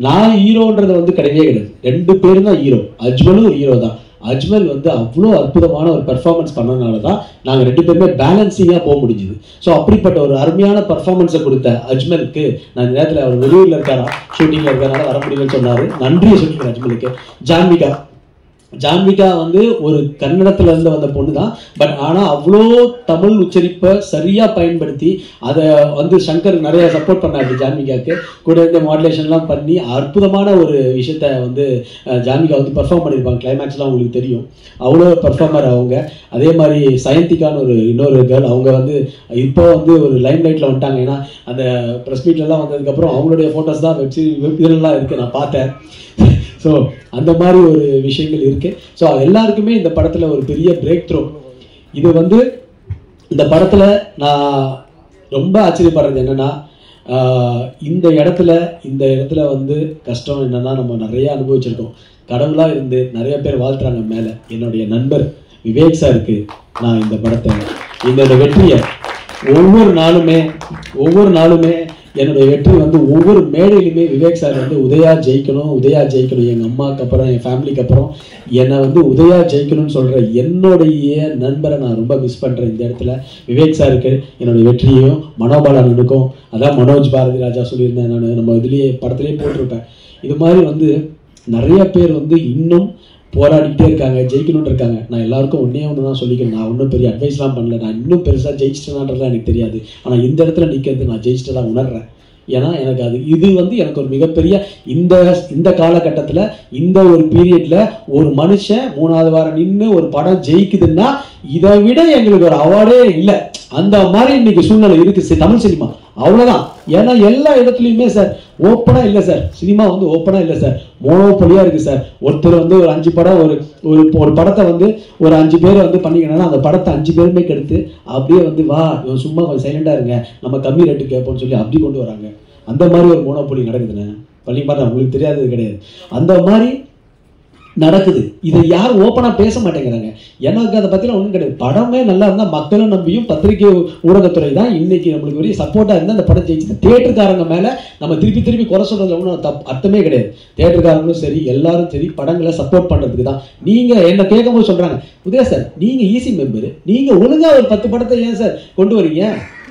நான் ஹீரோன்றது வந்து கிடையவே கிடையாது, 2 பேரும் தான் ஹீரோ. அஜ்மலும் ஒரு ஹீரோ தான். அஜ்மல் வந்து அவ்வளோ அற்புதமான ஒரு பெர்ஃபார்மன்ஸ் பண்ணனால தான் நாங்கள் 2 பேருமே பேலன்சிங்காக போக முடிஞ்சுது. ஸோ அப்படிப்பட்ட ஒரு அருமையான பர்ஃபார்மன்ஸை கொடுத்த அஜ்மலுக்கு நான் இந்த நேரத்தில், அவர் வெளியூரில் இருக்காரா, ஷூட்டிங்கில் இருக்கிறனால வர முடியும்னு சொன்னார், நன்றியை சொல்லிக்கிறேன் அஜ்மலுக்கு. ஜான்விகா வந்து ஒரு கன்னடத்துல இருந்து வந்த பொண்ணு தான். பட் ஆனா அவ்வளோ தமிழ் உச்சரிப்பை சரியா பயன்படுத்தி அதை வந்து சங்கர் நிறைய சப்போர்ட் பண்ணாரு ஜான்விகாவுக்கு. கூட இந்த மாடுலேஷன்லாம் பண்ணி அற்புதமான ஒரு விஷயத்த வந்து ஜான்விகா வந்து பெர்ஃபார்ம் பண்ணியிருப்பாங்க. கிளைமேக்ஸ்லாம் உங்களுக்கு தெரியும், அவ்வளோ பெர்ஃபார்மர் அவங்க. அதே மாதிரி சயந்திகான்னு இன்னொரு கேர்ள், அவங்க வந்து இப்போ வந்து ஒரு லைம் லைட்ல வந்துட்டாங்க. ஏன்னா அந்த ப்ரெஸ் மீட்லாம் வந்ததுக்கப்புறம் அவங்களுடைய ஃபோட்டோஸ் தான் இதெல்லாம் இருக்கு, நான் பார்த்தேன். ஸோ அந்த மாதிரி ஒரு விஷயங்கள் இருக்கு. ஸோ எல்லாருக்குமே இந்த படத்துல ஒரு பெரிய பிரேக் த்ரூ. இது வந்து இந்த படத்துல நான் ரொம்ப ஆச்சரியப்படுறது என்னன்னா, இந்த இடத்துல வந்து கஷ்டம் என்னன்னா, நம்ம நிறைய அனுபவிச்சிருக்கோம். கடவுளாக இருந்து நிறைய பேர் வாழ்த்துறாங்க மேலே. என்னுடைய நண்பர் விவேக் சாருக்கு நான் இந்த படத்தை, இந்த வெற்றியை ஒவ்வொரு நாளுமே என்னுடைய வெற்றி வந்து ஒவ்வொரு மேடையிலுமே விவேக் சார் வந்து உதயா ஜெயிக்கணும், எங்கள் அம்மாவுக்கு அப்புறம் என் ஃபேமிலிக்கு அப்புறம் என்னை வந்து உதயா ஜெயிக்கணும்னு சொல்கிற என்னுடைய நண்பரை நான் ரொம்ப மிஸ் பண்ணுறேன். இந்த இடத்துல விவேக் சாருக்கு என்னுடைய வெற்றியையும் மனோபாலனுக்கும், அதான் மனோஜ் பாரதி ராஜா சொல்லியிருந்தேன், நான் நம்ம இதுலேயே படத்துலேயே போட்டிருப்பேன். இது மாதிரி வந்து நிறைய பேர் வந்து இன்னும் போராடிக்கிட்டே இருக்காங்க, ஜெயிக்கணும்னு இருக்காங்க. நான் எல்லாருக்கும் ஒன்று தான் சொல்லிக்கிறேன். நான் ஒன்றும் பெரிய அட்வைஸ்லாம் பண்ணல, நான் இன்னும் பெருசாக ஜெயிச்சிட்டேனான்றதுலாம் எனக்கு தெரியாது. ஆனால் இந்த இடத்துல நிற்கிறது நான் ஜெயிச்சிட்டு தான் உணர்றேன். ஏன்னா எனக்கு இது வந்து எனக்கு ஒரு மிகப்பெரிய இந்த காலகட்டத்தில், இந்த ஒரு பீரியட்ல ஒரு மனுஷன் 3வது வாரம் நின்று ஒரு படம் ஜெயிக்குதுன்னா இதை விட எங்களுக்கு ஒரு அவார்டே இல்லை. அந்த மாதிரி இன்னைக்கு சூழ்நிலை இருக்கு தமிழ் சினிமா. அவ்வளோதான். ஏன்னா எல்லா இடத்துலையுமே சார் ஓப்பனா இல்லை சார், சினிமா வந்து ஓப்பனா இல்லை சார், மோனோபொலியா இருக்கு சார். ஒருத்தர் வந்து ஒரு 5 படம் ஒரு படத்தை வந்து ஒரு 5 பேர் வந்து பண்ணிக்கணும்னா அந்த படத்தை 5 பேருமே கெடுத்து அப்படியே வந்து வா இவன் சும்மா கொஞ்சம் சைலண்டா இருங்க, நம்ம கம்மி ரேட்டு கேட்போம்னு சொல்லி அப்படி கொண்டு வராங்க. அந்த மாதிரி ஒரு மோனோபொலி நடக்குதுண்ணே. பள்ளி பார்த்தா உங்களுக்கு தெரியாதது கிடையாது. அந்த மாதிரி நடக்குது. இதை யாரும் ஓப்பனா பேச மாட்டேங்கிறாங்க. எனக்கு அதை பத்திலாம் ஒன்றும் கிடையாது. படமே நல்லா இருந்தால் மக்களும் நம்பியும் பத்திரிகை ஊடகத்துறை தான் இன்னைக்கு நம்மளுக்கு பெரிய சப்போர்ட்டா இருந்தால் அந்த படம் ஜெயிச்சு. தியேட்டருக்காரங்க மேல நம்ம திருப்பி குறை சொல்றதுல ஒன்றும் அர்த்தமே கிடையாது. தியேட்டருக்காரங்களும் சரி எல்லாரும் சரி படங்களை சப்போர்ட் பண்றதுக்கு தான். நீங்க என்ன கேட்கும் போது சொல்றாங்க, உதயா சார் நீங்க ஈசி மெம்பர், நீங்க ஒழுங்கா ஒரு 10 படத்தை ஏன் சார் கொண்டு வரீங்க,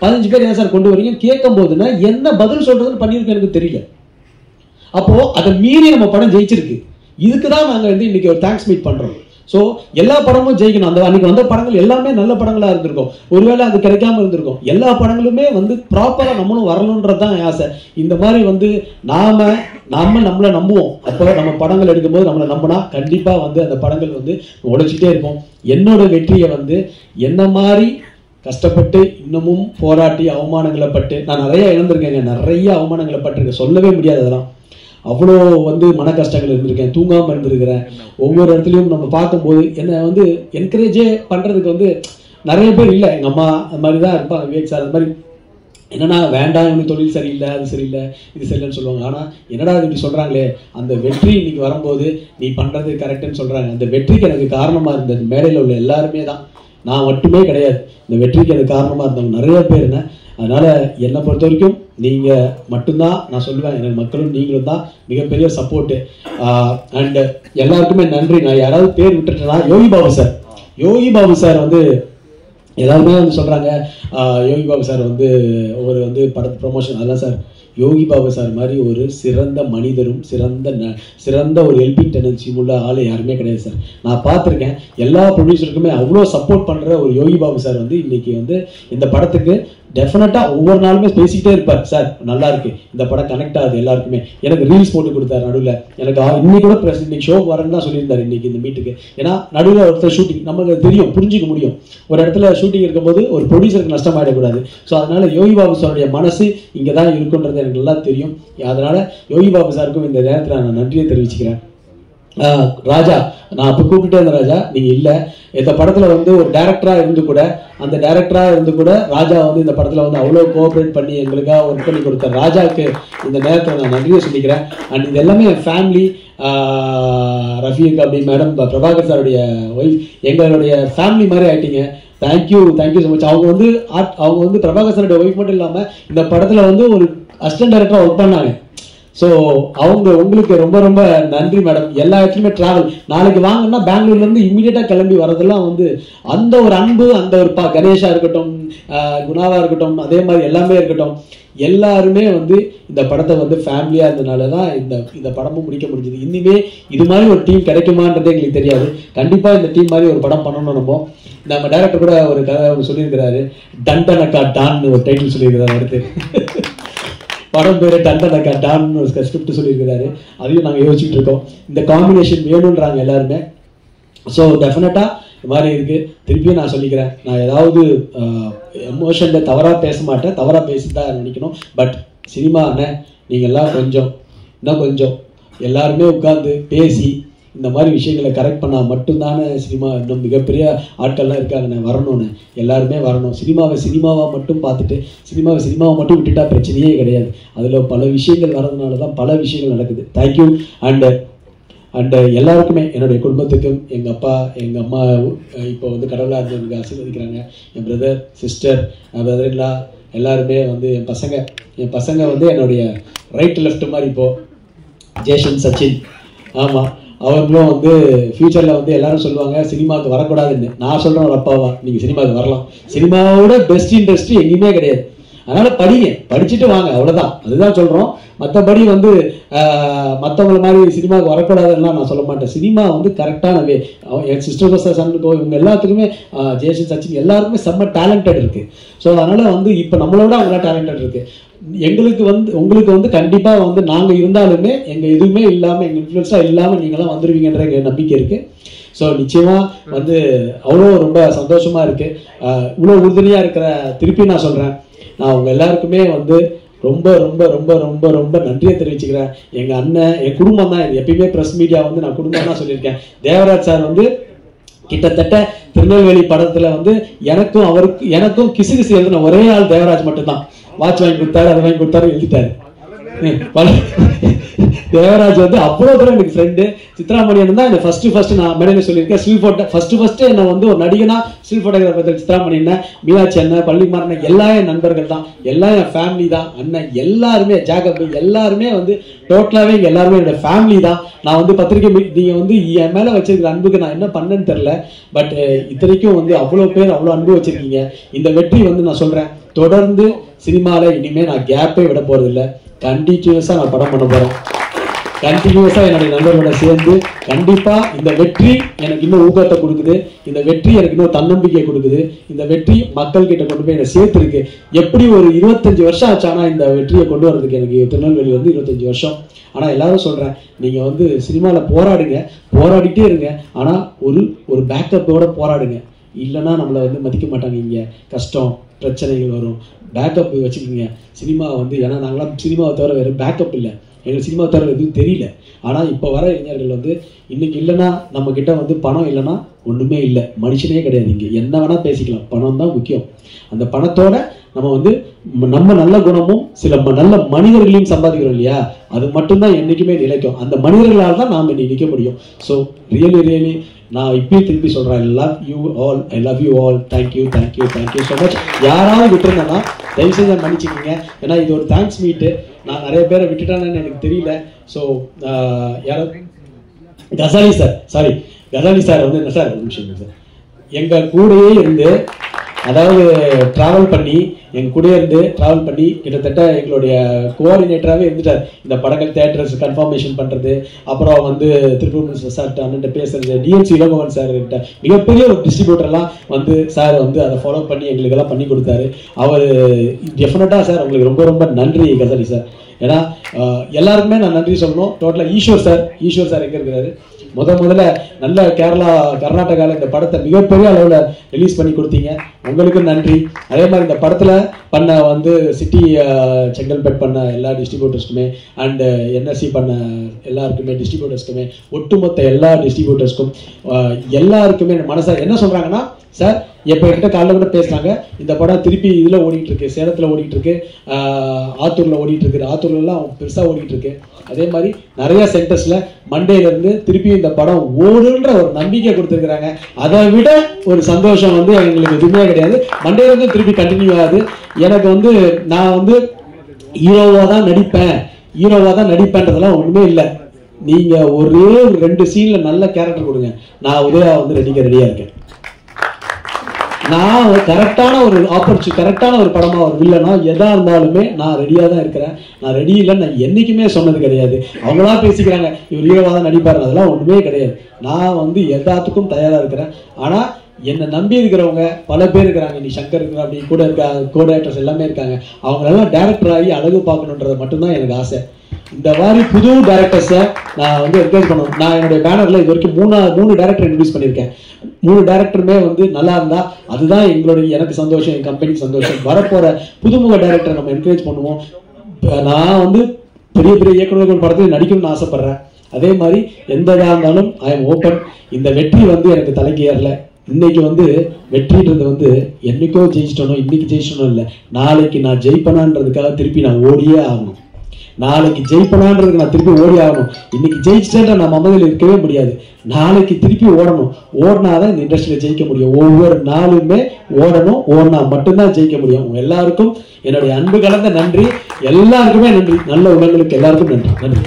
15 பேர் ஏன் சார் கொண்டு வரீங்கன்னு கேட்கும் போதுன்னா என்ன பதில் சொல்றதுன்னு பண்ணியிருக்க எனக்கு தெரியல. அப்போ அதை மீறி நம்ம படம் ஜெயிச்சிருக்கு. இதுக்கு தான் நாங்கள் வந்து இன்னைக்கு ஒரு தேங்க்ஸ் மீட் பண்றோம். ஸோ எல்லா படமும் ஜெயிக்கணும். அந்த அன்னைக்கு வந்த படங்கள் எல்லாமே நல்ல படங்களா இருந்திருக்கும். ஒருவேளை அது கிடைக்காம இருந்திருக்கும். எல்லா படங்களுமே வந்து ப்ராப்பரா நம்மளும் வரணுன்றதுதான் ஆசை. இந்த மாதிரி வந்து நம்மளை நம்புவோம். அப்போ நம்ம படங்கள் எடுக்கும்போது நம்மளை நம்பினா கண்டிப்பா வந்து அந்த படங்கள் வந்து உழைச்சிட்டே இருப்போம். என்னோட வெற்றியை வந்து என்ன மாதிரி கஷ்டப்பட்டு இன்னமும் போராட்டி அவமானங்களை பட்டு நான் நிறைய இழந்திருக்கேங்க, நிறைய அவமானங்களை பட்டிருக்கேன், சொல்லவே முடியாது. அதெல்லாம் அவ்வளோ வந்து மன கஷ்டங்கள் இருந்திருக்கேன், தூங்காமல் இருந்திருக்கிறேன். ஒவ்வொரு இடத்துலையும் நம்ம பார்க்கும்போது என்னை வந்து என்கரேஜே பண்ணுறதுக்கு வந்து நிறைய பேர் இல்லை. எங்கள் அம்மா அந்த மாதிரி தான் இருப்பாங்க, விவேக் சார் அந்த மாதிரி என்னன்னா வேண்டாம் இவனுக்கு தொழில் சரியில்லை, அது சரியில்லை, இது சரியில்லைன்னு சொல்லுவாங்க. ஆனால் என்னடா இப்படி சொல்கிறாங்களே, அந்த வெற்றி இன்னைக்கு வரும்போது நீ பண்ணுறது கரெக்டுன்னு சொல்கிறாங்க. அந்த வெற்றிக்கு எனக்கு காரணமாக இருந்தது மேடையில் உள்ள எல்லாருமே தான், நான் மட்டுமே கிடையாது. இந்த வெற்றிக்கு எனக்கு காரணமாக இருந்தவங்க நிறைய பேருன்னு. அதனால என்னை பொறுத்த வரைக்கும் நீங்க மட்டும்தான் நான் சொல்லுவேன். எனக்கு மக்களும் நீங்களும் தான் மிகப்பெரிய சப்போர்ட்டு. அண்ட் எல்லாருக்குமே நன்றி. நான் யாராவது பேர் விட்டுட்டேன்னா யோகி பாபு சார் வந்து எல்லாருமே வந்து சொல்றாங்க யோகி பாபு சார் வந்து ஒரு வந்து படத்து ப்ரொமோஷன் அதெல்லாம் சார். யோகி பாபு சார் மாதிரி ஒரு சிறந்த மனிதரும் சிறந்த ஒரு ஹெல்பிங் டெண்டன்சியும் உள்ள ஆள் யாருமே கிடையாது சார். நான் பார்த்துருக்கேன். எல்லா ப்ரொடியூசருக்குமே அவ்வளோ சப்போர்ட் பண்ணுற ஒரு யோகி பாபு சார் வந்து இன்னைக்கு வந்து இந்த படத்துக்கு டெஃபினட்டாக ஒவ்வொரு நாளுமே பேசிக்கிட்டே இருப்பார். சார் நல்லா இருக்கு, இந்த படம் கனெக்ட் ஆகுது எல்லாருக்குமே. எனக்கு ரீல்ஸ் போட்டு கொடுத்தாரு நடுவில். எனக்கு இன்னைக்கு கூட இன்னைக்கு ஷோ வரேன்னு தான் சொல்லியிருந்தாரு இன்னைக்கு இந்த மீட்டுக்கு. ஏன்னா நடுவில் ஒருத்தர் ஷூட்டிங் நமக்கு தெரியும், புரிஞ்சிக்க முடியும். ஒரு இடத்துல ஷூட்டிங் இருக்கும்போது ஒரு ப்ரொடியூசருக்கு நஷ்டமாயிடக்கூடாது. ஸோ அதனால யோகி பாபு சாருடைய மனசு இங்கே தான் இருக்குன்றது எனக்கு நல்லா தெரியும். அதனால யோகி பாபு சாருக்கும் இந்த நேரத்தில் நான் நன்றியை தெரிவிச்சுக்கிறேன். ராஜா, நான் அப்போ கூப்பிட்டே இருந்தேன், ராஜா நீங்க இல்லை. இந்த படத்துல வந்து ஒரு டைரக்டரா இருந்து கூட ராஜா வந்து இந்த படத்துல வந்து அவ்வளோ கோஆப்ரேட் பண்ணி எங்களுக்காக ஒர்க் பண்ணி கொடுத்த ராஜாவுக்கு இந்த நேரத்தில் நான் நன்றியை சொல்லிக்கிறேன். அண்ட் இது எல்லாமே என் ஃபேமிலி, ரஃபீக் அப்படி மேடம், பிரபாகர் சாருடைய ஒய்ஃப், எங்களுடைய ஃபேமிலி மாதிரி ஆயிட்டீங்க. Thank you so much. அவங்க வந்து பிரபாகர் சாருடைய ஒய்ஃப் மட்டும் இல்லாமல் இந்த படத்துல வந்து ஒரு அசிஸ்டன்ட் டைரக்டரா ஒர்க் பண்ணாங்க. ஸோ உங்களுக்கு ரொம்ப ரொம்ப நன்றி மேடம். எல்லா இடத்துலையுமே ட்ராவல், நாளைக்கு வாங்கன்னா பெங்களூர்லேருந்து இம்மிடியட்டாக கிளம்பி வரதெல்லாம் வந்து அந்த ஒரு அன்பு, அந்த ஒரு கணேஷா இருக்கட்டும், குணாவா இருக்கட்டும், அதே மாதிரி எல்லாமே இருக்கட்டும், எல்லாருமே வந்து இந்த படத்தை வந்து ஃபேமிலியாக இருந்ததுனால தான் இந்த படமும் முடிக்க முடிஞ்சது. இனிமே இது மாதிரி ஒரு டீம் கிடைக்குமான்றதே எங்களுக்கு தெரியாது. கண்டிப்பாக இந்த டீம் மாதிரி ஒரு படம் பண்ணணும். நம்ம டைரக்டர் கூட ஒரு கதை சொல்லியிருக்கிறாரு, டண்டனக்கா டான்னு ஒரு டைட்டில் சொல்லியிருக்கிறாரு. அடுத்து படம் பேரு டண்டனக்கா டான்னு ஒரு ஸ்கிரிப்ட் சொல்லியிருக்கிறாரு. அதையும் நாங்கள் யோசிச்சுட்டு இருக்கோம். இந்த காம்பினேஷன் வேணுன்றாங்க எல்லாருமே. ஸோ டெஃபினட்டாக இது மாதிரி இருக்கு. திருப்பியும் நான் சொல்லிக்கிறேன், நான் ஏதாவது எமோஷன்ல தவறாக பேச மாட்டேன், தவறாக பேசிதான் நினைக்கணும். பட் சினிமா நீங்க எல்லாம் இன்னும் கொஞ்சம் எல்லாருமே உட்கார்ந்து பேசி இந்த மாதிரி விஷயங்களை கரெக்ட் பண்ணால் மட்டும்தானே சினிமா இன்னும் மிகப்பெரிய ஆட்கள்லாம் இருக்காங்கண்ணே, வரணும்னு எல்லாருமே வரணும். சினிமாவை மட்டும் பார்த்துட்டு சினிமாவை மட்டும் விட்டுட்டா பிரச்சனையே கிடையாது. அதில் பல விஷயங்கள் வரதுனால தான் பல விஷயங்கள் நடக்குது. தேங்க்யூ. அண்டு எல்லாருக்குமே, என்னுடைய குடும்பத்துக்கும், எங்கள் அப்பா எங்கள் அம்மா இப்போ வந்து கடவுளாக இருந்து எனக்கு ஆசீர்வதிக்கிறாங்க. என் பிரதர் சிஸ்டர் பிரதர் இல்லா எல்லாருமே வந்து என் பசங்க வந்து என்னுடைய ரைட் லெஃப்ட் மாதிரி இப்போது ஜேஷன் சச்சின். ஆமாம், அவங்களும் வந்து ஃப்யூச்சரில் வந்து எல்லாரும் சொல்லுவாங்க சினிமாவுக்கு வரக்கூடாதுன்னு. நான் சொல்கிறேன் ஒரு அப்பாவா, நீங்கள் சினிமாவுக்கு வரலாம். சினிமாவோட பெஸ்ட் இண்டஸ்ட்ரி எங்கேயுமே கிடையாது. அதனால் படிச்சுட்டு வாங்க, அவ்வளோதான். அதுதான் சொல்கிறோம். மற்றபடி வந்து மற்றவங்கள மாதிரி சினிமாவுக்கு வரக்கூடாதுன்னா நான் சொல்ல மாட்டேன். சினிமா வந்து கரெக்டான வே. என் சிஸ்டர் பஸ்டர் சன்னுக்கோ இவங்க எல்லாத்துக்குமே ஜேசன் சச்சின் எல்லாருக்குமே செம்ம டேலண்டட் இருக்குது. ஸோ அதனால் வந்து இப்போ நம்மளோட அவங்களாம் டேலண்டட் இருக்குது. உங்களுக்கு வந்து கண்டிப்பாக வந்து நாங்கள் இருந்தாலுமே எங்கள் எதுவுமே இல்லாமல் எங்கள் இன்ஃப்ளூயன்ஸாக இல்லாமல் நீங்களாம் வந்துடுவீங்கன்ற எங்கள் நம்பிக்கை இருக்குது. ஸோ நிச்சயமாக வந்து அவ்வளோ ரொம்ப சந்தோஷமாக இருக்குது. இவ்வளோ உறுதுணையாக இருக்கிற திருப்பி நான் சொல்கிறேன், நான் அவங்க எல்லாருக்குமே வந்து ரொம்ப ரொம்ப ரொம்ப ரொம்ப ரொம்ப நன்றியை தெரிவிச்சுக்கிறேன். எங்கள் அண்ணன், என் குடும்பம் தான். இது எப்பயுமே ப்ரெஸ் மீடியா வந்து நான் குடும்பம் தான் சொல்லியிருக்கேன். தேவராஜ் சார் வந்து கிட்டத்தட்ட திருநெல்வேலி படத்தில் வந்து எனக்கும் கிசு எழுதின ஒரே ஆள் தேவராஜ் மட்டும்தான். வாட்ச் வாங்கி கொடுத்தாரு, அதை வாங்கி கொடுத்தாரு, எழுதிட்டாரு. தேவராஜ் வந்து அவ்வளோ தூரம் எனக்கு ஃப்ரெண்டு. சித்ராமணியன் தான் என்ன ஃபர்ஸ்ட் நான் மேடையில் சொல்லியிருக்கேன். ஸ்டில் ஃபோட்டோ ஃபர்ஸ்ட் என்னை வந்து ஒரு நடிகனா ஸ்டில் ஃபோட்டோகிராஃபர் சித்ராமணியன், மீனாட்சி அண்ணன், பள்ளிமாறன் எல்லாம் என் நண்பர்கள் தான், எல்லாம் என் ஃபேமிலி தான். அண்ணன் எல்லாருமே, ஜாகப் எல்லாருமே வந்து டோட்டலாகவே இங்கே எல்லாருமே என்னோட ஃபேமிலி தான். நான் வந்து பத்திரிகை நீங்கள் வந்து என் மேலே வச்சிருக்கிற அன்புக்கு நான் என்ன பண்ணேன்னு தெரில. பட் இத்தனைக்கும் வந்து அவ்வளோ பேர் அவ்வளோ அன்பு வச்சிருக்கீங்க. இந்த வெற்றி வந்து நான் சொல்கிறேன், தொடர்ந்து சினிமாவில் இனிமேல் நான் கேப்பே விட போகிறதில்ல. கண்டினியூஸாக நான் படம் பண்ண போகிறேன். கண்டினியூஸாக என்னுடைய நண்பர்களோட சேர்ந்து கண்டிப்பாக இந்த வெற்றி எனக்கு இன்னும் ஊக்கத்தை கொடுக்குது. இந்த வெற்றி எனக்கு இன்னும் தன்னம்பிக்கை கொடுக்குது. இந்த வெற்றி மக்கள்கிட்ட கொண்டு போய் என்னை சேர்த்துருக்கு. எப்படி ஒரு 25 வருஷம் ஆச்சு. ஆனால் இந்த வெற்றியை கொண்டு வரதுக்கு எனக்கு திருநெல்வேலி வந்து 25 வருஷம். ஆனால் எல்லாரும் சொல்கிறேன், நீங்கள் வந்து சினிமாவில் போராடிட்டே இருங்க. ஆனால் ஒரு பேக்கப்போட போராடுங்க. இல்லைன்னா நம்மளை வந்து மதிக்க மாட்டாங்க. இங்கே கஷ்டம் பிரச்சனைகள் வரும். பேக்கப் வச்சுக்கோங்க. சினிமா வந்து, ஏன்னா நாங்களாம் சினிமாவை தவிர வேறு பேக்கப் இல்லை, எங்களுக்கு சினிமாவை தவிர எதுவும் தெரியல. ஆனால் இப்போ வர இளைஞர்கள் வந்து இன்னைக்கு இல்லைன்னா நம்மக்கிட்ட வந்து பணம் இல்லைன்னா ஒன்றுமே இல்லை, மனுஷனே கிடையாது. இங்கே என்ன வேணால் பேசிக்கலாம், பணம் தான் முக்கியம். அந்த பணத்தோட நம்ம வந்து நம்ம நல்ல குணமும் சில நல்ல மனிதர்களையும் சம்பாதிக்கிறோம் இல்லையா, அது மட்டும்தான் என்றைக்குமே நிலைக்கும். அந்த மனிதர்களால் தான் நாம் இன்னைக்கு நிற்க முடியும். ஸோ ரியலி நான் இப்பயும் திருப்பி சொல்கிறேன், I love you all. Thank you so much. யாராவது விட்டுருந்தேன்னா தயவு செஞ்சு மன்னிச்சுக்கோங்க. ஏன்னா இது ஒரு தேங்க்ஸ் மீட்டு. நான் நிறைய பேரை விட்டுட்டானேன்னு எனக்கு தெரியல. ஸோ யாராவது கசாலி சார் வந்து என்ன சார் ஒரு நிமிஷம் சார், எங்கள் கூடயே இருந்து, அதாவது ட்ராவல் பண்ணி கிட்டத்தட்ட எங்களுடைய கோஆர்டினேட்டராகவே இருந்துட்டார். இந்த படங்கள் தியேட்டர்ஸ் கன்ஃபர்மேஷன் பண்ணுறது, அப்புறம் வந்து திருப்பூர் சார் அண்ணன்ட்ட பேசுறது, டிஎன்சி இளங்கோவன் சார் கிட்ட மிகப்பெரிய ஒரு டிஸ்ட்ரிபியூட்டர்லாம் வந்து சார் வந்து அதை ஃபாலோ பண்ணி எங்களுக்கெல்லாம் பண்ணி கொடுத்தாரு. அவர் டெஃபினட்டாக சார் உங்களுக்கு ரொம்ப ரொம்ப நன்றி கசாலி சார். ஏன்னா எல்லாருக்குமே நான் நன்றி சொல்லணும். டோட்டலாக ஈஸ்வர் சார் எங்கே இருக்கிறாரு, முதல்ல நல்ல கர்நாடகாவில் இந்த படத்தை மிகப்பெரிய அளவில் ரிலீஸ் பண்ணி கொடுத்தீங்க, உங்களுக்கு நன்றி. அதே மாதிரி இந்த படத்தில் பண்ண வந்து சிட்டி செங்கல்பேட் பண்ண எல்லா டிஸ்ட்ரிபியூட்டர்ஸ்க்குமே அண்டு என்எஸ்சி பண்ண எல்லாருக்குமே டிஸ்ட்ரிபியூட்டர்ஸ்க்குமே, ஒட்டுமொத்த எல்லா டிஸ்ட்ரிபியூட்டர்ஸ்க்கும் எல்லாருக்குமே மனசாக என்ன சொல்கிறாங்கன்னா, சார் இப்போ என்கிட்ட காலைல கூட பேசுனாங்க, இந்த படம் திருப்பி இதில் ஓடிட்டு இருக்கு, சேலத்தில் ஓடிட்டு இருக்கு, ஆத்தூரில் ஓடிட்டு இருக்கு, ஆத்தூர்லாம் பெருசாக ஓடிட்டு இருக்கு. அதே மாதிரி நிறைய சென்டர்ஸில் மண்டேலேருந்து திருப்பி இந்த படம் ஓடுன்ற ஒரு நம்பிக்கை கொடுத்துருக்குறாங்க. அதை விட ஒரு சந்தோஷம் வந்து எங்களுக்கு எதுவுமே கிடையாது. மண்டேலேருந்து திருப்பி கண்டினியூ ஆகுது. எனக்கு வந்து நான் வந்து ஹீரோவாக தான் நடிப்பேன்றதெல்லாம் ஒன்றுமே இல்லை. நீங்கள் ஒரே 2 சீனில் நல்ல கேரக்டர் கொடுங்க, நான் உதயா வந்து ரெடியாக இருக்கேன். நான் கரெக்டான ஒரு கரெக்டான ஒரு படமா ஒரு வில்லனா எதா இருந்தாலுமே நான் ரெடியாக தான் இருக்கிறேன். நான் ரெடி இல்லைன்னு நான் என்றைக்குமே சொன்னது கிடையாது. அவங்களா பேசிக்கிறாங்க இவர் ஹீரோவாக தான் நடிப்பார், அதெல்லாம் ஒன்றுமே கிடையாது. நான் வந்து எல்லாத்துக்கும் தயாராக இருக்கிறேன். ஆனால் என்னை நம்பி இருக்கிறவங்க பல பேர் இருக்கிறாங்க. நீ சங்கர் இருக்கிற அப்படி கூட இருக்க கோஆர்டினேட்டர்ஸ் எல்லாமே இருக்காங்க. அவங்களெல்லாம் டேரக்டர் ஆகி அழகு பார்க்கணுன்றது மட்டும்தான் எனக்கு ஆசை. இந்த மாதிரி புது டேரக்டர்ஸை நான் வந்து என்கரேஜ் பண்ணணும். நான் என்னுடைய பேனரில் இது வரைக்கும் 3 டேரக்டர் இன்ட்ரடியூஸ் பண்ணியிருக்கேன். 3 டேரக்டருமே வந்து நல்லா இருந்தா அதுதான் எனக்கு சந்தோஷம், என் கம்பெனிக்கு சந்தோஷம். வரப்போகிற புதுமுக டேரக்டரை நம்ம என்கரேஜ் பண்ணுவோம். நான் வந்து பெரிய இயக்குநர்கள் படத்தில் நடிக்கணும்னு ஆசைப்பட்றேன். அதே மாதிரி எந்த இதாக இருந்தாலும் ஐ எம் ஓப்பன். இந்த வெற்றி வந்து எனக்கு தலைக்கு ஏறல. இன்னைக்கு வந்து வெற்றின்றது வந்து என்னைக்கோ ஜெயிச்சிட்டனோ இன்னைக்கு ஜெயிச்சிட்டனோ இல்லை, நாளைக்கு நான் ஜெயிப்பனான்றதுக்காக திருப்பி நான் ஓடியே ஆகணும். நாளைக்கு ஜெயிப்பனான்றதுக்கு நான் திருப்பி ஓடி ஆகணும். இன்னைக்கு ஜெயிச்சிட்டேன்ற நான் மமதில் இருக்கவே முடியாது. நாளைக்கு திருப்பி ஓடணும். ஓடினாதான் இந்த இண்டஸ்ட்ரியில் ஜெயிக்க முடியும். ஒவ்வொரு நாளுமே ஓடணும். ஓடினா மட்டும்தான் ஜெயிக்க முடியும். எல்லாருக்கும் என்னுடைய அன்பு கலந்த நன்றி. எல்லாருக்குமே நன்றி. நல்ல உள்ளங்களுக்கு எல்லாருக்கும் நன்றி. நன்றி.